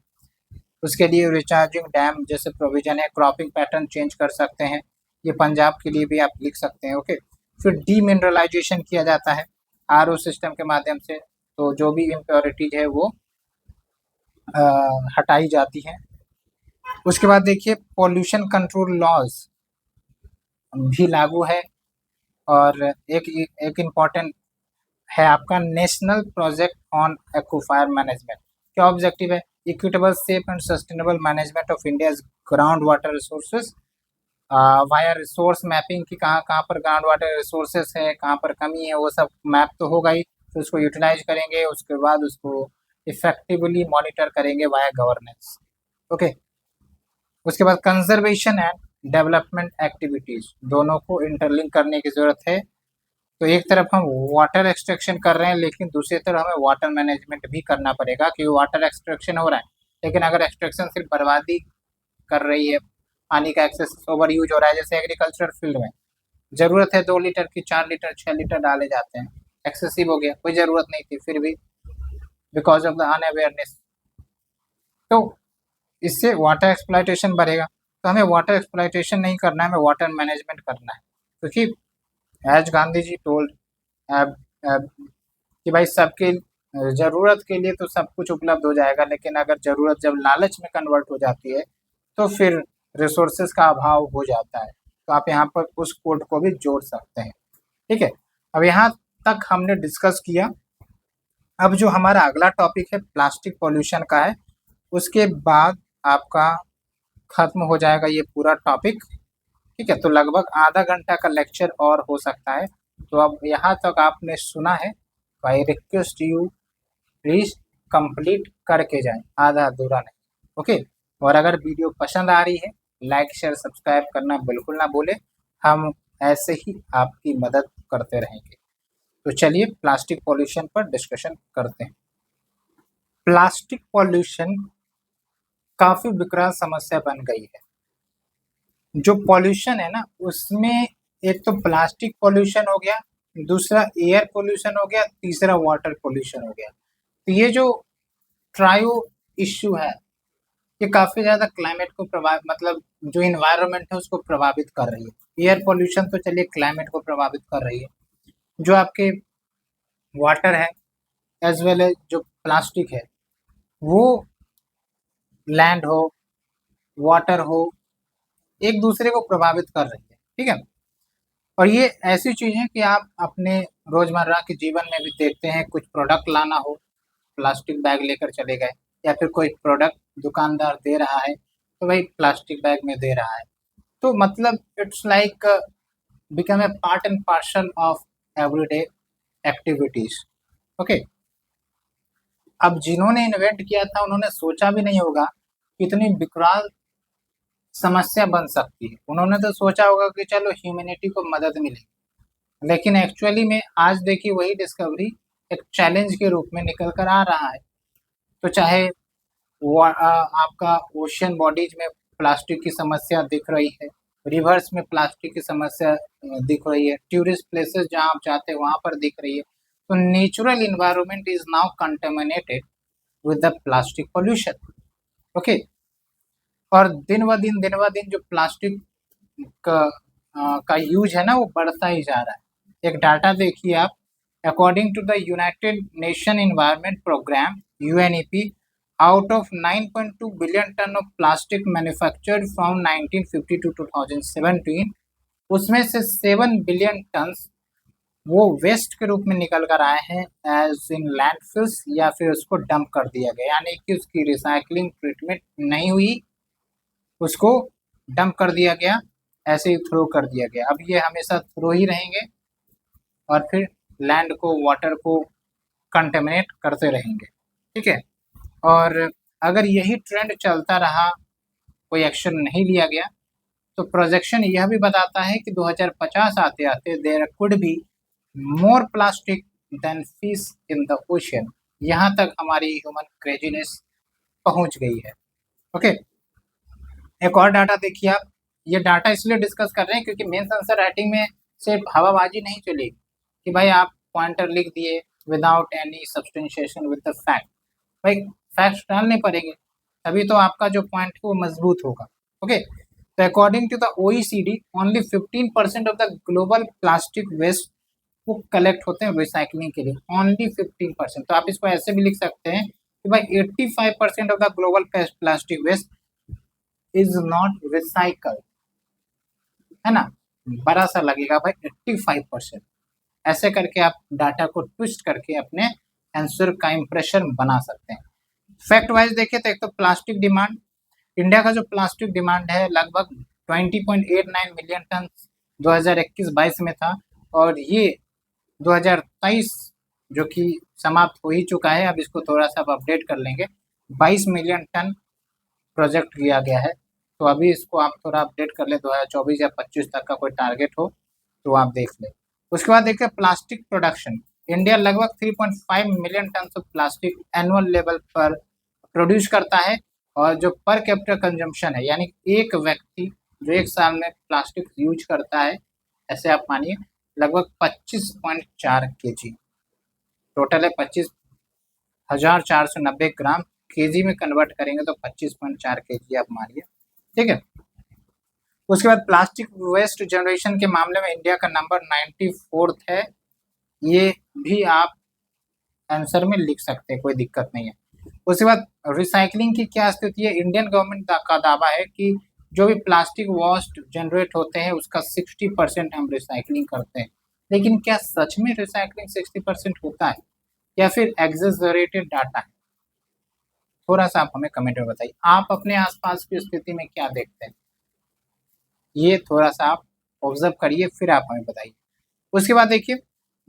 उसके लिए रिचार्जिंग डैम जैसे प्रोविजन है, क्रॉपिंग पैटर्न चेंज कर सकते हैं, ये पंजाब के लिए भी आप लिख सकते हैं। ओके, फिर डीमिनरलाइजेशन किया जाता है आरओ सिस्टम के माध्यम से, तो जो भी इम्प्योरिटीज है वो हटाई जाती है। उसके बाद देखिए पॉल्यूशन कंट्रोल लॉज भी लागू है, और एक एक इम्पॉर्टेंट है आपका national project on aquifer management. क्या ऑब्जेक्टिव है, equitable, safe and sustainable management of India's ground water resources via resource mapping की कहाँ कहाँ पर ग्राउंड वाटर रिसोर्सेस है, कहाँ पर कमी है, वो सब मैप तो होगा ही। तो उसको यूटिलाइज करेंगे, उसके बाद उसको इफेक्टिवली मॉनिटर करेंगे वाया गवर्नेंस। ओके, उसके बाद कंजर्वेशन एंड डेवलपमेंट एक्टिविटीज, दोनों को इंटरलिंक करने की जरूरत है। तो एक तरफ हम वाटर एक्सट्रैक्शन कर रहे हैं, लेकिन दूसरी तरफ हमें वाटर मैनेजमेंट भी करना पड़ेगा, क्योंकि वाटर एक्सट्रैक्शन हो रहा है, लेकिन अगर एक्सट्रैक्शन सिर्फ बर्बादी कर रही है, पानी का एक्सेस ओवर यूज हो रहा है, जैसे एग्रीकल्चर फील्ड में जरूरत है 2 लीटर की, 4 लीटर 6 लीटर डाले जाते हैं, एक्सेसिव हो गया, कोई जरूरत नहीं थी, फिर भी बिकॉज ऑफ द अनअवेयरनेस, तो इससे वाटर एक्सप्लॉयटेशन बढ़ेगा। तो हमें वाटर एक्सप्लॉयटेशन नहीं करना है, हमें वाटर मैनेजमेंट करना है, क्योंकि एज गांधी जी टोल्ड कि भाई सबके ज़रूरत के लिए तो सब कुछ उपलब्ध हो जाएगा, लेकिन अगर ज़रूरत जब लालच में कन्वर्ट हो जाती है तो फिर रिसोर्सेज का अभाव हो जाता है। तो आप यहाँ पर उस कोड को भी जोड़ सकते हैं। ठीक है, अब यहाँ तक हमने डिस्कस किया। अब जो हमारा अगला टॉपिक है प्लास्टिक पॉल्यूशन का है, उसके बाद आपका खत्म हो जाएगा ये पूरा टॉपिक। ठीक है, तो लगभग आधा घंटा का लेक्चर और हो सकता है। तो अब यहाँ तक आपने सुना है, तो I request you please complete करके जाएं, आधा अधूरा नहीं। ओके, और अगर वीडियो पसंद आ रही है, लाइक शेयर सब्सक्राइब करना बिल्कुल ना भूलें, हम ऐसे ही आपकी मदद करते रहेंगे। तो चलिए प्लास्टिक पॉल्यूशन पर डिस्कशन करते हैं। प्लास्टिक पॉल्यूशन काफी विकराल समस्या बन गई है। जो पॉल्यूशन है ना, उसमें एक तो प्लास्टिक पॉल्यूशन हो गया, दूसरा एयर पॉल्यूशन हो गया, तीसरा वाटर पॉल्यूशन हो गया। तो ये जो ट्रायो इश्यू है, ये काफी ज्यादा क्लाइमेट को प्रभावित, मतलब जो इन्वायरमेंट है उसको प्रभावित कर रही है। एयर पॉल्यूशन तो चलिए क्लाइमेट को प्रभावित कर रही है, जो आपके वाटर है एज वेल एज जो प्लास्टिक है, वो लैंड हो वाटर हो, एक दूसरे को प्रभावित कर रही है। ठीक है, और ये ऐसी चीज है कि आप अपने रोजमर्रा के जीवन में भी देखते हैं, कुछ प्रोडक्ट लाना हो, प्लास्टिक बैग लेकर चले गए, या फिर कोई प्रोडक्ट दुकानदार दे रहा है तो भाई प्लास्टिक बैग में दे रहा है। तो मतलब it's like become a part and parcel of everyday activities. Okay, अब जिन्होंने इन्वेंट किया था उन्होंने सोचा भी नहीं होगा कि इतनी विकराल समस्या बन सकती है। उन्होंने तो सोचा होगा कि चलो ह्यूमैनिटी को मदद मिलेगी, लेकिन एक्चुअली में आज देखिए वही डिस्कवरी एक चैलेंज के रूप में निकल कर आ रहा है। तो चाहे आपका ओशियन बॉडीज में प्लास्टिक की समस्या दिख रही है, रिवर्स में प्लास्टिक की समस्या दिख रही है, टूरिस्ट प्लेसेस जहां आप जाते हैं वहां पर दिख रही है। तो natural environment is now contaminated with the plastic pollution. Okay, और दिन ब दिन जो प्लास्टिक का यूज है ना, वो बढ़ता ही जा रहा है। एक डाटा देखिए आप, according to the United Nation environment programme UNEP, out of 9.2 billion ton of plastic manufactured from 1950 to 2017, उसमें से 7 बिलियन टन्स वो वेस्ट के रूप में निकल कर आए हैं एज इन लैंडफिल्स, या फिर उसको डंप कर दिया गया, यानी कि उसकी रिसाइकलिंग ट्रीटमेंट नहीं हुई, उसको डंप कर दिया गया, ऐसे ही थ्रो कर दिया गया। अब ये हमेशा थ्रो ही रहेंगे और फिर लैंड को वाटर को कंटेमिनेट करते रहेंगे। ठीक है, और अगर यही ट्रेंड चलता रहा, कोई एक्शन नहीं लिया गया, तो प्रोजेक्शन यह भी बताता है कि 2050 आते आते there could be more plastic than fish in the ocean. यहाँ तक हमारी ह्यूमन क्रेजीनेस पहुंच गई है। ओके, एक और डाटा देखिए आप, ये डाटा इसलिए डिस्कस कर रहे हैं क्योंकि मेंस आंसर राइटिंग में सिर्फ हवाबाजी नहीं चलेगी कि भाई आप पॉइंटर लिख दिए without any substantiation with the fact. भाई फैक्ट्स डालने पड़ेंगे, तभी तो आपका जो पॉइंट है वो मजबूत होगा। ओके, तो according to the OECD, only 15% of the global plastic waste वो कलेक्ट होते हैं रिसाइकलिंग के लिए, ओनली 15%। तो आप इसको ऐसे भी लिख सकते हैं कि भाई 85% of the global plastic waste is not recycle, है ना, बड़ा सा लगेगा भाई 85%। ऐसे करके आप डाटा को ट्विस्ट करके अपने आंसर का इंप्रेशन बना सकते हैं। फैक्ट वाइज देखें तो एक तो प्लास्टिक डिमांड, इंडिया का जो प्लास्टिक डिमांड है लगभग 20.89 मिलियन टन 2021-22 में था, और ये 2023 जो कि समाप्त हो ही चुका है, अब इसको थोड़ा सा अपडेट कर लेंगे, 22 मिलियन टन प्रोजेक्ट किया गया है। तो अभी इसको आप थोड़ा अपडेट कर ले, 2024 या 25 तक का कोई टारगेट हो तो आप देख लें। उसके बाद देखिए प्लास्टिक प्रोडक्शन, इंडिया लगभग 3.5 million ton of plastic annual level पर प्रोड्यूस करता है, और जो पर कैपिटल कंजम्पशन है, यानी एक व्यक्ति जो एक साल में प्लास्टिक यूज करता है, ऐसे आप मानिए लगभग 25.4 केजी टोटल है। 25,490 ग्राम, केजी में कन्वर्ट करेंगे तो 25.4 केजी आप मानिए, ठीक है। उसके बाद प्लास्टिक वेस्ट जनरेशन के मामले में इंडिया का नंबर 94th है, ये भी आप आंसर में लिख सकते हैं, कोई दिक्कत नहीं है। उसके बाद रिसाइकलिंग की क्या स्थिति है, इंडियन गवर्नमेंट का दावा है कि जो भी प्लास्टिक वेस्ट जनरेट होते हैं उसका 60% हम रिसाइकलिंग करते हैं, लेकिन क्या सच में रिसाइकलिंग 60% होता है या फिर एग्जेजरेटेड डाटा है? थोड़ा सा आप हमें कमेंट में बताइए, आप अपने आसपास की स्थिति में क्या देखते हैं, ये थोड़ा सा आप ऑब्जर्व करिए, फिर आप हमें बताइए। उसके बाद देखिए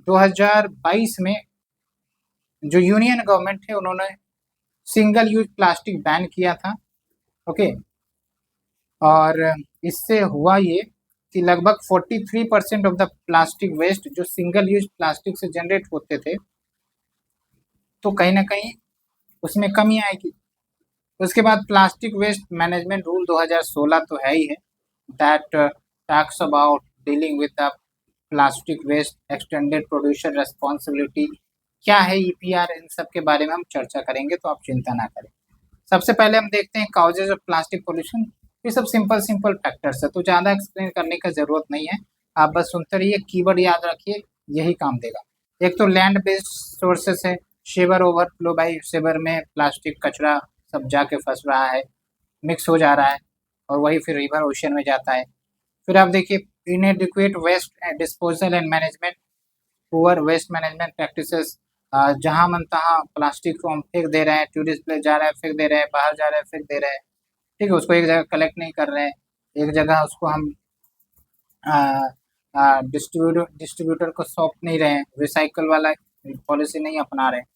2022 में जो यूनियन गवर्नमेंट है उन्होंने सिंगल यूज प्लास्टिक बैन किया था, ओके। और इससे हुआ ये कि लगभग 43% ऑफ द प्लास्टिक वेस्ट जो सिंगल यूज प्लास्टिक से जनरेट होते थे, तो कहीं ना कहीं उसमें कमी आएगी। उसके बाद प्लास्टिक वेस्ट मैनेजमेंट रूल 2016 तो है ही है, that talks about dealing with the plastic waste, extended producer responsibility, क्या है ईपीआर, इन सब के बारे में हम चर्चा करेंगे, तो आप चिंता ना करें। सबसे पहले हम देखते हैं काउजेज ऑफ प्लास्टिक पोल्यूशन। ये सब सिंपल फैक्टर्स है, तो ज़्यादा एक्सप्लेन करने का जरूरत नहीं है, आप बस सुनते रहिए, कीवर्ड याद रखिए, यही काम देगा। एक तो लैंड बेस्ड सोर्सेस है, शेवर ओवरफ्लो, बाई शेवर में प्लास्टिक कचरा सब जाके फंस रहा है, मिक्स हो जा रहा है, और वही फिर रिवर ओशन में जाता है। फिर आप देखिए inadequate waste disposal and management, poor waste management practices, जहाँ मन तहाँ प्लास्टिक को हम फेंक दे रहे हैं, टूरिस्ट प्लेस जा रहा है फेंक दे रहे हैं, बाहर जा रहे हैं फेंक दे रहे हैं, ठीक है, उसको एक जगह कलेक्ट नहीं कर रहे हैं, एक जगह उसको हम डिस्ट्रीब्यूटर को सौंप नहीं रहे हैं, रिसाइकल वाला पॉलिसी नहीं अपना रहे हैं।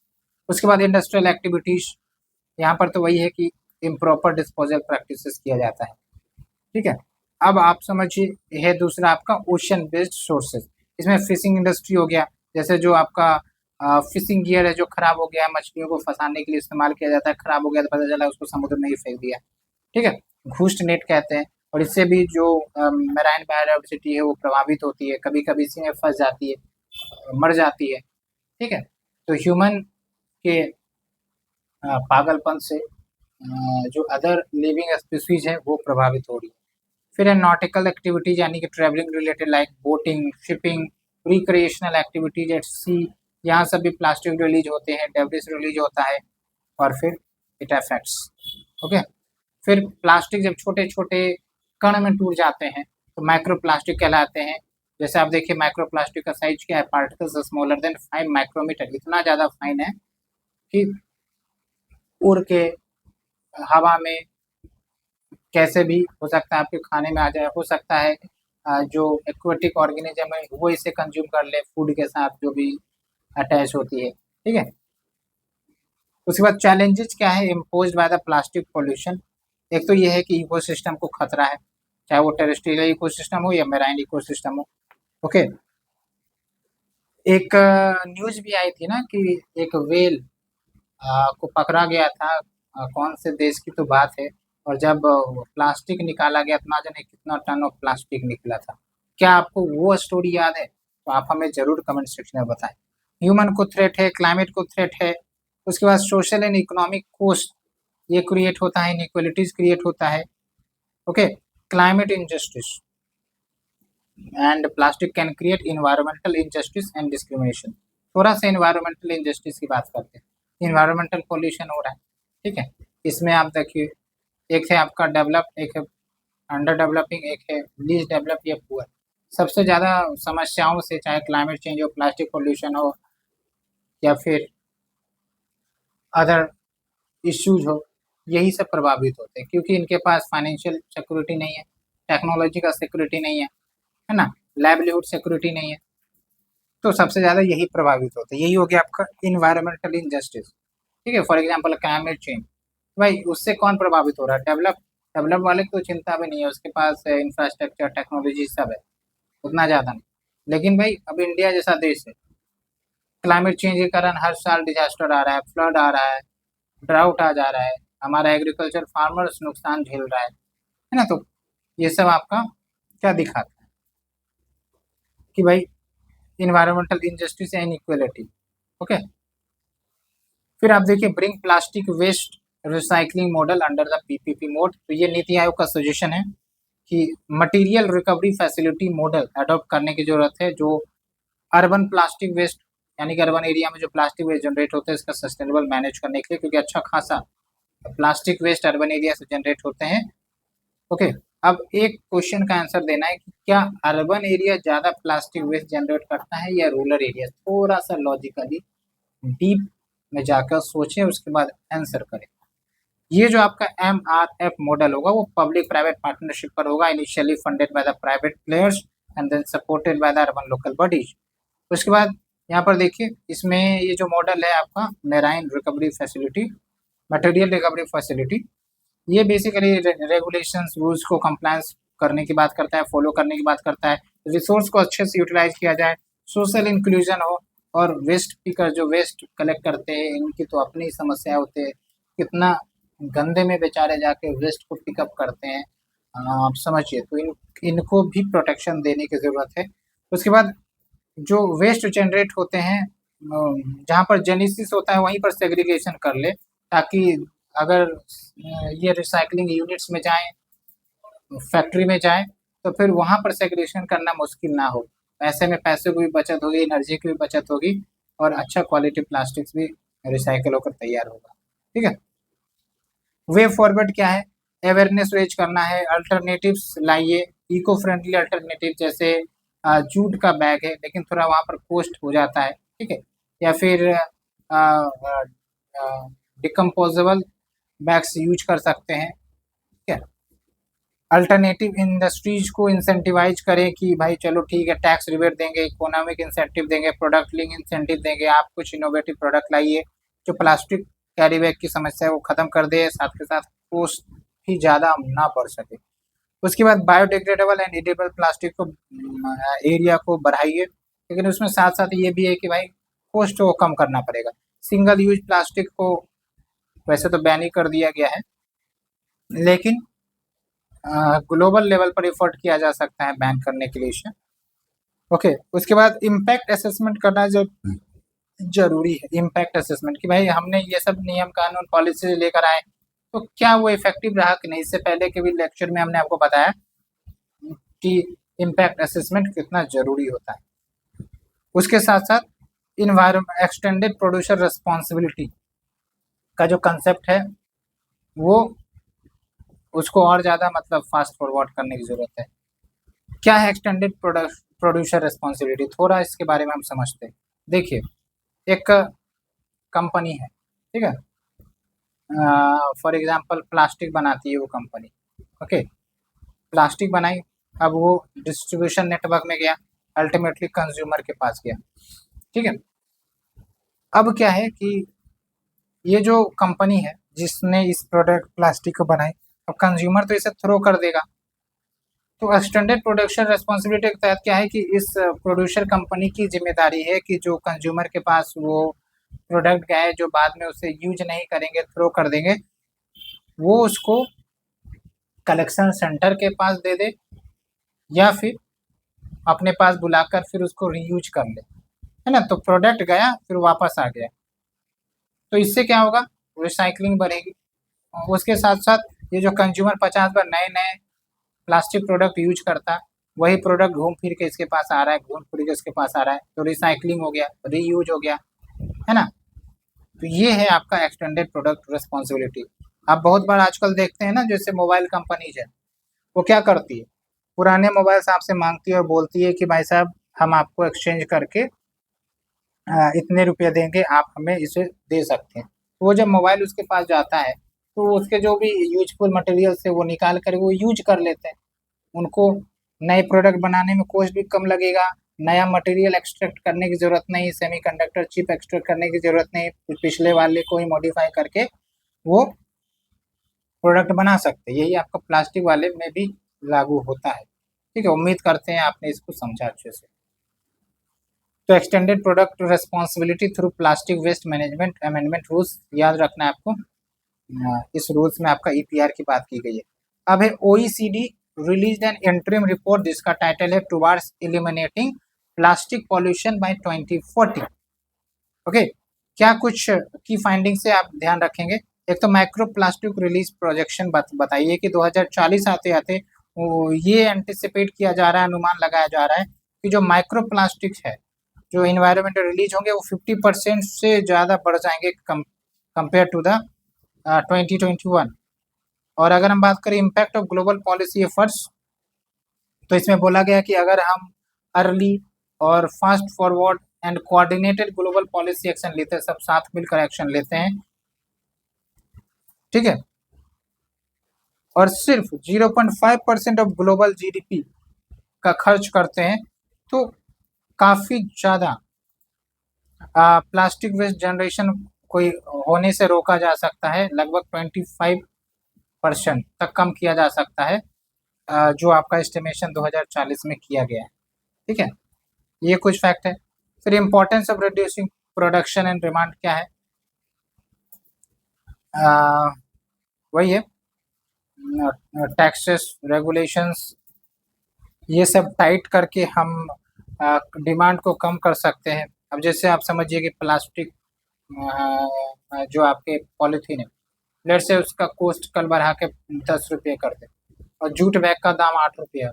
उसके बाद इंडस्ट्रियल एक्टिविटीज, यहाँ पर तो वही है कि इम्प्रॉपर डिस्पोजल प्रैक्टिसेस किया जाता है, ठीक है। अब आप समझिए है दूसरा आपका ओशन बेस्ड सोर्सेज, इसमें फिशिंग इंडस्ट्री हो गया, जैसे जो आपका फिशिंग गियर है जो खराब हो गया है, मछलियों को फंसाने के लिए इस्तेमाल किया जाता है, खराब हो गया तो पता चला उसको समुद्र में ही फेंक दिया, ठीक है, घूस्ट नेट कहते हैं। और इससे भी जो मैराइन बायोडाइवर्सिटी है वो प्रभावित होती है, कभी कभी इसी में फंस जाती है, मर जाती है, ठीक है। तो ह्यूमन के पागलपन से जो अदर लिविंग स्पीसीज है वो प्रभावित हो रही है। फिर है नॉटिकल एक्टिविटीज, यानी कि travelling related like boating, shipping, recreational activities at sea, यहाँ सब भी प्लास्टिक रिलीज होते हैं, डेब्रिस रिलीज होता है, और फिर इट अफेक्ट्स, ओके। फिर प्लास्टिक जब छोटे छोटे कण में टूट जाते हैं तो माइक्रो प्लास्टिक कहलाते हैं। जैसे आप देखिए माइक्रो प्लास्टिक का साइज क्या है, पार्टिकल्स स्मॉलर देन 5 माइक्रोमीटर, इतना ज़्यादा फाइन है कि उड़ के हवा में कैसे भी हो सकता है आपके खाने में आ जाए, हो सकता है जो एक्वेटिक ऑर्गेनिज्म है वो इसे कंज्यूम कर ले फूड के साथ जो भी अटैच होती है, ठीक है। उसके बाद चैलेंजेस क्या है imposed by the plastic pollution, एक तो ये है कि इकोसिस्टम को खतरा है, चाहे वो टेरेस्ट्रियल इकोसिस्टम हो या मैराइन इकोसिस्टम हो, ओके। एक न्यूज भी आई थी ना कि एक वेल को पकड़ा गया था, कौन से देश की तो बात है, और जब प्लास्टिक निकाला गया तो ना जाने कितना टन ऑफ प्लास्टिक निकला था। क्या आपको वो स्टोरी याद है? तो आप हमें जरूर कमेंट सेक्शन में बताएं। ह्यूमन को थ्रेट है, क्लाइमेट को थ्रेट है, उसके बाद सोशल एंड इकोनॉमिक कोस्ट ये क्रिएट होता है, इनइक्वलिटीज क्रिएट होता है, okay. Climate injustice and plastic can create environmental injustice and discrimination. थोड़ा सा इन्वायरमेंटल इंजस्टिस की बात करते हैं, इन्वायरमेंटल पोल्यूशन हो रहा है, ठीक है। इसमें आप देखिए एक है आपका डेवलप, एक है अंडर डेवलपिंग, एक है लीस्ट डेवलप या पुअर। सबसे ज़्यादा समस्याओं से चाहे क्लाइमेट चेंज हो, प्लास्टिक पोल्यूशन हो, या फिर अदर इश्यूज हो, यही सब प्रभावित होते हैं क्योंकि इनके पास फाइनेंशियल सिक्योरिटी नहीं है, टेक्नोलॉजी का सिक्योरिटी नहीं है ना, लाइवलीहुड सिक्योरिटी नहीं है, तो सबसे ज़्यादा यही प्रभावित होता है। यही हो गया आपका इन्वायरमेंटल इनजस्टिस, ठीक है। फॉर एग्जाम्पल क्लाइमेट चेंज, भाई उससे कौन प्रभावित हो रहा है? डेवलप वाले को चिंता भी नहीं है, उसके पास इंफ्रास्ट्रक्चर टेक्नोलॉजी सब है, उतना ज़्यादा नहीं। लेकिन भाई अब इंडिया जैसा देश है, क्लाइमेट चेंज के कारण हर साल डिजास्टर आ रहा है, फ्लड आ रहा है, ड्राउट आ जा रहा है, हमारा एग्रीकल्चर फार्मर्स नुकसान झेल रहा है ना। तो ये सब आपका क्या दिखाता है कि भाई इन्वायरमेंटल इनजस्टिस या इनइक्वलिटी। ओके, फिर आप देखिए bring plastic waste recycling model under the PPP mode. तो ये नीति आयोग का सजेशन है कि material recovery facility model adopt करने की जरूरत है, जो अर्बन प्लास्टिक वेस्ट यानी कि अर्बन एरिया में जो प्लास्टिक वेस्ट जनरेट होता है इसका सस्टेनेबल मैनेज करने के लिए, क्योंकि अच्छा खासा प्लास्टिक वेस्ट अर्बन एरिया से जनरेट होते हैं। ओके, अब एक क्वेश्चन का आंसर देना है कि क्या अर्बन एरिया ज्यादा प्लास्टिक वेस्ट जनरेट करता है या रूरल एरिया? थोड़ा सा लॉजिकली डीप में जाकर सोचें, उसके बाद आंसर करें। ये जो आपका MRF मॉडल होगा वो पब्लिक प्राइवेट पार्टनरशिप पर होगा, initially funded by the private players and then supported by the urban local bodies. उसके बाद यहाँ पर देखिए इसमें ये जो मॉडल है आपका marine recovery facility, material recovery facility, ये बेसिकली रेगुलेशंस रूल्स को कंप्लायंस करने की बात करता है, फॉलो करने की बात करता है, रिसोर्स को अच्छे से यूटिलाइज किया जाए, सोशल इंक्लूजन हो, और वेस्ट पिकर जो वेस्ट कलेक्ट करते हैं इनकी तो अपनी समस्या होती है, कितना गंदे में बेचारे जाके वेस्ट को पिकअप करते हैं, आप समझिए। तो इनको भी प्रोटेक्शन देने की ज़रूरत है। उसके बाद जो वेस्ट जनरेट होते हैं जहाँ पर जेनेसिस होता है वहीं पर सेग्रीगेशन कर ले, ताकि अगर ये रिसाइकलिंग यूनिट्स में जाएं, फैक्ट्री में जाएं, तो फिर वहाँ पर सेग्रीगेशन करना मुश्किल ना हो। ऐसे में पैसे की भी बचत होगी, एनर्जी की भी बचत होगी, और अच्छा क्वालिटी प्लास्टिक्स भी रिसाइकल होकर तैयार होगा, ठीक है। वे फॉरवर्ड क्या है? अवेयरनेस रेज करना है, अल्टरनेटिव्स लाइए, इको फ्रेंडली अल्टरनेटिव, जैसे जूट का बैग है लेकिन थोड़ा वहाँ पर कॉस्ट हो जाता है, ठीक है, या फिर डिकम्पोजेबल बैग्स यूज कर सकते हैं, ठीक है। अल्टरनेटिव इंडस्ट्रीज को इंसेंटिवाइज करें कि भाई चलो ठीक है, टैक्स रिबेट देंगे, इकोनॉमिक इंसेंटिव देंगे, प्रोडक्ट लिंक इंसेंटिव देंगे, आप कुछ इनोवेटिव प्रोडक्ट लाइए जो प्लास्टिक कैरी बैग की समस्या को खत्म कर दे, साथ के साथ कॉस्ट भी ज़्यादा ना बढ़ सके। उसके बाद बायोडिग्रेडेबल एंड एडिबल प्लास्टिक को एरिया को बढ़ाइए, लेकिन उसमें साथ साथ ये भी है कि भाई कॉस्ट को कम करना पड़ेगा। सिंगल यूज प्लास्टिक को वैसे तो बैन ही कर दिया गया है, लेकिन ग्लोबल लेवल पर एफर्ट किया जा सकता है बैन करने के लिए इसे। ओके, उसके बाद इम्पैक्ट असेसमेंट करना जो जरूरी है। इम्पैक्ट असेसमेंट कि भाई हमने ये सब नियम कानून पॉलिसी लेकर आए तो क्या वो इफेक्टिव रहा कि नहीं। इससे पहले के भी लेक्चर में हमने आपको बताया कि इम्पैक्ट असेसमेंट कितना जरूरी होता है। उसके साथ साथ इन्वायरमेंट एक्सटेंडेड प्रोड्यूसर रिस्पॉन्सिबिलिटी का जो कंसेप्ट है वो उसको और ज़्यादा मतलब फास्ट फॉरवर्ड करने की ज़रूरत है। क्या है एक्सटेंडेड प्रोड्यूसर रिस्पॉन्सिबिलिटी, थोड़ा इसके बारे में हम समझते हैं। देखिए एक कंपनी है, ठीक है, फॉर एग्जांपल प्लास्टिक बनाती है वो कंपनी, ओके, प्लास्टिक बनाई, अब वो डिस्ट्रीब्यूशन नेटवर्क में गया, अल्टीमेटली कंज्यूमर के पास गया, ठीक है। अब क्या है कि ये जो कंपनी है जिसने इस प्रोडक्ट प्लास्टिक को बनाई, अब कंज्यूमर तो इसे थ्रो कर देगा। तो एक्सटेंडेड प्रोडक्शन रिस्पॉन्सिबिलिटी के तहत क्या है कि इस प्रोड्यूसर कंपनी की जिम्मेदारी है कि जो कंज्यूमर के पास वो प्रोडक्ट गए जो बाद में उसे यूज नहीं करेंगे, थ्रो कर देंगे, वो उसको कलेक्शन सेंटर के पास दे दे या फिर अपने पास बुलाकर फिर उसको रीयूज कर ले, है ना। तो प्रोडक्ट गया फिर वापस आ गया, तो इससे क्या होगा, रिसाइकलिंग बढ़ेगी। उसके साथ साथ ये जो कंज्यूमर 50 बार नए नए प्लास्टिक प्रोडक्ट यूज करता है, वही प्रोडक्ट घूम फिर के इसके पास आ रहा है, घूम फिर के इसके पास आ रहा है, तो रिसाइकलिंग हो गया, रीयूज हो गया, है ना। तो ये है आपका एक्सटेंडेड प्रोडक्ट रिस्पॉन्सिबिलिटी। आप बहुत बार आजकल देखते हैं ना, जैसे मोबाइल कंपनीज है वो क्या करती है, पुराने मोबाइल्स आपसे मांगती है और बोलती है कि भाई साहब हम आपको एक्सचेंज करके इतने रुपये देंगे, आप हमें इसे दे सकते हैं। तो वो जब मोबाइल उसके पास जाता है तो उसके जो भी यूजफुल मटेरियल से वो निकाल कर वो यूज कर लेते हैं, उनको नए प्रोडक्ट बनाने में कॉस्ट भी कम लगेगा, नया मटेरियल एक्सट्रैक्ट करने की ज़रूरत नहीं, सेमीकंडक्टर चिप एक्सट्रैक्ट करने की ज़रूरत नहीं, पिछले वाले को ही मॉडिफाई करके वो प्रोडक्ट बना सकते हैं। यही आपका प्लास्टिक वाले में भी लागू होता है। ठीक है, उम्मीद करते हैं आपने इसको समझा अच्छे से। तो extended product responsibility through plastic waste management amendment rules याद रखना है आपको। इस रूल्स में आपका ईपीआर की बात की गई है। अब है OECD release an interim report जिसका टाइटल है towards eliminating plastic pollution by 2040। Okay, क्या कुछ की फाइंडिंग से आप ध्यान रखेंगे। एक तो माइक्रो प्लास्टिक रिलीज प्रोजेक्शन बताइए कि 2040 आते आते ये एंटिसिपेट किया जा रहा है, अनुमान लगाया जा रहा है कि जो माइक्रो प्लास्टिक है जो इन्वायरमेंट रिलीज होंगे वो 50% से ज़्यादा बढ़ जाएंगे कंपेयर टू द 2021। और अगर हम बात करें impact of global policy efforts, तो इसमें बोला गया कि अगर हम अर्ली और fast forward and coordinated global policy action लेते हैं, सब साथ मिलकर एक्शन लेते हैं, ठीक है, और सिर्फ 0.5% ऑफ ग्लोबल जीडीपी का खर्च करते हैं, तो काफ़ी ज़्यादा प्लास्टिक वेस्ट जनरेशन कोई होने से रोका जा सकता है। लगभग 25% तक कम किया जा सकता है, जो आपका एस्टिमेशन 2040 में किया गया है। ठीक है, ये कुछ फैक्ट है। फिर importance of reducing production and demand क्या है, वही है टैक्सेस रेगुलेशंस, ये सब टाइट करके हम डिमांड को कम कर सकते हैं। अब जैसे आप समझिए कि प्लास्टिक जो आपके पॉलीथीन है, लेट से उसका कॉस्ट कल बढ़ा के 10 रुपये कर दे और जूट बैग का दाम 8 रुपये है,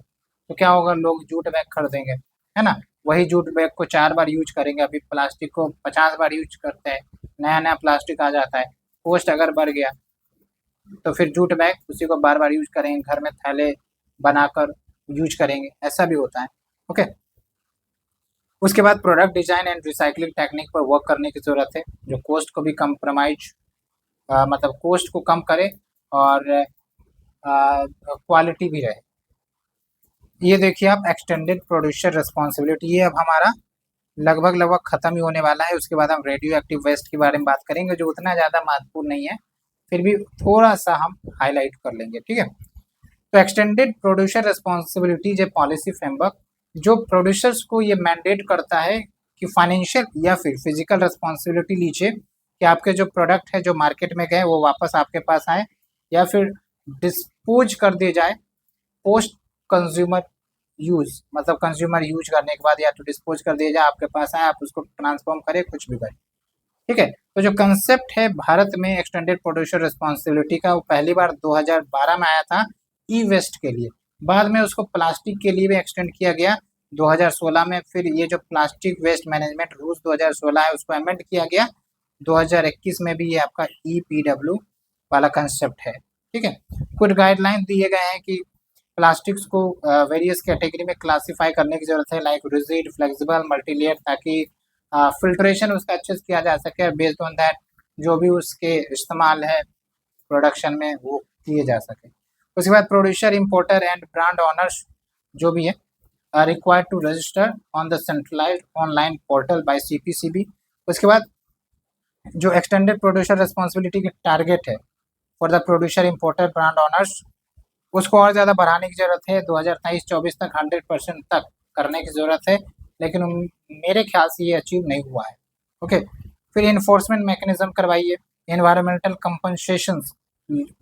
तो क्या होगा, लोग जूट बैग खरीदेंगे, है ना। वही जूट बैग को 4 बार यूज करेंगे, अभी प्लास्टिक को 50 बार यूज करते हैं, नया नया प्लास्टिक आ जाता है, कॉस्ट अगर बढ़ गया तो फिर जूट बैग उसी को बार बार यूज करेंगे, घर में थैले बनाकर यूज करेंगे, ऐसा भी होता है। ओके, उसके बाद product design and recycling technique पर वर्क करने की जरूरत है, जो कॉस्ट को भी कंप्रोमाइज मतलब कॉस्ट को कम करे और क्वालिटी भी रहे। ये देखिए आप एक्सटेंडेड प्रोड्यूसर रिस्पॉन्सिबिलिटी, ये अब हमारा लगभग खत्म ही होने वाला है। उसके बाद हम रेडियो एक्टिव वेस्ट के बारे में बात करेंगे, जो उतना ज़्यादा महत्वपूर्ण नहीं है, फिर भी थोड़ा सा हम हाईलाइट कर लेंगे। ठीक है, तो एक्सटेंडेड प्रोड्यूसर रिस्पॉन्सिबिलिटी जो पॉलिसी फ्रेमवर्क जो प्रोड्यूसर्स को ये मैंडेट करता है कि फाइनेंशियल या फिर फिजिकल रिस्पॉन्सिबिलिटी लीजिए कि आपके जो प्रोडक्ट है जो मार्केट में गए वो वापस आपके पास आए या फिर डिस्पोज कर दिए जाए पोस्ट कंज्यूमर यूज, मतलब कंज्यूमर यूज करने के बाद या तो डिस्पोज कर दिया जाए, आपके पास आए, आप उसको ट्रांसफॉर्म करें, कुछ भी करें। ठीक है, तो जो कंसेप्ट है भारत में एक्सटेंडेड प्रोड्यूसर रिस्पॉन्सिबिलिटी का, वो पहली बार 2012 में आया था ई वेस्ट के लिए, बाद में उसको प्लास्टिक के लिए भी एक्सटेंड किया गया 2016 में। फिर ये जो प्लास्टिक वेस्ट मैनेजमेंट रूल्स 2016 है उसको अमेंड किया गया 2021 में भी, ये आपका EPW वाला कंसेप्ट है। ठीक है, कुछ गाइडलाइन दिए गए हैं कि प्लास्टिक्स को वेरियस कैटेगरी में क्लासीफाई करने की जरूरत है, लाइक रिजिड, फ्लेक्सिबल, मल्टीलेयर, ताकि फिल्ट्रेशन उसका अच्छे से किया जा सके, बेस्ड ऑन दैट जो भी उसके इस्तेमाल है प्रोडक्शन में वो किए जा सके। उसके बाद producer, importer and brand owners जो भी है required to register on the centralized online portal by CPCB। उसके बाद जो एक्सटेंडेड प्रोड्यूसर रिस्पॉन्सिबिलिटी की टारगेट है for the producer, importer, brand owners, उसको और ज़्यादा बढ़ाने की ज़रूरत है, 2023-24 तक 100% तक करने की ज़रूरत है, लेकिन मेरे ख्याल से ये अचीव नहीं हुआ है। ओके, फिर इन्फोर्समेंट मैकेनिज्म करवाइए, एनवायरमेंटल कंपनसेशंस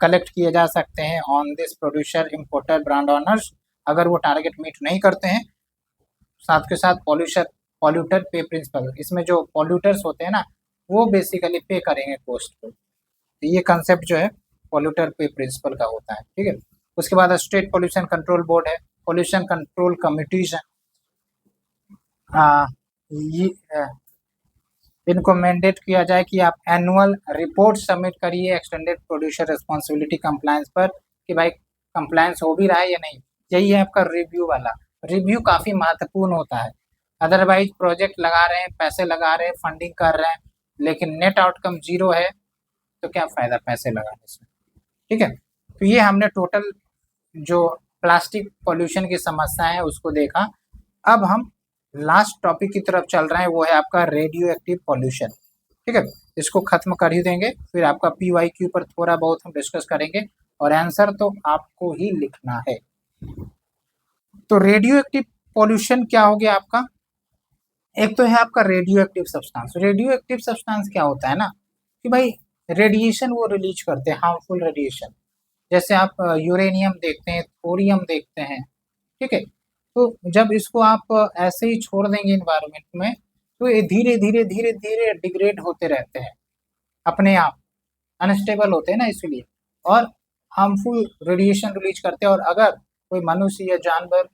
कलेक्ट किए जा सकते हैं on this producer, importer, brand honours, अगर वो टारगेट मीट नहीं करते हैं। साथ के साथ पॉल्यूटर पे प्रिंसिपल, इसमें जो पॉल्यूटर्स होते हैं ना वो बेसिकली पे करेंगे कॉस्ट को, तो ये कंसेप्ट जो है पॉल्यूटर पे प्रिंसिपल का होता है। ठीक है, उसके बाद स्टेट पोल्यूशन कंट्रोल बोर्ड है, पोल्यूशन कंट्रोल कमिटीज है, ये इनको मैंडेट किया जाए कि आप एनुअल रिपोर्ट सबमिट करिए एक्सटेंडेड प्रोड्यूसर रिस्पॉन्सिबिलिटी कंप्लायंस पर, कि भाई कंप्लायंस हो भी रहा है या नहीं। यही है आपका रिव्यू वाला, रिव्यू काफ़ी महत्वपूर्ण होता है, अदरवाइज प्रोजेक्ट लगा रहे हैं, पैसे लगा रहे हैं, फंडिंग कर रहे हैं, लेकिन नेट आउटकम जीरो है, तो क्या फ़ायदा पैसे लगाने से। ठीक है, तो ये हमने टोटल जो प्लास्टिक पॉल्यूशन की समस्या है उसको देखा। अब हम लास्ट टॉपिक की तरफ चल रहे हैं, वो है आपका रेडियो एक्टिव पॉल्यूशन। ठीक है, इसको खत्म कर ही देंगे, फिर आपका PYQ पर थोड़ा बहुत हम डिस्कस करेंगे और आंसर तो आपको ही लिखना है। तो रेडियो एक्टिव पॉल्यूशन क्या हो गया आपका? एक तो है आपका radio active substance. Radio active substance क्या होता है ना कि भाई रेडिएशन वो रिलीज करते हैं, हार्मफुल रेडिएशन। जैसे आप यूरेनियम देखते हैं, थोरियम देखते हैं। ठीक है, तो जब इसको आप ऐसे ही छोड़ देंगे इन्वायरमेंट में तो ये धीरे धीरे धीरे धीरे डिग्रेड होते रहते हैं, अपने आप अनस्टेबल होते हैं ना, इसलिए और हार्मफुल रेडिएशन रिलीज करते हैं। और अगर कोई मनुष्य या जानवर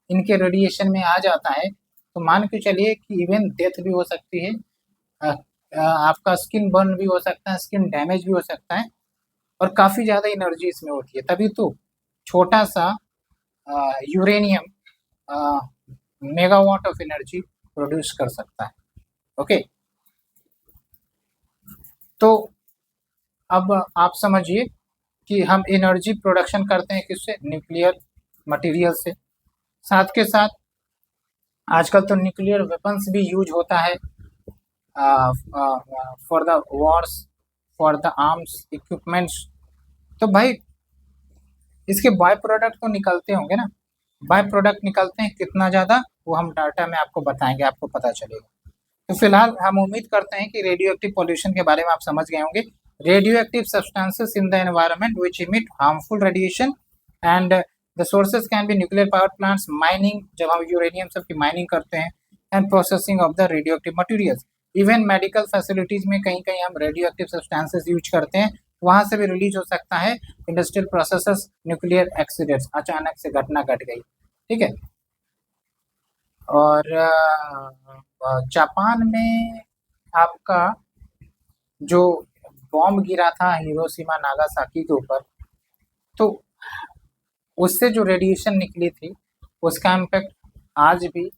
इनके रेडिएशन में आ जाता है तो मान के चलिए कि इवन डेथ भी हो सकती है, आपका स्किन बर्न भी हो सकता है, स्किन डैमेज भी हो सकता है, और काफ़ी ज़्यादा एनर्जी इसमें होती है। तभी तो छोटा सा uranium megawatt of energy produce कर सकता है। ओके, तो अब आप समझिए कि हम एनर्जी प्रोडक्शन करते हैं किससे? न्यूक्लियर मटेरियल से। साथ के साथ आजकल तो न्यूक्लियर वेपन्स भी यूज होता है for the Wars, for the arms equipments. तो भाई इसके बाय प्रोडक्ट तो निकलते होंगे ना, बाय प्रोडक्ट निकलते हैं कितना ज़्यादा, वो हम डाटा में आपको बताएंगे, आपको पता चलेगा। तो फिलहाल हम उम्मीद करते हैं कि रेडियो एक्टिव पॉल्यूशन के बारे में आप समझ गए होंगे। Radio active substances in the environment which emit harmful radiation and the sources can be nuclear power plants, mining, जब हम यूरेनियम सब की माइनिंग करते हैं, and processing of the radio active materials. Even medical facilities में कहीं कहीं हम रेडियो एक्टिव सब्सटेंसेस यूज करते हैं, वहां से भी रिलीज हो सकता है। इंडस्ट्रियल प्रोसेसेस, न्यूक्लियर एक्सीडेंट्स, अचानक से घटना घट गई, ठीक है। और जापान में आपका जो बॉम्ब गिरा था हिरोशिमा नागासाकी के ऊपर, तो उससे जो रेडिएशन निकली थी उसका इम्पैक्ट आज भी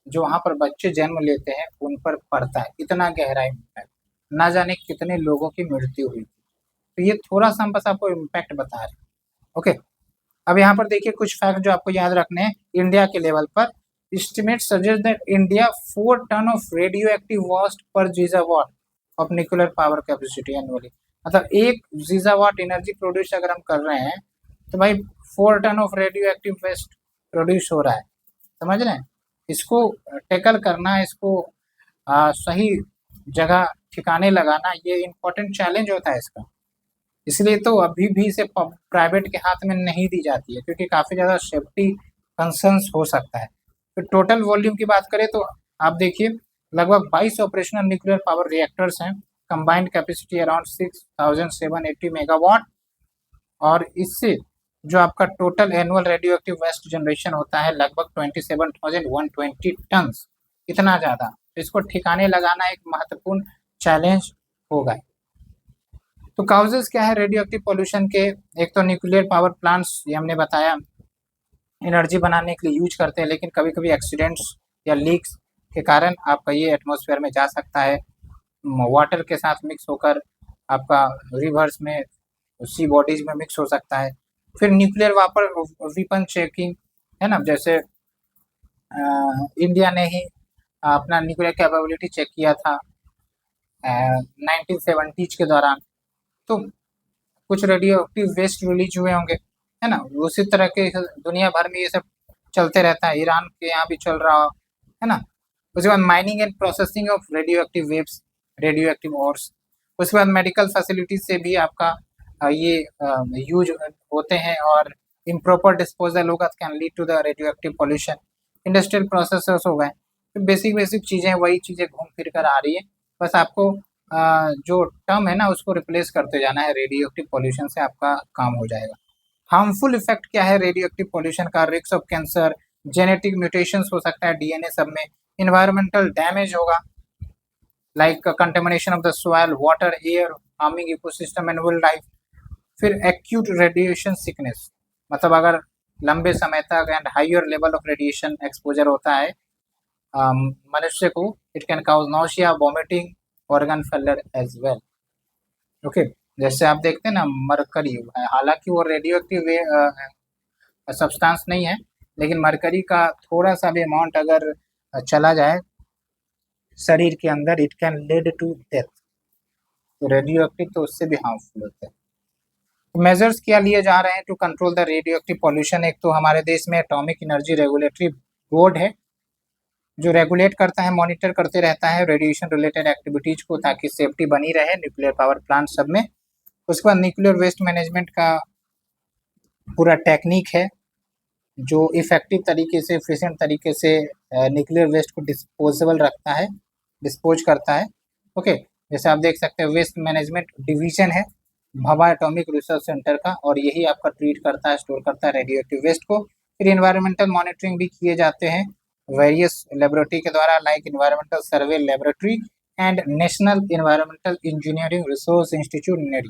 जो वहाँ पर बच्चे जन्म लेते हैं उन पर पड़ता है, इतना गहरा इम्पैक्ट, ना जाने कितने लोगों की मृत्यु हुई। तो ये थोड़ा सा हम बस आपको इम्पैक्ट बता रहे हैं। ओके, अब यहाँ पर देखिए कुछ फैक्ट जो आपको याद रखने हैं। इंडिया के लेवल पर estimate suggest that India 4 ton of radioactive waste per gigawatt of nuclear power capacity annually. मतलब 1 गीगावाट एनर्जी प्रोड्यूस अगर हम कर रहे हैं तो भाई 4 ton of radioactive waste produce हो रहा है। समझ रहे हैं? इसको टैकल करना, इसको सही जगह ठिकाने लगाना, ये इम्पोर्टेंट चैलेंज होता है इसका। इसलिए तो अभी भी इसे प्राइवेट के हाथ में नहीं दी जाती है, क्योंकि काफ़ी ज़्यादा सेफ्टी कंसर्न्स हो सकता है। फिर टोटल वॉल्यूम की बात करें तो आप देखिए लगभग 22 ऑपरेशनल न्यूक्लियर पावर रिएक्टर्स हैं, कंबाइंड कैपेसिटी अराउंड 6780 मेगावाट, और इससे जो आपका total annual radioactive waste generation होता है लगभग 27,120 टन, इतना ज़्यादा। तो इसको ठिकाने लगाना एक महत्वपूर्ण चैलेंज होगा। तो काउजेस क्या है रेडियो एक्टिव पॉल्यूशन के? एक तो न्यूक्लियर पावर प्लांट्स, ये हमने बताया, एनर्जी बनाने के लिए यूज करते हैं, लेकिन कभी कभी एक्सीडेंट्स या लीक्स के कारण आपका ये एटमॉस्फेयर में जा सकता है, वाटर के साथ मिक्स होकर आपका रिवर्स में, सी बॉडीज में मिक्स हो सकता है। फिर न्यूक्लियर वेपन चेकिंग है ना, जैसे इंडिया ने ही अपना न्यूक्लियर कैपेबिलिटी चेक किया था 1970s के दौरान, तो कुछ रेडियो एक्टिव वेस्ट रिलीज हुए होंगे, है ना। उसी तरह के दुनिया भर में ये सब चलते रहता है, ईरान के यहाँ भी चल रहा है ना। उसके बाद mining and processing of radioactive waves, radioactive ores. उसके बाद मेडिकल फैसिलिटीज से भी आपका ये यूज होते हैं, और इम्प्रॉपर डिस्पोजल होगा तो can lead to the radioactive pollution. Industrial processors हो गए, तो बेसिक बेसिक चीज़ें, वही चीज़ें घूम फिर कर आ रही है। बस आपको जो टर्म है ना उसको रिप्लेस करते जाना है, रेडियो एक्टिव पॉल्यूशन से आपका काम हो जाएगा। हार्मफुल इफेक्ट क्या है रेडियो एक्टिव पॉल्यूशन का? Risk of cancer, genetic mutations हो सकता है डीएनए सब में, इन्वायरमेंटल डैमेज होगा like contamination of the soil, water, air, harming ecosystem and wildlife. फिर एक्यूट रेडिएशन सिकनेस, मतलब अगर लंबे समय तक and higher level of radiation exposure होता है मनुष्य को, it can cause nausea, vomiting, organ failure as well. Okay, जैसे आप देखते हैं ना मरकरी, हालांकि वो रेडियो एक्टिव सब्सटेंस नहीं है, लेकिन मरकरी का थोड़ा सा भी अमाउंट अगर चला जाए शरीर के अंदर, it can lead to death. तो रेडियो एक्टिव तो उससे भी हार्मफुल होता है। तो मेजर्स क्या लिए जा रहे हैं to control the radioactive pollution? एक तो हमारे देश में एटॉमिक एनर्जी रेगुलेटरी बोर्ड है, जो रेगुलेट करता है, मॉनिटर करते रहता है रेडिएशन रिलेटेड एक्टिविटीज को, ताकि सेफ्टी बनी रहे न्यूक्लियर पावर प्लांट सब में। उसके बाद न्यूक्लियर वेस्ट मैनेजमेंट का पूरा टेक्निक है, जो इफेक्टिव तरीके से, एफिशिएंट तरीके से न्यूक्लियर वेस्ट को डिस्पोजेबल रखता है, डिस्पोज करता है। ओके, जैसे आप देख सकते हैं वेस्ट मैनेजमेंट डिवीजन है भभा एटॉमिक रिसर्च सेंटर का, और यही आपका ट्रीट करता है, स्टोर करता है रेडियो एक्टिव वेस्ट को। फिर इन्वायरमेंटल मॉनिटरिंग भी किए जाते हैं वेरियस लेबोरेटरी के द्वारा, like environmental survey laboratory and national environmental engineering resource institute NEERI,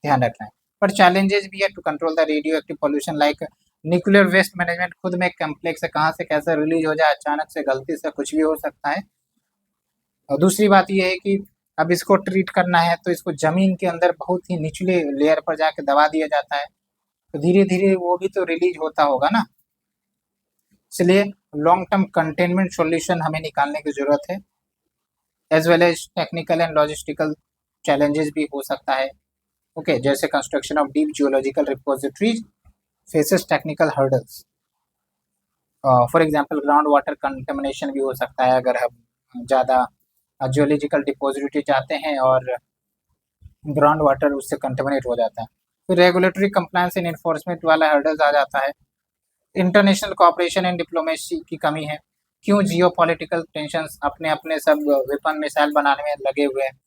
ध्यान रखना है। पर चैलेंजेस भी है to control the radioactive pollution, like nuclear waste management खुद में कम्प्लेक्स है, कहाँ से कैसे रिलीज हो जाए, अचानक से गलती से कुछ भी हो सकता है। और दूसरी बात यह है कि अब इसको ट्रीट करना है तो इसको जमीन के अंदर बहुत ही निचले लेयर पर जाके दबा दिया जाता है, तो धीरे धीरे वो भी तो रिलीज होता होगा ना। इसलिए लॉन्ग टर्म कंटेनमेंट सॉल्यूशन हमें निकालने की जरूरत है, as well as technical and logistical challenges भी हो सकता है। ओके, जैसे construction of deep geological repositories faces technical hurdles. For example ground water contamination भी हो सकता है, अगर हम ज़्यादा जियोलॉजिकल डिपोजिटरी जाते हैं और ग्राउंड वाटर उससे कंटेमिनेट हो जाता है। फिर रेगुलेटरी कंप्लायंस एंड इन्फोर्समेंट वाला हर्डल्स आ जाता है। इंटरनेशनल कोऑपरेशन एंड डिप्लोमेसी की कमी है। क्यों? जियो पॉलिटिकल टेंशंस अपने अपने सब वेपन मिसाइल बनाने में लगे हुए हैं,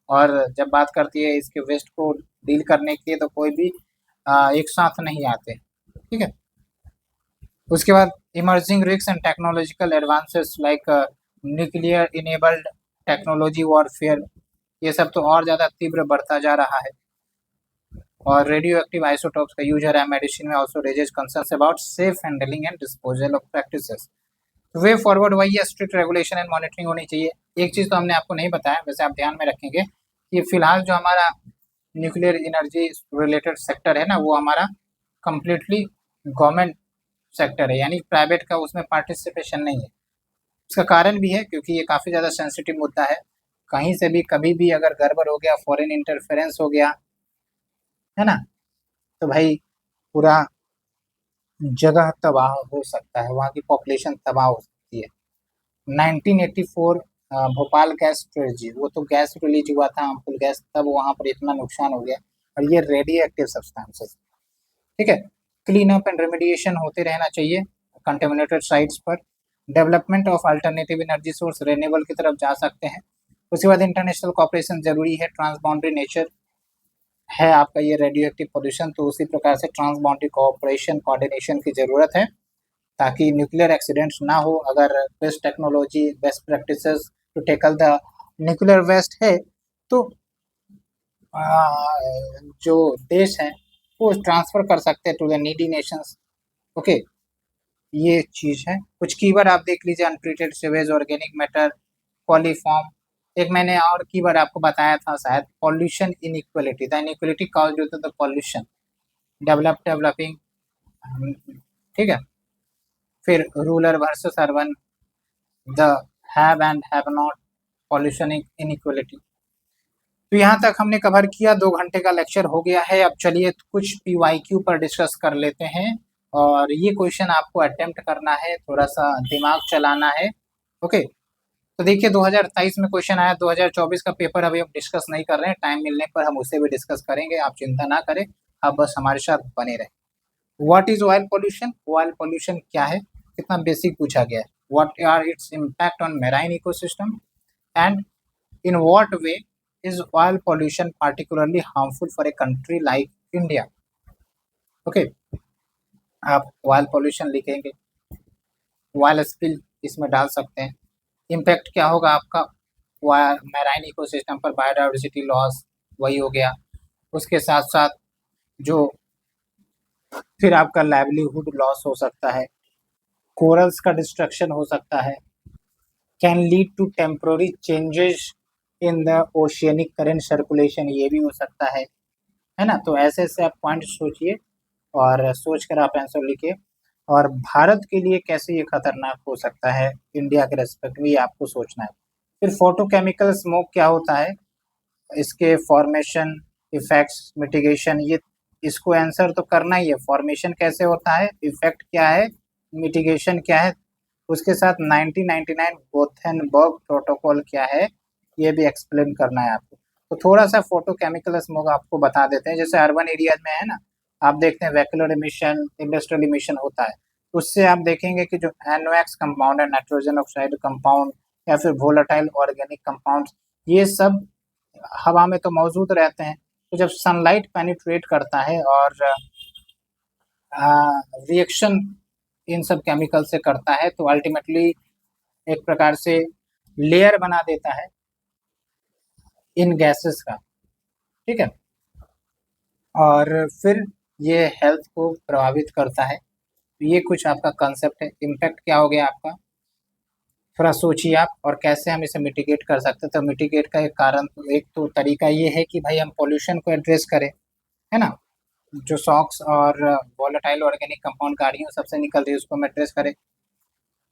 और जब बात करती है इसके वेस्ट को डील करने के लिए तो कोई भी एक साथ नहीं आते, ठीक है। उसके बाद emerging risk and technological advances like nuclear enabled technology warfare, ये सब तो और ज़्यादा तीव्र बढ़ता जा रहा है। और रेडियो एक्टिव आइसोटोप्स का यूज है मेडिसिन में, also raises concerns about safe handling and disposal of practices. Way forward वही है, स्ट्रिक्ट रेगुलेशन एंड मॉनिटरिंग होनी चाहिए। एक चीज़ तो हमने आपको नहीं बताया, वैसे आप ध्यान में रखेंगे कि फिलहाल जो हमारा न्यूक्लियर एनर्जी रिलेटेड सेक्टर है ना, वो हमारा कंप्लीटली गवर्नमेंट सेक्टर है, यानी प्राइवेट का उसमें पार्टिसिपेशन नहीं है। इसका कारण भी है क्योंकि ये काफ़ी ज़्यादा सेंसिटिव मुद्दा है, कहीं से भी कभी भी अगर गड़बड़ हो गया, फॉरेन इंटरफेरेंस हो गया, है ना, तो भाई पूरा जगह तबाह हो सकता है, वहाँ की पॉपुलेशन तबाह हो सकती है। 1984 भोपाल गैस ट्रेजेडी, वो तो गैस रिलीज हुआ था हार्मफुल गैस, तब वहाँ पर इतना नुकसान हो गया, और ये रेडियो एक्टिव सब्सटेंसेस, ठीक है। क्लीन अप एंड रेमेडिएशन होते रहना चाहिए कंटेमिनेटेड साइट्स पर। Development of alternative energy source renewable की तरफ जा सकते हैं। उसके बाद इंटरनेशनल कॉपरेशन जरूरी है, ट्रांसबाउंड्री नेचर है आपका ये रेडियो एक्टिव पोल्यूशन, तो उसी प्रकार से ट्रांसबाउंड्री कोऑपरेशन कोऑर्डिनेशन की ज़रूरत है, ताकि न्यूक्लियर एक्सीडेंट्स ना हो। अगर best technology, best practices to tackle the nuclear waste है, तो जो देश हैं वो ट्रांसफ़र कर सकते हैं to the needy nations. Okay, ये चीज़ है। कुछ कीवर्ड आप देख लीजिए, untreated sewage, organic matter, coliform. एक मैंने और कीवर्ड आपको बताया था शायद, pollution inequality, the inequality caused due to the pollution, developing, ठीक है। फिर rural versus urban, the have and have not, pollution inequality. तो यहाँ तक हमने कवर किया, 2 घंटे का लेक्चर हो गया है। अब चलिए कुछ पीवाईक्यू पर डिस्कस कर लेते हैं, और ये क्वेश्चन आपको अटेम्प्ट करना है, थोड़ा सा दिमाग चलाना है। ओके, तो देखिए 2023 में क्वेश्चन आया, 2024 का पेपर अभी हम डिस्कस नहीं कर रहे हैं, टाइम मिलने पर हम उसे भी डिस्कस करेंगे, आप चिंता ना करें, आप बस हमारे साथ बने रहें। What is oil pollution? Oil pollution क्या है? कितना बेसिक पूछा गया है। What are its impact on marine ecosystem, and in what way is oil pollution particularly harmful for a country like India? Okay, आप ऑयल पोल्यूशन लिखेंगे, ऑयल स्पिल इसमें डाल सकते हैं। इम्पैक्ट क्या होगा आपका मैराइन इकोसिस्टम पर? बायोडाइवर्सिटी लॉस, वही हो गया। उसके साथ साथ जो फिर आपका लाइवलीहुड लॉस हो सकता है, कोरल्स का डिस्ट्रक्शन हो सकता है, can lead to temporary changes in the oceanic current circulation, ये भी हो सकता है ना। तो ऐसे ऐसे आप पॉइंट सोचिए और सोच कर आप आंसर लिखिए। और भारत के लिए कैसे ये खतरनाक हो सकता है, इंडिया के रेस्पेक्ट में, ये आपको सोचना है। फिर फोटोकेमिकल स्मोक क्या होता है, इसके फॉर्मेशन, इफेक्ट्स, मिटिगेशन, ये इसको आंसर तो करना ही है। फॉर्मेशन कैसे होता है, इफेक्ट क्या है, मिटिगेशन क्या है, उसके साथ 1999 गोथेनबर्ग प्रोटोकॉल क्या है, ये भी एक्सप्लेन करना है आपको। तो थोड़ा सा फोटोकेमिकल स्मोक आपको बता देते हैं। जैसे अर्बन एरियाज में है ना, आप देखते हैं वेहिकुलर इमिशन, इंडस्ट्रियल इमिशन होता है, उससे आप देखेंगे कि जो NOx कंपाउंड है, नाइट्रोजन ऑक्साइड कंपाउंड, या फिर वोलेटाइल ऑर्गेनिक कंपाउंड, ये सब हवा में तो मौजूद रहते हैं। तो जब सनलाइट पेनिट्रेट करता है और रिएक्शन इन सब केमिकल से करता है, तो अल्टीमेटली एक प्रकार से लेयर बना देता है इन गैसेस का, ठीक है। और फिर ये हेल्थ को प्रभावित करता है। तो ये कुछ आपका कंसेप्ट है। इम्पैक्ट क्या हो गया आपका, थोड़ा सोचिए आप। और कैसे हम इसे मिटिगेट कर सकते हैं, तो मिटिगेट का एक कारण, एक तो तरीका ये है कि भाई हम पोल्यूशन को एड्रेस करें, है ना। जो सॉक्स और वोलेटाइल ऑर्गेनिक कंपाउंड गाड़ियों सबसे निकल रही है, उसको हम एड्रेस करें।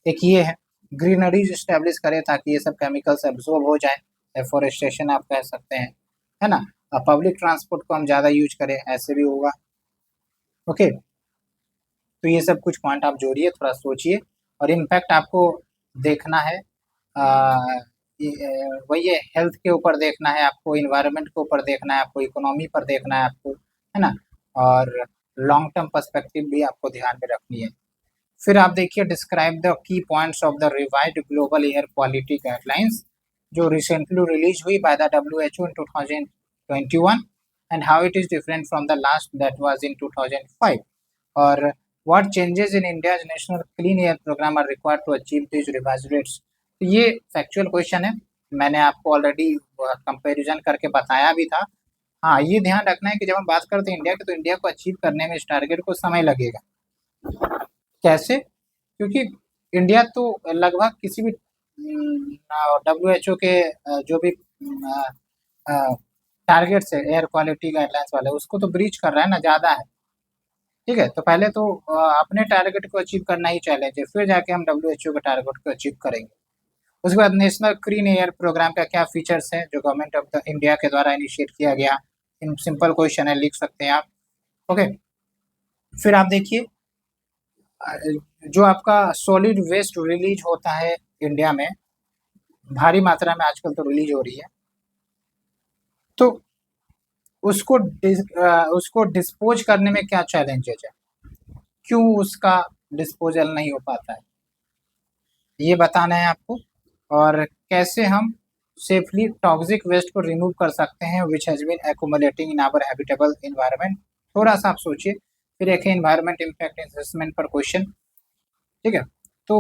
एक ये है, ग्रीनरीज इस्टेब्लिश करें ताकि ये सब केमिकल्स एब्जॉर्ब हो जाए, एफोरेस्टेशन आप कह सकते हैं, है ना। पब्लिक ट्रांसपोर्ट को हम ज़्यादा यूज करें, ऐसे भी होगा। ओके, तो ये सब कुछ पॉइंट आप जोड़िए, थोड़ा सोचिए। और इम्पैक्ट आपको देखना है, वही है, हेल्थ के ऊपर देखना है आपको, इन्वायरमेंट के ऊपर देखना है आपको, इकोनॉमी पर देखना है आपको, है ना। और लॉन्ग टर्म पर्सपेक्टिव भी आपको ध्यान में रखनी है। फिर आप देखिए, describe the key points of the revised global air quality guidelines, जो रिसेंटली रिलीज हुई by the WHO in 2021, and how it is different from the last that was in 2005, और what changes in India's national clean air programme are required to achieve this revised rates. तो ये फैक्चुअल क्वेश्चन है, मैंने आपको ऑलरेडी कंपैरिजन करके बताया भी था। हाँ, ये ध्यान रखना है कि जब हम बात करते हैं इंडिया की, तो इंडिया को अचीव करने में इस टारगेट को समय लगेगा। कैसे, क्योंकि इंडिया तो लगभग किसी भी WHO के जो भी टारगेट्स है एयर क्वालिटी गाइडलाइंस वाले, उसको तो ब्रीच कर रहा है ना, ज़्यादा है, ठीक है। तो पहले तो अपने टारगेट को अचीव करना ही चैलेंज है, फिर जाके हम WHO के टारगेट को अचीव करेंगे। उसके बाद नेशनल क्लीन एयर प्रोग्राम का क्या फीचर्स है, जो गवर्नमेंट ऑफ द इंडिया के द्वारा इनिशिएट किया गया। इन सिंपल क्वेश्चन है, लिख सकते हैं आप। ओके, फिर आप देखिए, जो आपका सॉलिड वेस्ट रिलीज होता है इंडिया में, भारी मात्रा में आजकल तो रिलीज हो रही है, तो उसको डिस्पोज करने में क्या चैलेंजेस है, क्यों उसका डिस्पोजल नहीं हो पाता है, ये बताना है आपको। और कैसे हम सेफली टॉक्सिक वेस्ट को रिमूव कर सकते हैं which has been accumulating in our habitable environment. थोड़ा सा आप सोचिए। फिर एक है एनवायरनमेंट इम्पैक्ट असेसमेंट पर क्वेश्चन, ठीक है। तो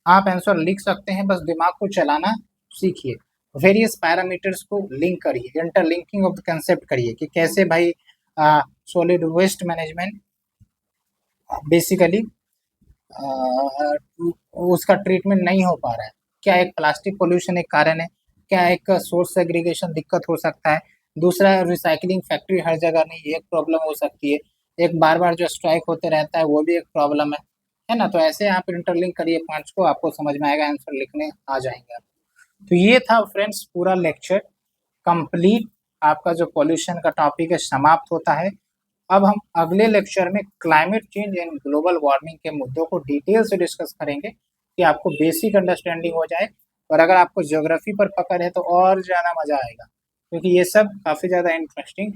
आप आंसर लिख सकते हैं, बस दिमाग को चलाना सीखिए। वेरियस पैरामीटर्स को लिंक करिए, इंटरलिंकिंग ऑफ द कंसेप्ट करिए कि कैसे भाई सॉलिड वेस्ट मैनेजमेंट बेसिकली उसका ट्रीटमेंट नहीं हो पा रहा है। क्या एक प्लास्टिक पोल्यूशन एक कारण है, क्या एक सोर्स सेग्रीगेशन दिक्कत हो सकता है, दूसरा रिसाइकलिंग फैक्ट्री हर जगह नहीं, एक प्रॉब्लम हो सकती है, एक बार बार जो स्ट्राइक होते रहता है वो भी एक प्रॉब्लम है ना। तो ऐसे आप इंटरलिंक करिए पॉइंट्स को, आपको समझ में आएगा, आंसर लिखने आ जाएंगे आप। तो ये था फ्रेंड्स पूरा लेक्चर कंप्लीट। आपका जो पॉल्यूशन का टॉपिक है समाप्त होता है। अब हम अगले लेक्चर में climate change and global warming के मुद्दों को डिटेल से डिस्कस करेंगे कि आपको बेसिक अंडरस्टैंडिंग हो जाए। और अगर आपको ज्योग्राफी पर पकड़ है तो और ज़्यादा मज़ा आएगा, क्योंकि ये सब काफ़ी ज़्यादा इंटरेस्टिंग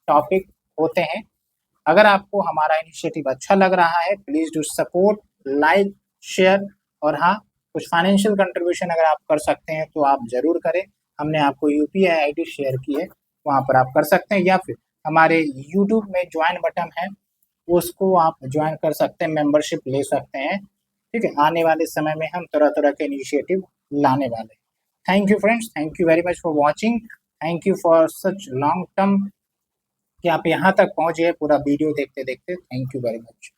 टॉपिक होते हैं। अगर आपको हमारा इनिशिएटिव अच्छा लग रहा है, please do support, like, share, और हाँ, कुछ फाइनेंशियल कंट्रीब्यूशन अगर आप कर सकते हैं तो आप ज़रूर करें। हमने आपको UPI ID शेयर की है, वहाँ पर आप कर सकते हैं, या फिर हमारे यूट्यूब में ज्वाइन बटन है, उसको आप ज्वाइन कर सकते हैं, मेंबरशिप ले सकते हैं, ठीक है। आने वाले समय में हम तरह तरह के इनिशिएटिव लाने वाले हैं। Thank you friends, thank you very much for watching, thank you for such long term कि आप यहाँ तक पहुँचे पूरा वीडियो देखते देखते। Thank you very much.